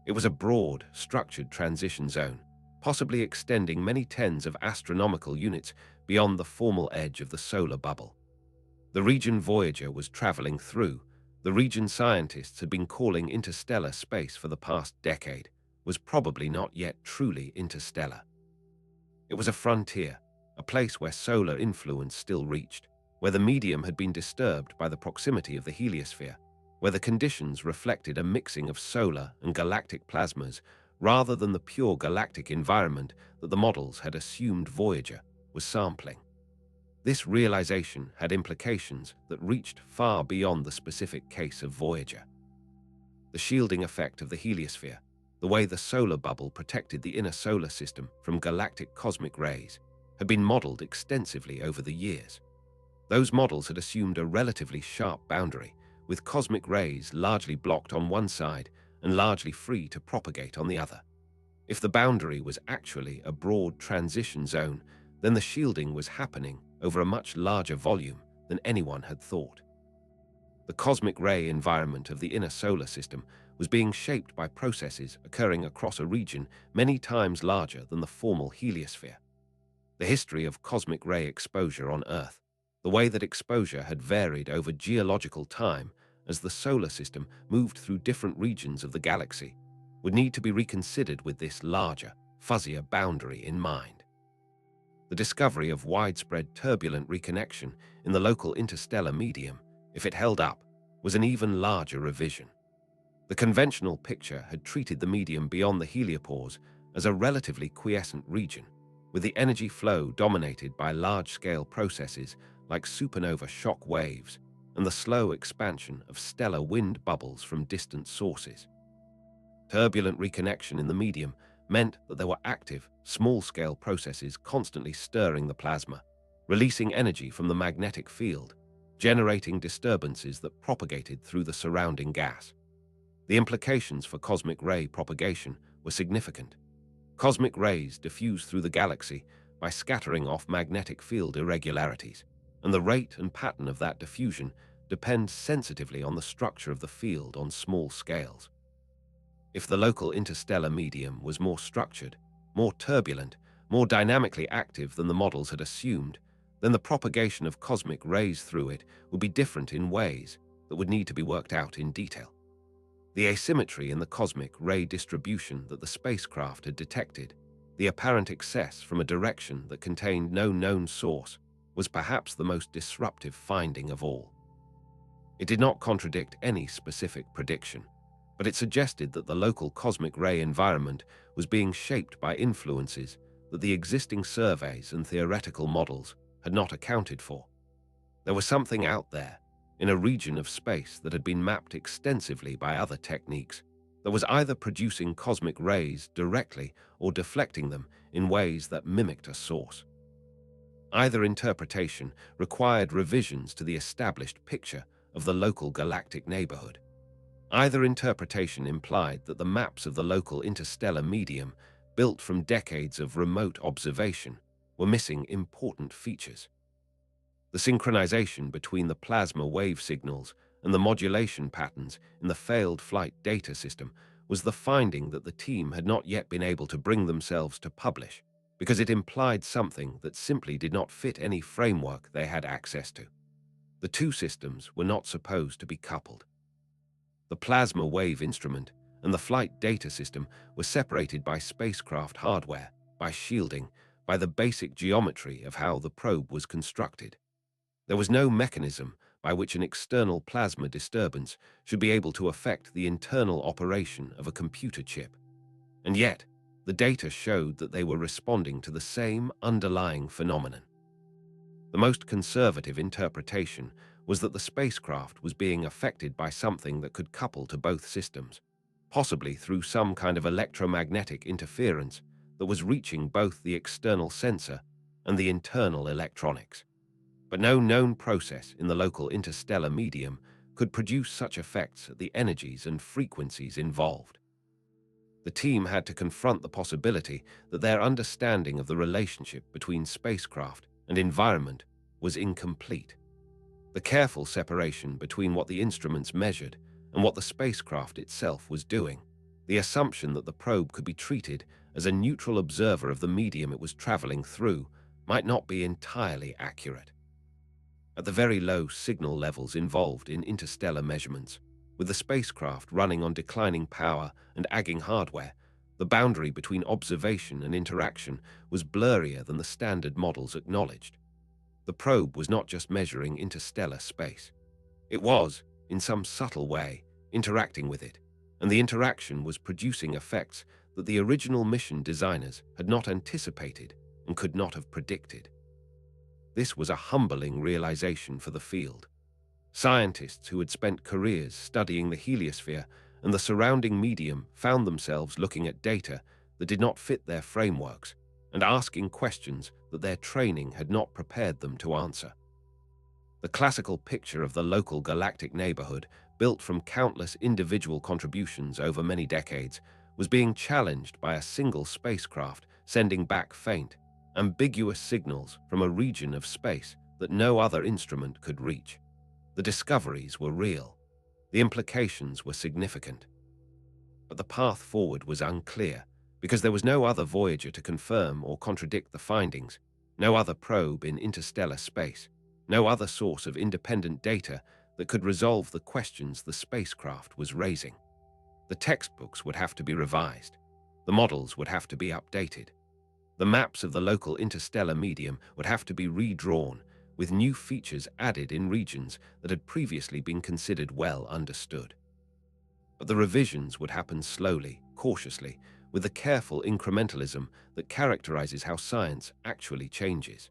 It was a broad, structured transition zone, possibly extending many tens of astronomical units beyond the formal edge of the solar bubble. The region Voyager was traveling through, the region scientists had been calling interstellar space for the past decade, was probably not yet truly interstellar. It was a frontier, a place where solar influence still reached, where the medium had been disturbed by the proximity of the heliosphere, where the conditions reflected a mixing of solar and galactic plasmas rather than the pure galactic environment that the models had assumed Voyager was sampling. This realization had implications that reached far beyond the specific case of Voyager. The shielding effect of the heliosphere, the way the solar bubble protected the inner solar system from galactic cosmic rays, had been modeled extensively over the years. Those models had assumed a relatively sharp boundary, with cosmic rays largely blocked on one side and largely free to propagate on the other. If the boundary was actually a broad transition zone, then the shielding was happening over a much larger volume than anyone had thought. The cosmic ray environment of the inner solar system was being shaped by processes occurring across a region many times larger than the formal heliosphere. The history of cosmic ray exposure on Earth, the way that exposure had varied over geological time as the solar system moved through different regions of the galaxy, would need to be reconsidered with this larger, fuzzier boundary in mind. The discovery of widespread turbulent reconnection in the local interstellar medium, if it held up, was an even larger revision. The conventional picture had treated the medium beyond the heliopause as a relatively quiescent region, with the energy flow dominated by large-scale processes like supernova shock waves and the slow expansion of stellar wind bubbles from distant sources. Turbulent reconnection in the medium meant that there were active, small-scale processes constantly stirring the plasma, releasing energy from the magnetic field, generating disturbances that propagated through the surrounding gas. The implications for cosmic ray propagation were significant. Cosmic rays diffuse through the galaxy by scattering off magnetic field irregularities, and the rate and pattern of that diffusion depends sensitively on the structure of the field on small scales. If the local interstellar medium was more structured, more turbulent, more dynamically active than the models had assumed, then the propagation of cosmic rays through it would be different in ways that would need to be worked out in detail. The asymmetry in the cosmic ray distribution that the spacecraft had detected, the apparent excess from a direction that contained no known source, was perhaps the most disruptive finding of all. It did not contradict any specific prediction, but it suggested that the local cosmic ray environment was being shaped by influences that the existing surveys and theoretical models had not accounted for. There was something out there, in a region of space that had been mapped extensively by other techniques, that was either producing cosmic rays directly or deflecting them in ways that mimicked a source. Either interpretation required revisions to the established picture of the local galactic neighborhood. Either interpretation implied that the maps of the local interstellar medium, built from decades of remote observation, were missing important features. The synchronization between the plasma wave signals and the modulation patterns in the failed flight data system was the finding that the team had not yet been able to bring themselves to publish, because it implied something that simply did not fit any framework they had access to. The two systems were not supposed to be coupled. The plasma wave instrument and the flight data system were separated by spacecraft hardware, by shielding, by the basic geometry of how the probe was constructed. There was no mechanism by which an external plasma disturbance should be able to affect the internal operation of a computer chip. And yet, the data showed that they were responding to the same underlying phenomenon. The most conservative interpretation was that the spacecraft was being affected by something that could couple to both systems, possibly through some kind of electromagnetic interference that was reaching both the external sensor and the internal electronics. But no known process in the local interstellar medium could produce such effects at the energies and frequencies involved. The team had to confront the possibility that their understanding of the relationship between spacecraft and environment was incomplete. The careful separation between what the instruments measured and what the spacecraft itself was doing, the assumption that the probe could be treated as a neutral observer of the medium it was traveling through, might not be entirely accurate. At the very low signal levels involved in interstellar measurements, with the spacecraft running on declining power and agging hardware, the boundary between observation and interaction was blurrier than the standard models acknowledged. The probe was not just measuring interstellar space. It was, in some subtle way, interacting with it, and the interaction was producing effects that the original mission designers had not anticipated and could not have predicted. This was a humbling realization for the field. Scientists who had spent careers studying the heliosphere and the surrounding medium found themselves looking at data that did not fit their frameworks and asking questions that their training had not prepared them to answer. The classical picture of the local galactic neighborhood, built from countless individual contributions over many decades, was being challenged by a single spacecraft sending back faint, ambiguous signals from a region of space that no other instrument could reach. The discoveries were real. The implications were significant. But the path forward was unclear, because there was no other Voyager to confirm or contradict the findings, no other probe in interstellar space, no other source of independent data that could resolve the questions the spacecraft was raising. The textbooks would have to be revised. The models would have to be updated. The maps of the local interstellar medium would have to be redrawn, with new features added in regions that had previously been considered well understood. But the revisions would happen slowly, cautiously, with the careful incrementalism that characterizes how science actually changes.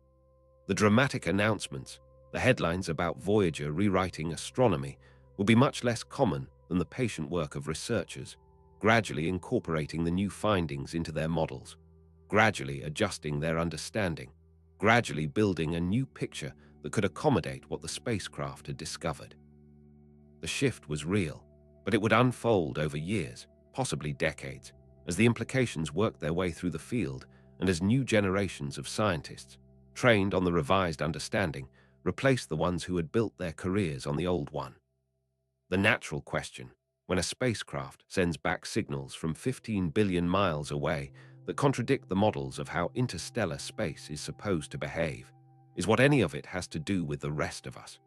The dramatic announcements, the headlines about Voyager rewriting astronomy, will be much less common than the patient work of researchers, gradually incorporating the new findings into their models, gradually adjusting their understanding, gradually building a new picture that could accommodate what the spacecraft had discovered. The shift was real, but it would unfold over years, possibly decades, as the implications worked their way through the field and as new generations of scientists, trained on the revised understanding, replaced the ones who had built their careers on the old one. The natural question, when a spacecraft sends back signals from 15 billion miles away that contradict the models of how interstellar space is supposed to behave, is what any of it has to do with the rest of us.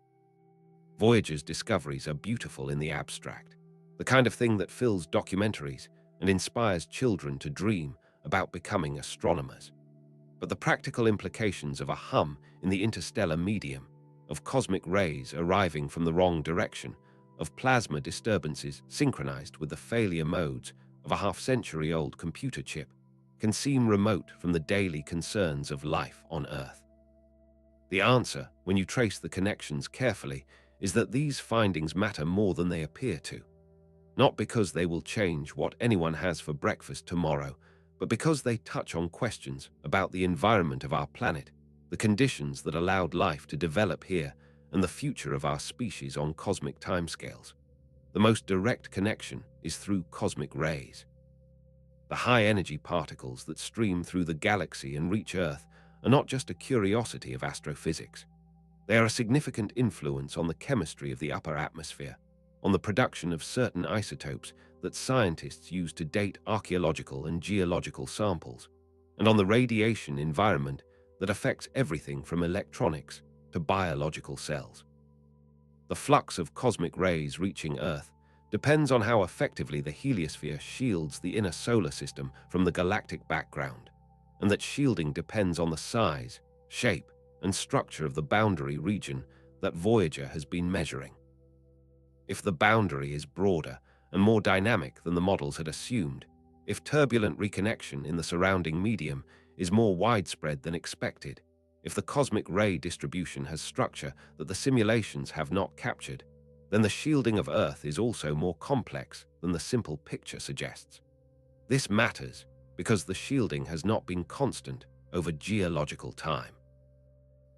Voyager's discoveries are beautiful in the abstract, the kind of thing that fills documentaries and inspires children to dream about becoming astronomers. But the practical implications of a hum in the interstellar medium, of cosmic rays arriving from the wrong direction, of plasma disturbances synchronized with the failure modes of a half-century-old computer chip, can seem remote from the daily concerns of life on Earth. The answer, when you trace the connections carefully, is that these findings matter more than they appear to. Not because they will change what anyone has for breakfast tomorrow, but because they touch on questions about the environment of our planet, the conditions that allowed life to develop here, and the future of our species on cosmic timescales. The most direct connection is through cosmic rays. The high-energy particles that stream through the galaxy and reach Earth are not just a curiosity of astrophysics. They are a significant influence on the chemistry of the upper atmosphere, on the production of certain isotopes that scientists use to date archaeological and geological samples, and on the radiation environment that affects everything from electronics to biological cells. The flux of cosmic rays reaching Earth depends on how effectively the heliosphere shields the inner solar system from the galactic background, and that shielding depends on the size, shape, and structure of the boundary region that Voyager has been measuring. If the boundary is broader and more dynamic than the models had assumed, if turbulent reconnection in the surrounding medium is more widespread than expected, if the cosmic ray distribution has structure that the simulations have not captured, then the shielding of Earth is also more complex than the simple picture suggests. This matters because the shielding has not been constant over geological time.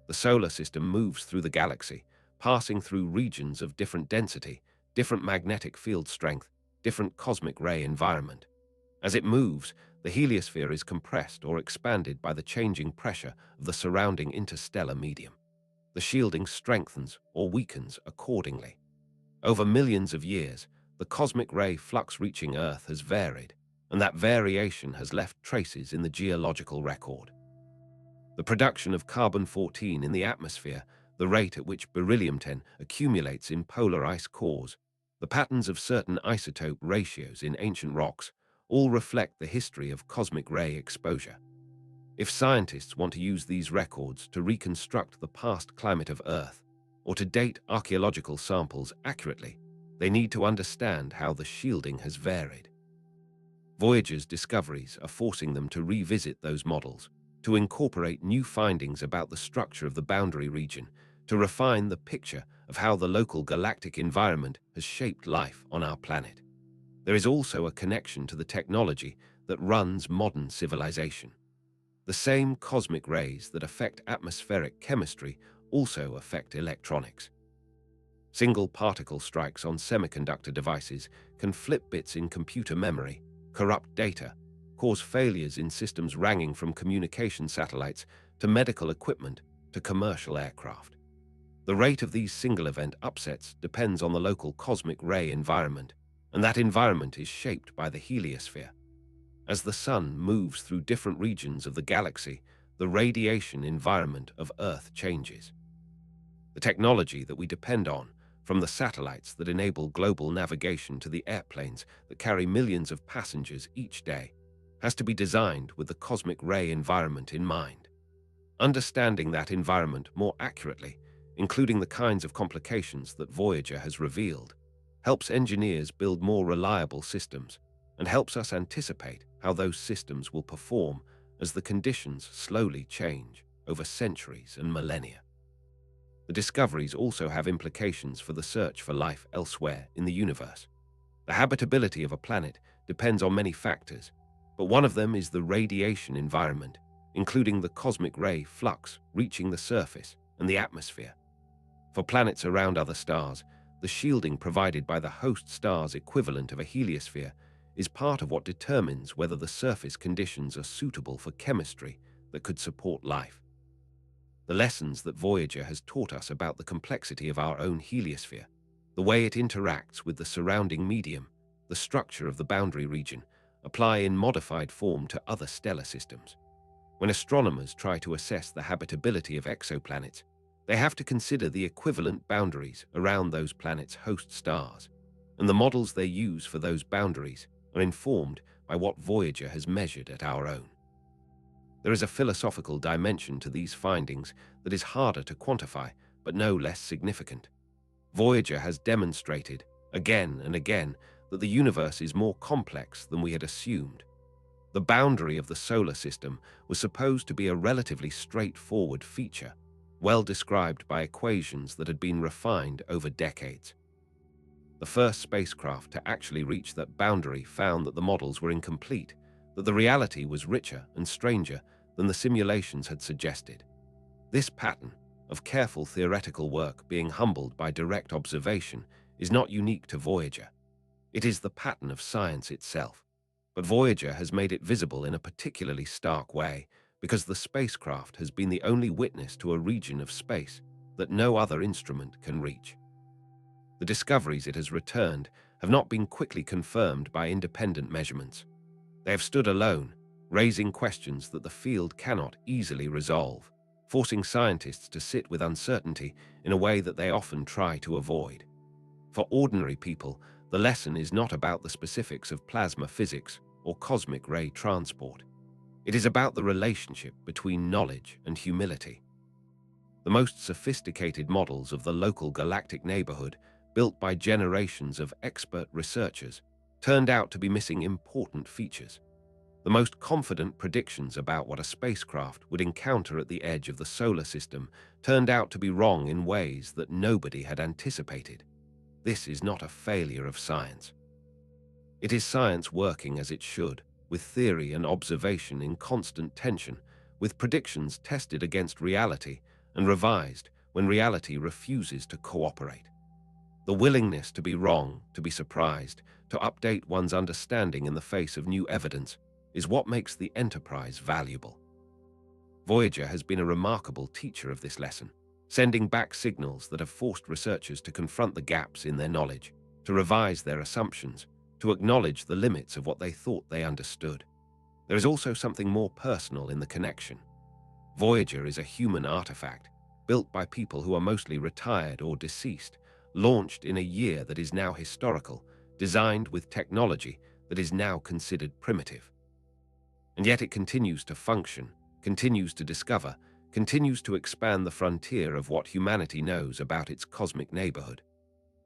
The solar system moves through the galaxy, passing through regions of different density, different magnetic field strength, different cosmic ray environment. As it moves, the heliosphere is compressed or expanded by the changing pressure of the surrounding interstellar medium. The shielding strengthens or weakens accordingly. Over millions of years, the cosmic ray flux reaching Earth has varied, and that variation has left traces in the geological record. The production of carbon-14 in the atmosphere, the rate at which beryllium-10 accumulates in polar ice cores, the patterns of certain isotope ratios in ancient rocks, all reflect the history of cosmic ray exposure. If scientists want to use these records to reconstruct the past climate of Earth, or to date archaeological samples accurately, they need to understand how the shielding has varied. Voyager's discoveries are forcing them to revisit those models, to incorporate new findings about the structure of the boundary region, to refine the picture of how the local galactic environment has shaped life on our planet. There is also a connection to the technology that runs modern civilization. The same cosmic rays that affect atmospheric chemistry also affect electronics. Single particle strikes on semiconductor devices can flip bits in computer memory, corrupt data, cause failures in systems ranging from communication satellites to medical equipment to commercial aircraft. The rate of these single-event upsets depends on the local cosmic ray environment, and that environment is shaped by the heliosphere. As the Sun moves through different regions of the galaxy, the radiation environment of Earth changes. The technology that we depend on, from the satellites that enable global navigation to the airplanes that carry millions of passengers each day, has to be designed with the cosmic ray environment in mind. Understanding that environment more accurately, including the kinds of complications that Voyager has revealed, helps engineers build more reliable systems and helps us anticipate how those systems will perform as the conditions slowly change over centuries and millennia. The discoveries also have implications for the search for life elsewhere in the universe. The habitability of a planet depends on many factors, but one of them is the radiation environment, including the cosmic ray flux reaching the surface and the atmosphere. For planets around other stars, the shielding provided by the host star's equivalent of a heliosphere is part of what determines whether the surface conditions are suitable for chemistry that could support life. The lessons that Voyager has taught us about the complexity of our own heliosphere, the way it interacts with the surrounding medium, the structure of the boundary region, apply in modified form to other stellar systems. When astronomers try to assess the habitability of exoplanets, they have to consider the equivalent boundaries around those planets' host stars, and the models they use for those boundaries are informed by what Voyager has measured at our own. There is a philosophical dimension to these findings that is harder to quantify, but no less significant. Voyager has demonstrated, again and again, that the universe is more complex than we had assumed. The boundary of the solar system was supposed to be a relatively straightforward feature, well described by equations that had been refined over decades. The first spacecraft to actually reach that boundary found that the models were incomplete, that the reality was richer and stranger than the simulations had suggested. This pattern of careful theoretical work being humbled by direct observation is not unique to Voyager. It is the pattern of science itself. But Voyager has made it visible in a particularly stark way because the spacecraft has been the only witness to a region of space that no other instrument can reach. The discoveries it has returned have not been quickly confirmed by independent measurements. They have stood alone, raising questions that the field cannot easily resolve, forcing scientists to sit with uncertainty in a way that they often try to avoid. For ordinary people, the lesson is not about the specifics of plasma physics or cosmic ray transport. It is about the relationship between knowledge and humility. The most sophisticated models of the local galactic neighborhood, built by generations of expert researchers, turned out to be missing important features. The most confident predictions about what a spacecraft would encounter at the edge of the solar system turned out to be wrong in ways that nobody had anticipated. This is not a failure of science. It is science working as it should, with theory and observation in constant tension, with predictions tested against reality and revised when reality refuses to cooperate. The willingness to be wrong, to be surprised, to update one's understanding in the face of new evidence is what makes the enterprise valuable. Voyager has been a remarkable teacher of this lesson, sending back signals that have forced researchers to confront the gaps in their knowledge, to revise their assumptions, to acknowledge the limits of what they thought they understood. There is also something more personal in the connection. Voyager is a human artifact, built by people who are mostly retired or deceased, launched in a year that is now historical, designed with technology that is now considered primitive. And yet it continues to function, continues to discover, continues to expand the frontier of what humanity knows about its cosmic neighborhood.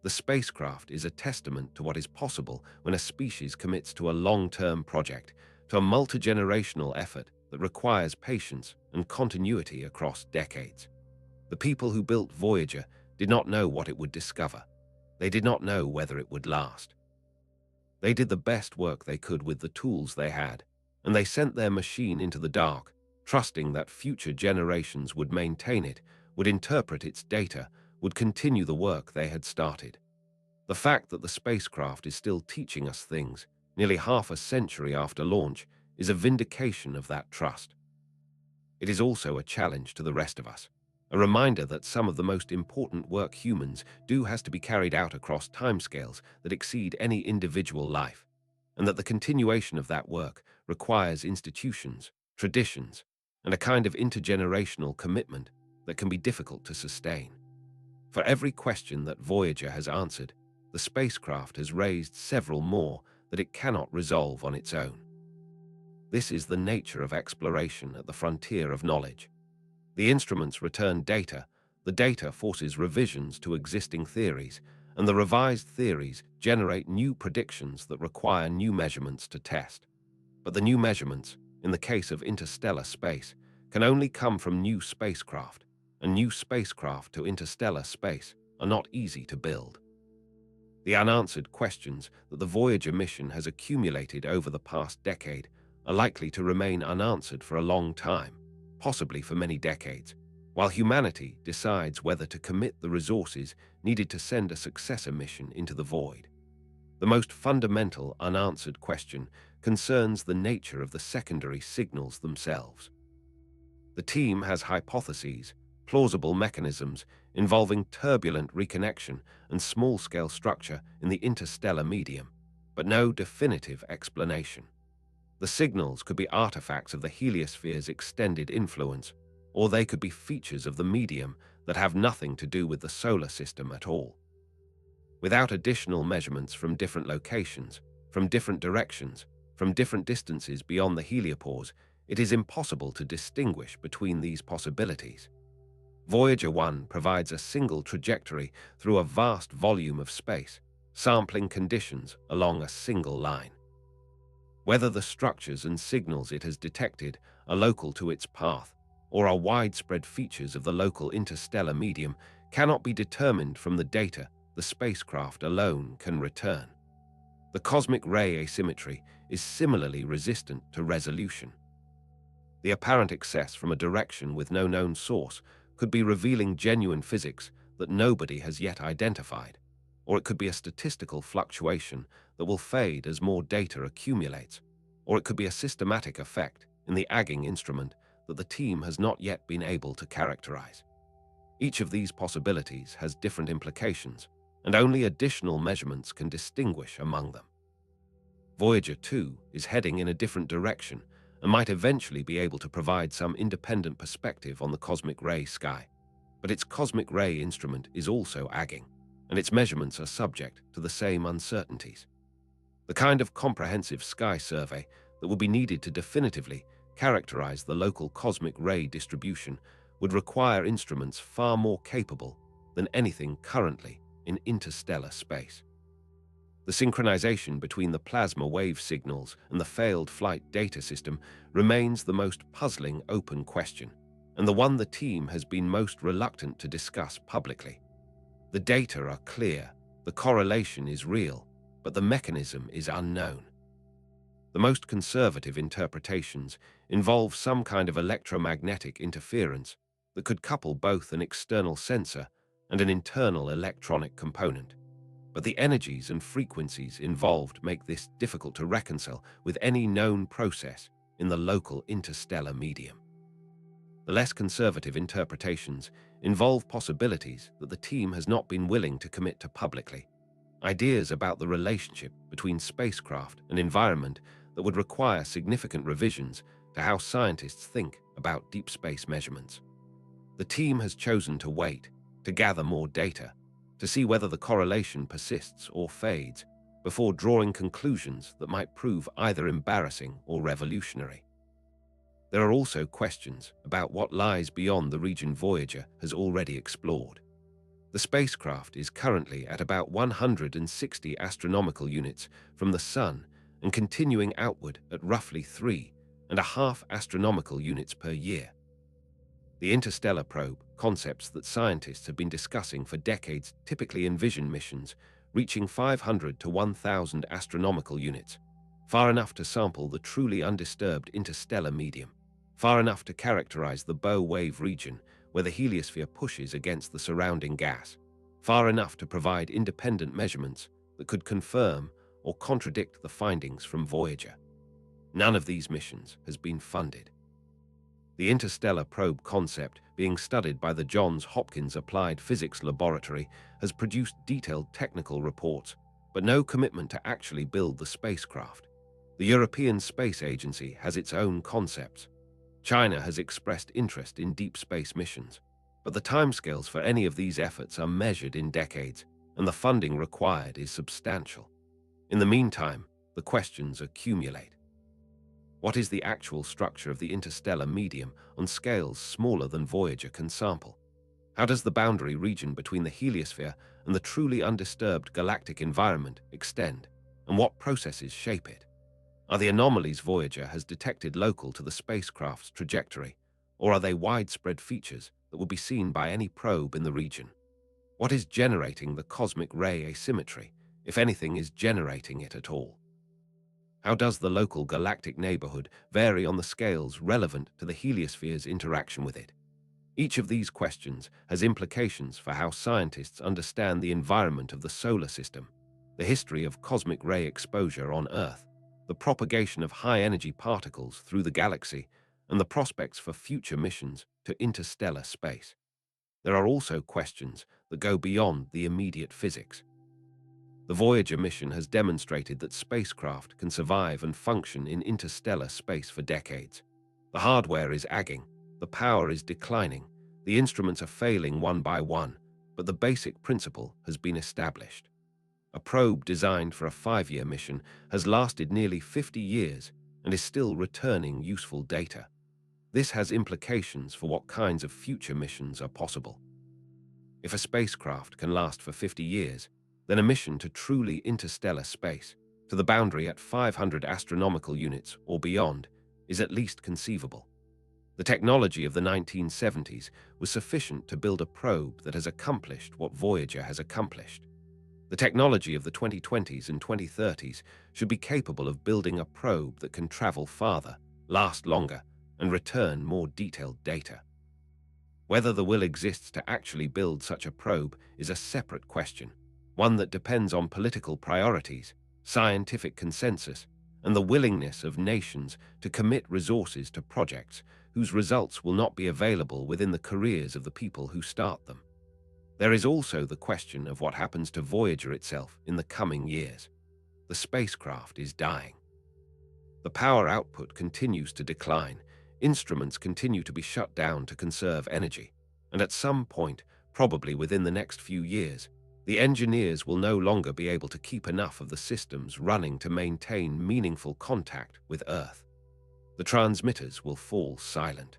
The spacecraft is a testament to what is possible when a species commits to a long-term project, to a multi-generational effort that requires patience and continuity across decades. The people who built Voyager did not know what it would discover. They did not know whether it would last. They did the best work they could with the tools they had, and they sent their machine into the dark, trusting that future generations would maintain it, would interpret its data, would continue the work they had started. The fact that the spacecraft is still teaching us things, nearly half a century after launch, is a vindication of that trust. It is also a challenge to the rest of us, a reminder that some of the most important work humans do has to be carried out across timescales that exceed any individual life, and that the continuation of that work requires institutions, traditions, and a kind of intergenerational commitment that can be difficult to sustain. For every question that Voyager has answered, the spacecraft has raised several more that it cannot resolve on its own. This is the nature of exploration at the frontier of knowledge. The instruments return data, the data forces revisions to existing theories, and the revised theories generate new predictions that require new measurements to test. But the new measurements, in the case of interstellar space, can only come from new spacecraft, and new spacecraft to interstellar space are not easy to build. The unanswered questions that the Voyager mission has accumulated over the past decade are likely to remain unanswered for a long time, possibly for many decades, while humanity decides whether to commit the resources needed to send a successor mission into the void. The most fundamental unanswered question concerns the nature of the secondary signals themselves. The team has hypotheses, plausible mechanisms involving turbulent reconnection and small-scale structure in the interstellar medium, but no definitive explanation. The signals could be artifacts of the heliosphere's extended influence, or they could be features of the medium that have nothing to do with the solar system at all. Without additional measurements from different locations, from different directions, from different distances beyond the heliopause, it is impossible to distinguish between these possibilities. Voyager 1 provides a single trajectory through a vast volume of space, sampling conditions along a single line. Whether the structures and signals it has detected are local to its path or are widespread features of the local interstellar medium cannot be determined from the data the spacecraft alone can return. The cosmic ray asymmetry is similarly resistant to resolution. The apparent excess from a direction with no known source could be revealing genuine physics that nobody has yet identified, or it could be a statistical fluctuation that will fade as more data accumulates, or it could be a systematic effect in the agging instrument that the team has not yet been able to characterize. Each of these possibilities has different implications, and only additional measurements can distinguish among them. Voyager 2 is heading in a different direction and might eventually be able to provide some independent perspective on the cosmic ray sky. But its cosmic ray instrument is also agging, and its measurements are subject to the same uncertainties. The kind of comprehensive sky survey that will be needed to definitively characterize the local cosmic ray distribution would require instruments far more capable than anything currently in interstellar space. The synchronization between the plasma wave signals and the failed flight data system remains the most puzzling open question, and the one the team has been most reluctant to discuss publicly. The data are clear, the correlation is real, but the mechanism is unknown. The most conservative interpretations involve some kind of electromagnetic interference that could couple both an external sensor and an internal electronic component. But the energies and frequencies involved make this difficult to reconcile with any known process in the local interstellar medium. The less conservative interpretations involve possibilities that the team has not been willing to commit to publicly, ideas about the relationship between spacecraft and environment that would require significant revisions to how scientists think about deep space measurements. The team has chosen to wait, to gather more data, to see whether the correlation persists or fades, before drawing conclusions that might prove either embarrassing or revolutionary. There are also questions about what lies beyond the region Voyager has already explored. The spacecraft is currently at about 160 astronomical units from the Sun and continuing outward at roughly 3.5 astronomical units per year. The interstellar probe, concepts that scientists have been discussing for decades, typically envision missions reaching 500 to 1,000 astronomical units, far enough to sample the truly undisturbed interstellar medium, far enough to characterize the bow wave region where the heliosphere pushes against the surrounding gas, far enough to provide independent measurements that could confirm or contradict the findings from Voyager. None of these missions has been funded. The interstellar probe concept being studied by the Johns Hopkins Applied Physics Laboratory has produced detailed technical reports, but no commitment to actually build the spacecraft. The European Space Agency has its own concepts. China has expressed interest in deep space missions, but the timescales for any of these efforts are measured in decades, and the funding required is substantial. In the meantime, the questions accumulate. What is the actual structure of the interstellar medium on scales smaller than Voyager can sample? How does the boundary region between the heliosphere and the truly undisturbed galactic environment extend, and what processes shape it? Are the anomalies Voyager has detected local to the spacecraft's trajectory, or are they widespread features that will be seen by any probe in the region? What is generating the cosmic ray asymmetry, if anything is generating it at all? How does the local galactic neighborhood vary on the scales relevant to the heliosphere's interaction with it? Each of these questions has implications for how scientists understand the environment of the solar system, the history of cosmic ray exposure on Earth, the propagation of high-energy particles through the galaxy, and the prospects for future missions to interstellar space. There are also questions that go beyond the immediate physics. The Voyager mission has demonstrated that spacecraft can survive and function in interstellar space for decades. The hardware is agging, the power is declining, the instruments are failing one by one, but the basic principle has been established. A probe designed for a 5-year mission has lasted nearly 50 years and is still returning useful data. This has implications for what kinds of future missions are possible. If a spacecraft can last for 50 years, then a mission to truly interstellar space, to the boundary at 500 astronomical units or beyond, is at least conceivable. The technology of the 1970s was sufficient to build a probe that has accomplished what Voyager has accomplished. The technology of the 2020s and 2030s should be capable of building a probe that can travel farther, last longer, and return more detailed data. Whether the will exists to actually build such a probe is a separate question, one that depends on political priorities, scientific consensus, and the willingness of nations to commit resources to projects whose results will not be available within the careers of the people who start them. There is also the question of what happens to Voyager itself in the coming years. The spacecraft is dying. The power output continues to decline, instruments continue to be shut down to conserve energy, and at some point, probably within the next few years, the engineers will no longer be able to keep enough of the systems running to maintain meaningful contact with Earth. The transmitters will fall silent.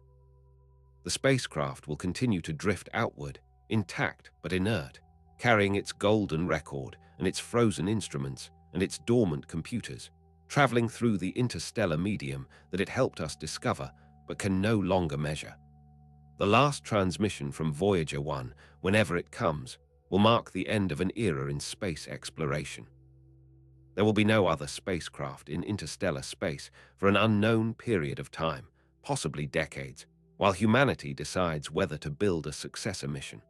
The spacecraft will continue to drift outward, intact but inert, carrying its golden record and its frozen instruments and its dormant computers, traveling through the interstellar medium that it helped us discover but can no longer measure. The last transmission from Voyager 1, whenever it comes, will mark the end of an era in space exploration. There will be no other spacecraft in interstellar space for an unknown period of time, possibly decades, while humanity decides whether to build a successor mission.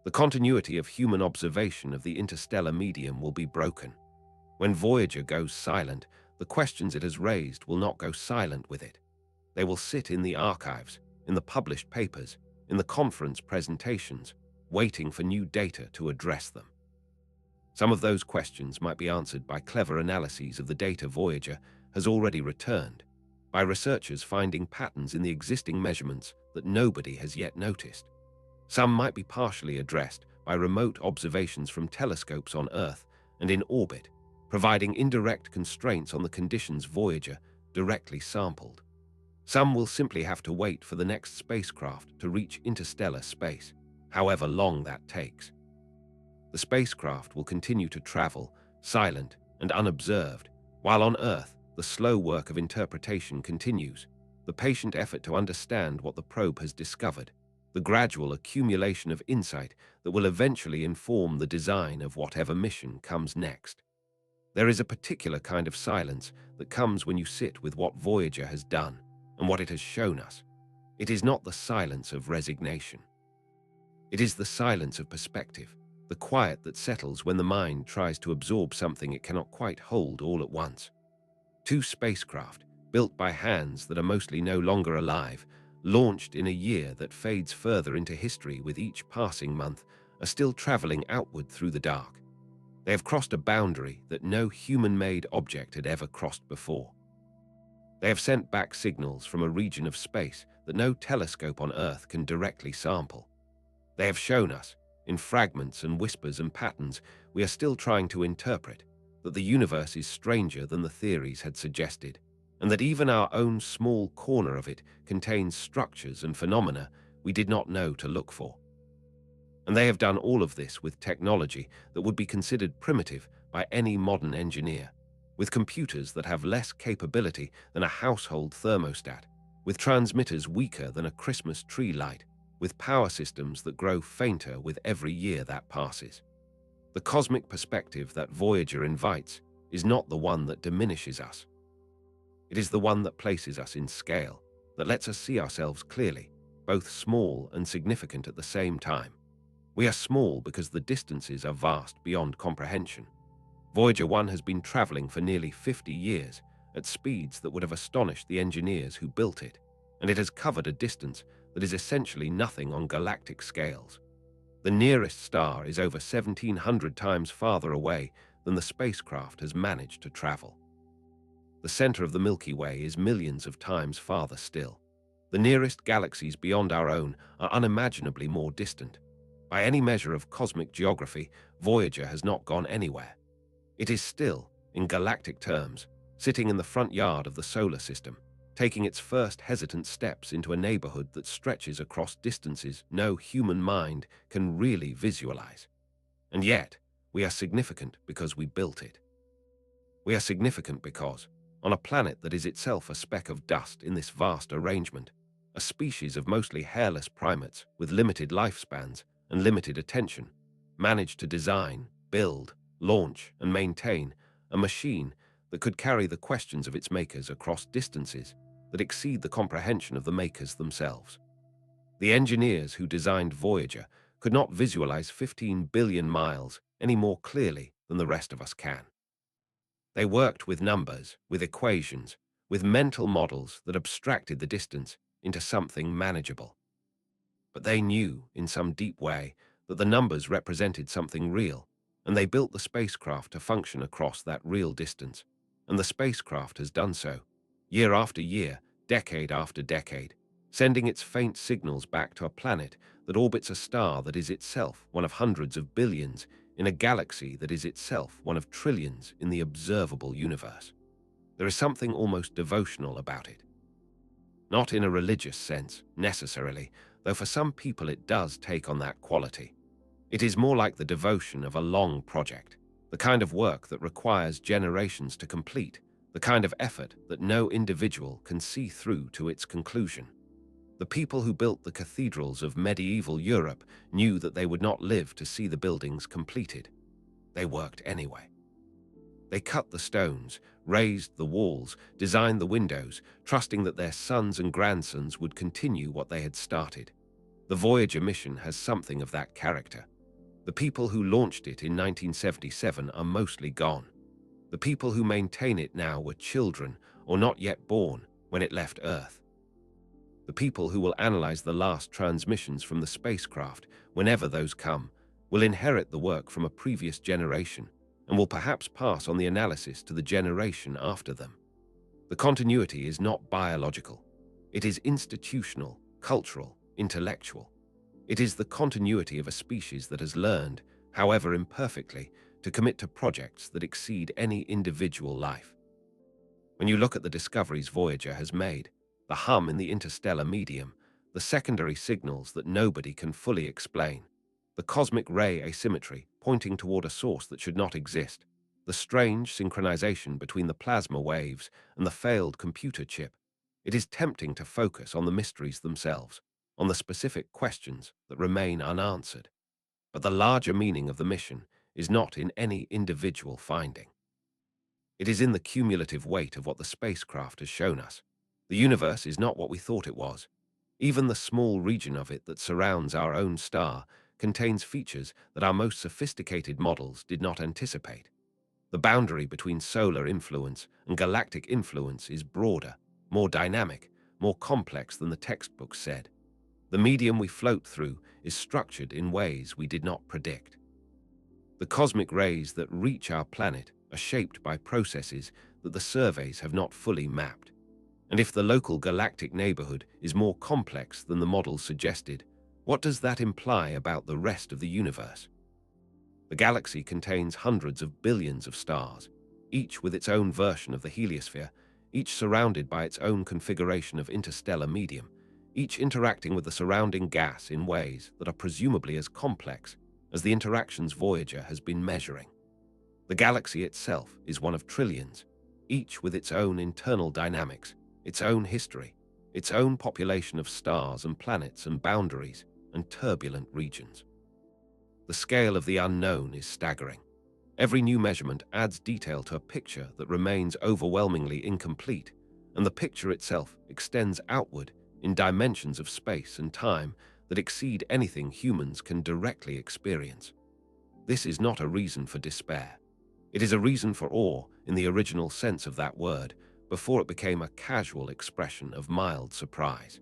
The continuity of human observation of the interstellar medium will be broken. When Voyager goes silent, the questions it has raised will not go silent with it. They will sit in the archives, in the published papers, in the conference presentations, waiting for new data to address them. Some of those questions might be answered by clever analyses of the data Voyager has already returned, by researchers finding patterns in the existing measurements that nobody has yet noticed. Some might be partially addressed by remote observations from telescopes on Earth and in orbit, providing indirect constraints on the conditions Voyager directly sampled. Some will simply have to wait for the next spacecraft to reach interstellar space, however long that takes. The spacecraft will continue to travel, silent and unobserved, while on Earth, the slow work of interpretation continues, the patient effort to understand what the probe has discovered, the gradual accumulation of insight that will eventually inform the design of whatever mission comes next. There is a particular kind of silence that comes when you sit with what Voyager has done and what it has shown us. It is not the silence of resignation. It is the silence of perspective, the quiet that settles when the mind tries to absorb something it cannot quite hold all at once. Two spacecraft, built by hands that are mostly no longer alive, launched in a year that fades further into history with each passing month, are still traveling outward through the dark. They have crossed a boundary that no human-made object had ever crossed before. They have sent back signals from a region of space that no telescope on Earth can directly sample. They have shown us, in fragments and whispers and patterns we are still trying to interpret, that the universe is stranger than the theories had suggested, and that even our own small corner of it contains structures and phenomena we did not know to look for. And they have done all of this with technology that would be considered primitive by any modern engineer, with computers that have less capability than a household thermostat, with transmitters weaker than a Christmas tree light, with power systems that grow fainter with every year that passes. The cosmic perspective that Voyager invites is not the one that diminishes us. It is the one that places us in scale, that lets us see ourselves clearly, both small and significant at the same time. We are small because the distances are vast beyond comprehension. Voyager 1 has been traveling for nearly 50 years at speeds that would have astonished the engineers who built it, and it has covered a distance that is essentially nothing on galactic scales. The nearest star is over 1,700 times farther away than the spacecraft has managed to travel. The center of the Milky Way is millions of times farther still. The nearest galaxies beyond our own are unimaginably more distant. By any measure of cosmic geography, Voyager has not gone anywhere. It is still, in galactic terms, sitting in the front yard of the solar system, taking its first hesitant steps into a neighborhood that stretches across distances no human mind can really visualize. And yet, we are significant because we built it. We are significant because, on a planet that is itself a speck of dust in this vast arrangement, a species of mostly hairless primates with limited lifespans and limited attention managed to design, build, launch, and maintain a machine that could carry the questions of its makers across distances that exceed the comprehension of the makers themselves. The engineers who designed Voyager could not visualize 15 billion miles any more clearly than the rest of us can. They worked with numbers, with equations, with mental models that abstracted the distance into something manageable. But they knew, in some deep way, that the numbers represented something real, and they built the spacecraft to function across that real distance. And the spacecraft has done so, year after year, decade after decade, sending its faint signals back to a planet that orbits a star that is itself one of hundreds of billions in a galaxy that is itself one of trillions in the observable universe. There is something almost devotional about it. Not in a religious sense, necessarily, though for some people it does take on that quality. It is more like the devotion of a long project, the kind of work that requires generations to complete, the kind of effort that no individual can see through to its conclusion. The people who built the cathedrals of medieval Europe knew that they would not live to see the buildings completed. They worked anyway. They cut the stones, raised the walls, designed the windows, trusting that their sons and grandsons would continue what they had started. The Voyager mission has something of that character. The people who launched it in 1977 are mostly gone. The people who maintain it now were children or not yet born when it left Earth. The people who will analyze the last transmissions from the spacecraft, whenever those come, will inherit the work from a previous generation and will perhaps pass on the analysis to the generation after them. The continuity is not biological. It is institutional, cultural, intellectual. It is the continuity of a species that has learned, however imperfectly, to commit to projects that exceed any individual life. When you look at the discoveries Voyager has made, the hum in the interstellar medium, the secondary signals that nobody can fully explain, the cosmic ray asymmetry pointing toward a source that should not exist, the strange synchronization between the plasma waves and the failed computer chip, it is tempting to focus on the mysteries themselves, on the specific questions that remain unanswered. But the larger meaning of the mission is not in any individual finding. It is in the cumulative weight of what the spacecraft has shown us. The universe is not what we thought it was. Even the small region of it that surrounds our own star contains features that our most sophisticated models did not anticipate. The boundary between solar influence and galactic influence is broader, more dynamic, more complex than the textbooks said. The medium we float through is structured in ways we did not predict. The cosmic rays that reach our planet are shaped by processes that the surveys have not fully mapped. And if the local galactic neighborhood is more complex than the models suggested, what does that imply about the rest of the universe? The galaxy contains hundreds of billions of stars, each with its own version of the heliosphere, each surrounded by its own configuration of interstellar medium, each interacting with the surrounding gas in ways that are presumably as complex as the interactions Voyager has been measuring. The galaxy itself is one of trillions, each with its own internal dynamics, its own history, its own population of stars and planets and boundaries and turbulent regions. The scale of the unknown is staggering. Every new measurement adds detail to a picture that remains overwhelmingly incomplete, and the picture itself extends outward in dimensions of space and time that exceed anything humans can directly experience. This is not a reason for despair. It is a reason for awe in the original sense of that word, before it became a casual expression of mild surprise.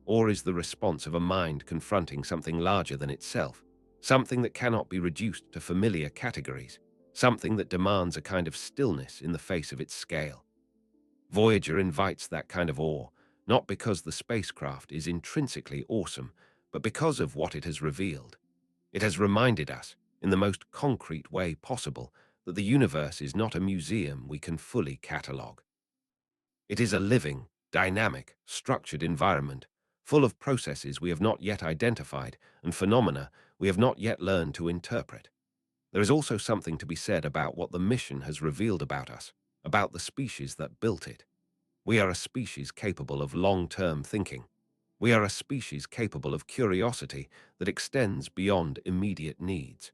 Awe is the response of a mind confronting something larger than itself, something that cannot be reduced to familiar categories, something that demands a kind of stillness in the face of its scale. Voyager invites that kind of awe, not because the spacecraft is intrinsically awesome, but because of what it has revealed. It has reminded us, in the most concrete way possible, that the universe is not a museum we can fully catalogue. It is a living, dynamic, structured environment, full of processes we have not yet identified and phenomena we have not yet learned to interpret. There is also something to be said about what the mission has revealed about us, about the species that built it. We are a species capable of long-term thinking. We are a species capable of curiosity that extends beyond immediate needs.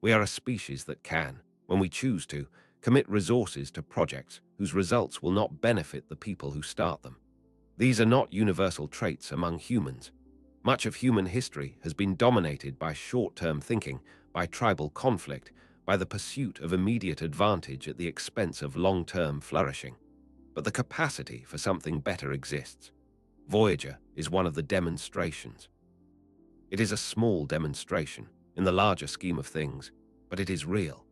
We are a species that can, when we choose to, commit resources to projects whose results will not benefit the people who start them. These are not universal traits among humans. Much of human history has been dominated by short-term thinking, by tribal conflict, by the pursuit of immediate advantage at the expense of long-term flourishing. But the capacity for something better exists. Voyager is one of the demonstrations. It is a small demonstration in the larger scheme of things, but it is real.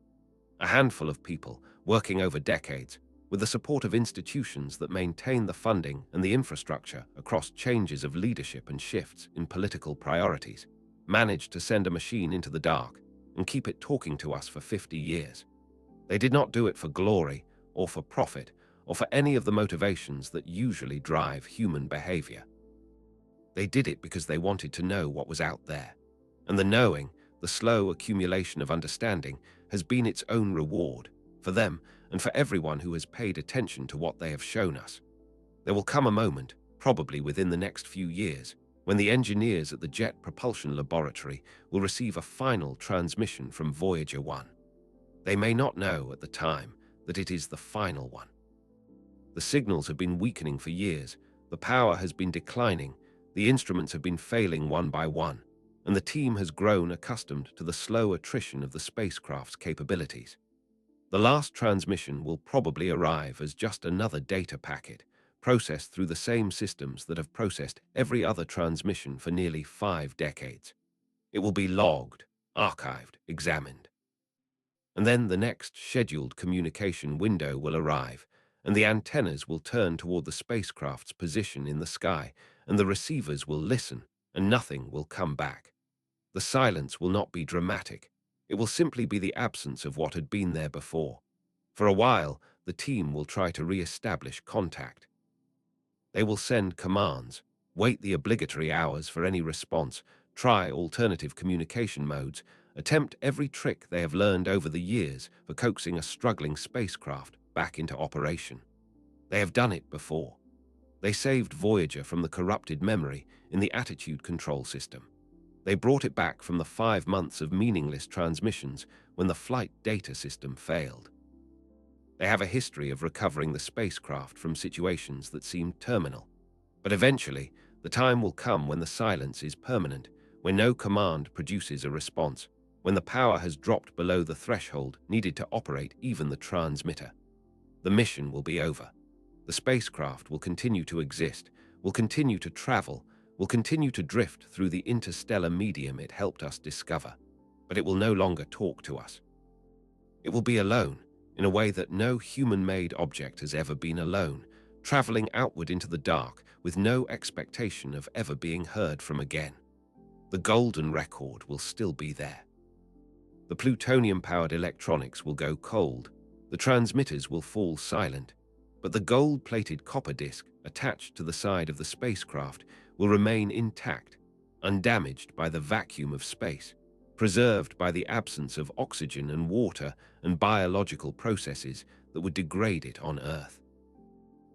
A handful of people, working over decades, with the support of institutions that maintain the funding and the infrastructure across changes of leadership and shifts in political priorities, managed to send a machine into the dark and keep it talking to us for 50 years. They did not do it for glory or for profit or for any of the motivations that usually drive human behavior. They did it because they wanted to know what was out there. And the knowing, the slow accumulation of understanding, has been its own reward for them and for everyone who has paid attention to what they have shown us. There will come a moment, probably within the next few years, when the engineers at the Jet Propulsion Laboratory will receive a final transmission from Voyager 1. They may not know at the time that it is the final one. The signals have been weakening for years, the power has been declining, the instruments have been failing one by one, and the team has grown accustomed to the slow attrition of the spacecraft's capabilities. The last transmission will probably arrive as just another data packet, processed through the same systems that have processed every other transmission for nearly 5 decades. It will be logged, archived, examined. And then the next scheduled communication window will arrive, and the antennas will turn toward the spacecraft's position in the sky, and the receivers will listen, and nothing will come back. The silence will not be dramatic. It will simply be the absence of what had been there before. For a while, the team will try to re-establish contact. They will send commands, wait the obligatory hours for any response, try alternative communication modes, attempt every trick they have learned over the years for coaxing a struggling spacecraft back into operation. They have done it before. They saved Voyager from the corrupted memory in the attitude control system. They brought it back from the 5 months of meaningless transmissions when the flight data system failed. They have a history of recovering the spacecraft from situations that seemed terminal. But eventually, the time will come when the silence is permanent, when no command produces a response, when the power has dropped below the threshold needed to operate even the transmitter. The mission will be over. The spacecraft will continue to exist, will continue to travel, will continue to drift through the interstellar medium it helped us discover, but it will no longer talk to us. It will be alone, in a way that no human-made object has ever been alone, traveling outward into the dark with no expectation of ever being heard from again. The golden record will still be there. The plutonium-powered electronics will go cold, the transmitters will fall silent, but the gold-plated copper disc attached to the side of the spacecraft will remain intact, undamaged by the vacuum of space, preserved by the absence of oxygen and water and biological processes that would degrade it on Earth.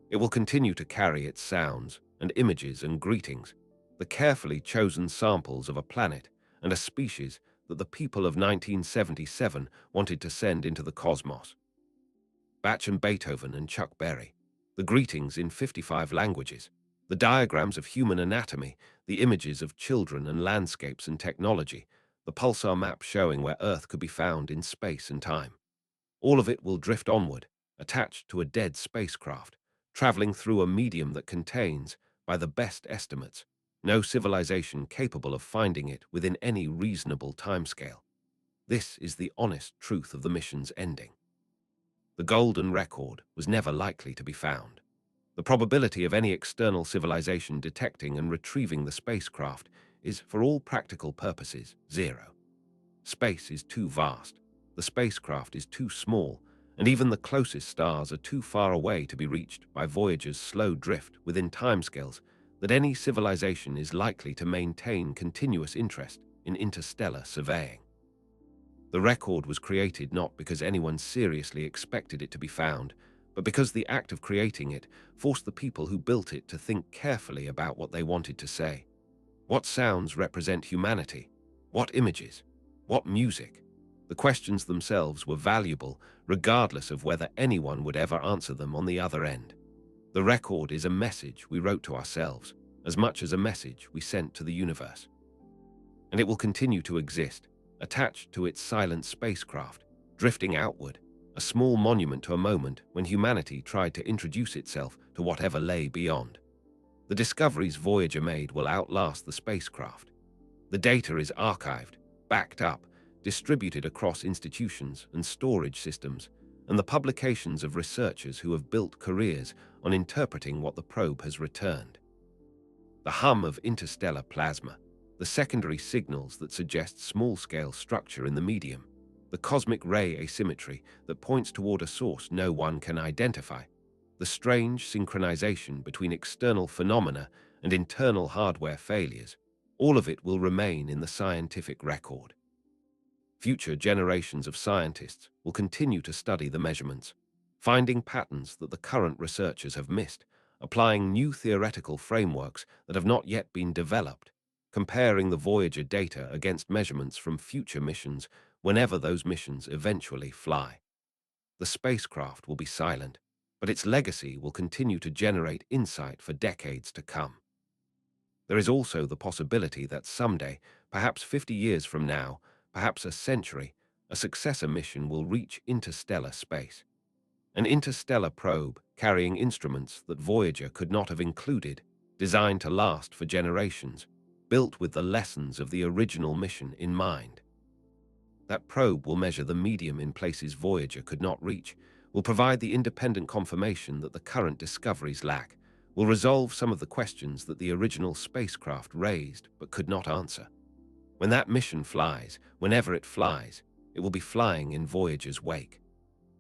It will continue to carry its sounds and images and greetings, the carefully chosen samples of a planet and a species that the people of 1977 wanted to send into the cosmos. Bach and Beethoven and Chuck Berry, the greetings in 55 languages, the diagrams of human anatomy, the images of children and landscapes and technology, the pulsar map showing where Earth could be found in space and time. All of it will drift onward, attached to a dead spacecraft, traveling through a medium that contains, by the best estimates, no civilization capable of finding it within any reasonable timescale. This is the honest truth of the mission's ending. The golden record was never likely to be found. The probability of any external civilization detecting and retrieving the spacecraft is, for all practical purposes, 0. Space is too vast, the spacecraft is too small, and even the closest stars are too far away to be reached by Voyager's slow drift within timescales that any civilization is likely to maintain continuous interest in interstellar surveying. The record was created not because anyone seriously expected it to be found, but because the act of creating it forced the people who built it to think carefully about what they wanted to say. What sounds represent humanity? What images? What music? The questions themselves were valuable, regardless of whether anyone would ever answer them on the other end. The record is a message we wrote to ourselves, as much as a message we sent to the universe. And it will continue to exist, attached to its silent spacecraft, drifting outward, a small monument to a moment when humanity tried to introduce itself to whatever lay beyond. The discoveries Voyager made will outlast the spacecraft. The data is archived, backed up, distributed across institutions and storage systems, and the publications of researchers who have built careers on interpreting what the probe has returned. The hum of interstellar plasma, the secondary signals that suggest small-scale structure in the medium, the cosmic ray asymmetry that points toward a source no one can identify, the strange synchronization between external phenomena and internal hardware failures, all of it will remain in the scientific record. Future generations of scientists will continue to study the measurements, finding patterns that the current researchers have missed, applying new theoretical frameworks that have not yet been developed, comparing the Voyager data against measurements from future missions whenever those missions eventually fly. The spacecraft will be silent, but its legacy will continue to generate insight for decades to come. There is also the possibility that someday, perhaps 50 years from now, perhaps a century, a successor mission will reach interstellar space. An interstellar probe carrying instruments that Voyager could not have included, designed to last for generations, built with the lessons of the original mission in mind. That probe will measure the medium in places Voyager could not reach, will provide the independent confirmation that the current discoveries lack, will resolve some of the questions that the original spacecraft raised but could not answer. When that mission flies, whenever it flies, it will be flying in Voyager's wake.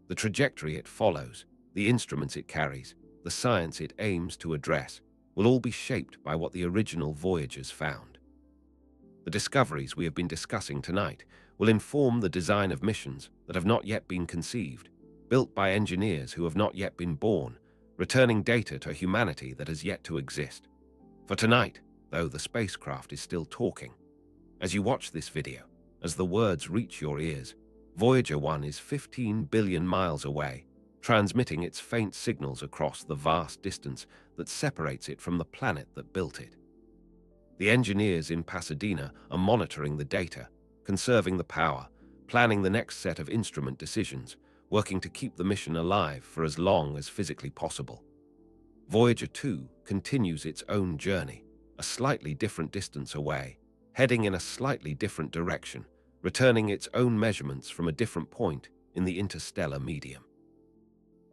The trajectory it follows, the instruments it carries, the science it aims to address, will all be shaped by what the original Voyagers found. The discoveries we have been discussing tonight will inform the design of missions that have not yet been conceived, built by engineers who have not yet been born, returning data to humanity that has yet to exist. For tonight, though, the spacecraft is still talking. As you watch this video, as the words reach your ears, Voyager 1 is 15 billion miles away, transmitting its faint signals across the vast distance that separates it from the planet that built it. The engineers in Pasadena are monitoring the data, conserving the power, planning the next set of instrument decisions, working to keep the mission alive for as long as physically possible. Voyager 2 continues its own journey, a slightly different distance away, heading in a slightly different direction, returning its own measurements from a different point in the interstellar medium.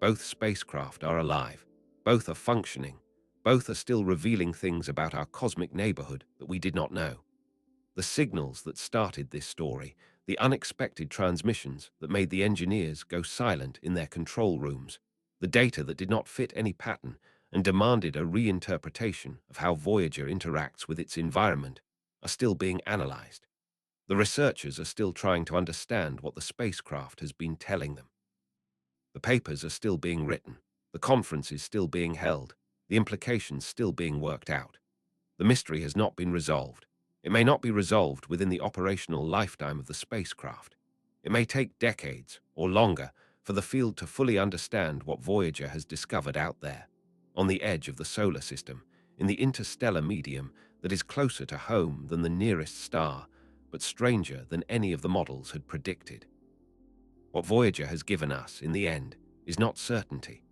Both spacecraft are alive, both are functioning, both are still revealing things about our cosmic neighborhood that we did not know. The signals that started this story, the unexpected transmissions that made the engineers go silent in their control rooms, the data that did not fit any pattern and demanded a reinterpretation of how Voyager interacts with its environment, are still being analyzed. The researchers are still trying to understand what the spacecraft has been telling them. The papers are still being written, the conference is still being held, the implications still being worked out. The mystery has not been resolved. It may not be resolved within the operational lifetime of the spacecraft. It may take decades or longer for the field to fully understand what Voyager has discovered out there, on the edge of the solar system, in the interstellar medium that is closer to home than the nearest star, but stranger than any of the models had predicted. What Voyager has given us, in the end, is not certainty.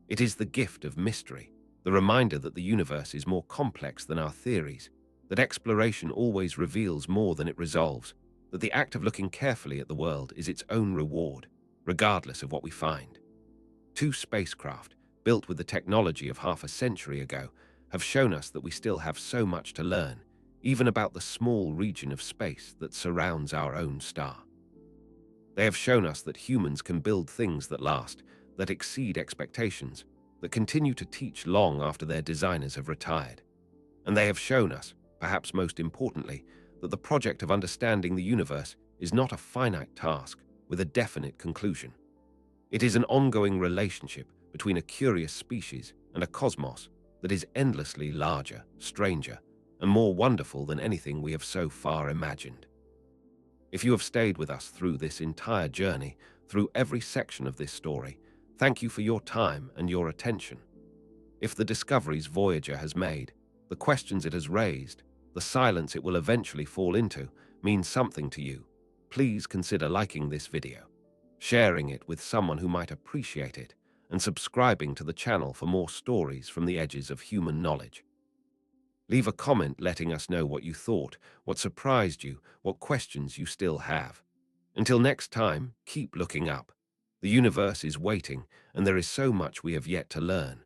It is the gift of mystery, the reminder that the universe is more complex than our theories, that exploration always reveals more than it resolves, that the act of looking carefully at the world is its own reward, regardless of what we find. Two spacecraft, built with the technology of half a century ago, have shown us that we still have so much to learn, even about the small region of space that surrounds our own star. They have shown us that humans can build things that last, that exceed expectations, that continue to teach long after their designers have retired. And they have shown us, perhaps most importantly, that the project of understanding the universe is not a finite task with a definite conclusion. It is an ongoing relationship between a curious species and a cosmos that is endlessly larger, stranger, and more wonderful than anything we have so far imagined. If you have stayed with us through this entire journey, through every section of this story, thank you for your time and your attention. If the discoveries Voyager has made, the questions it has raised, the silence it will eventually fall into, means something to you, please consider liking this video, sharing it with someone who might appreciate it, and subscribing to the channel for more stories from the edges of human knowledge. Leave a comment letting us know what you thought, what surprised you, what questions you still have. Until next time, keep looking up. The universe is waiting, and there is so much we have yet to learn.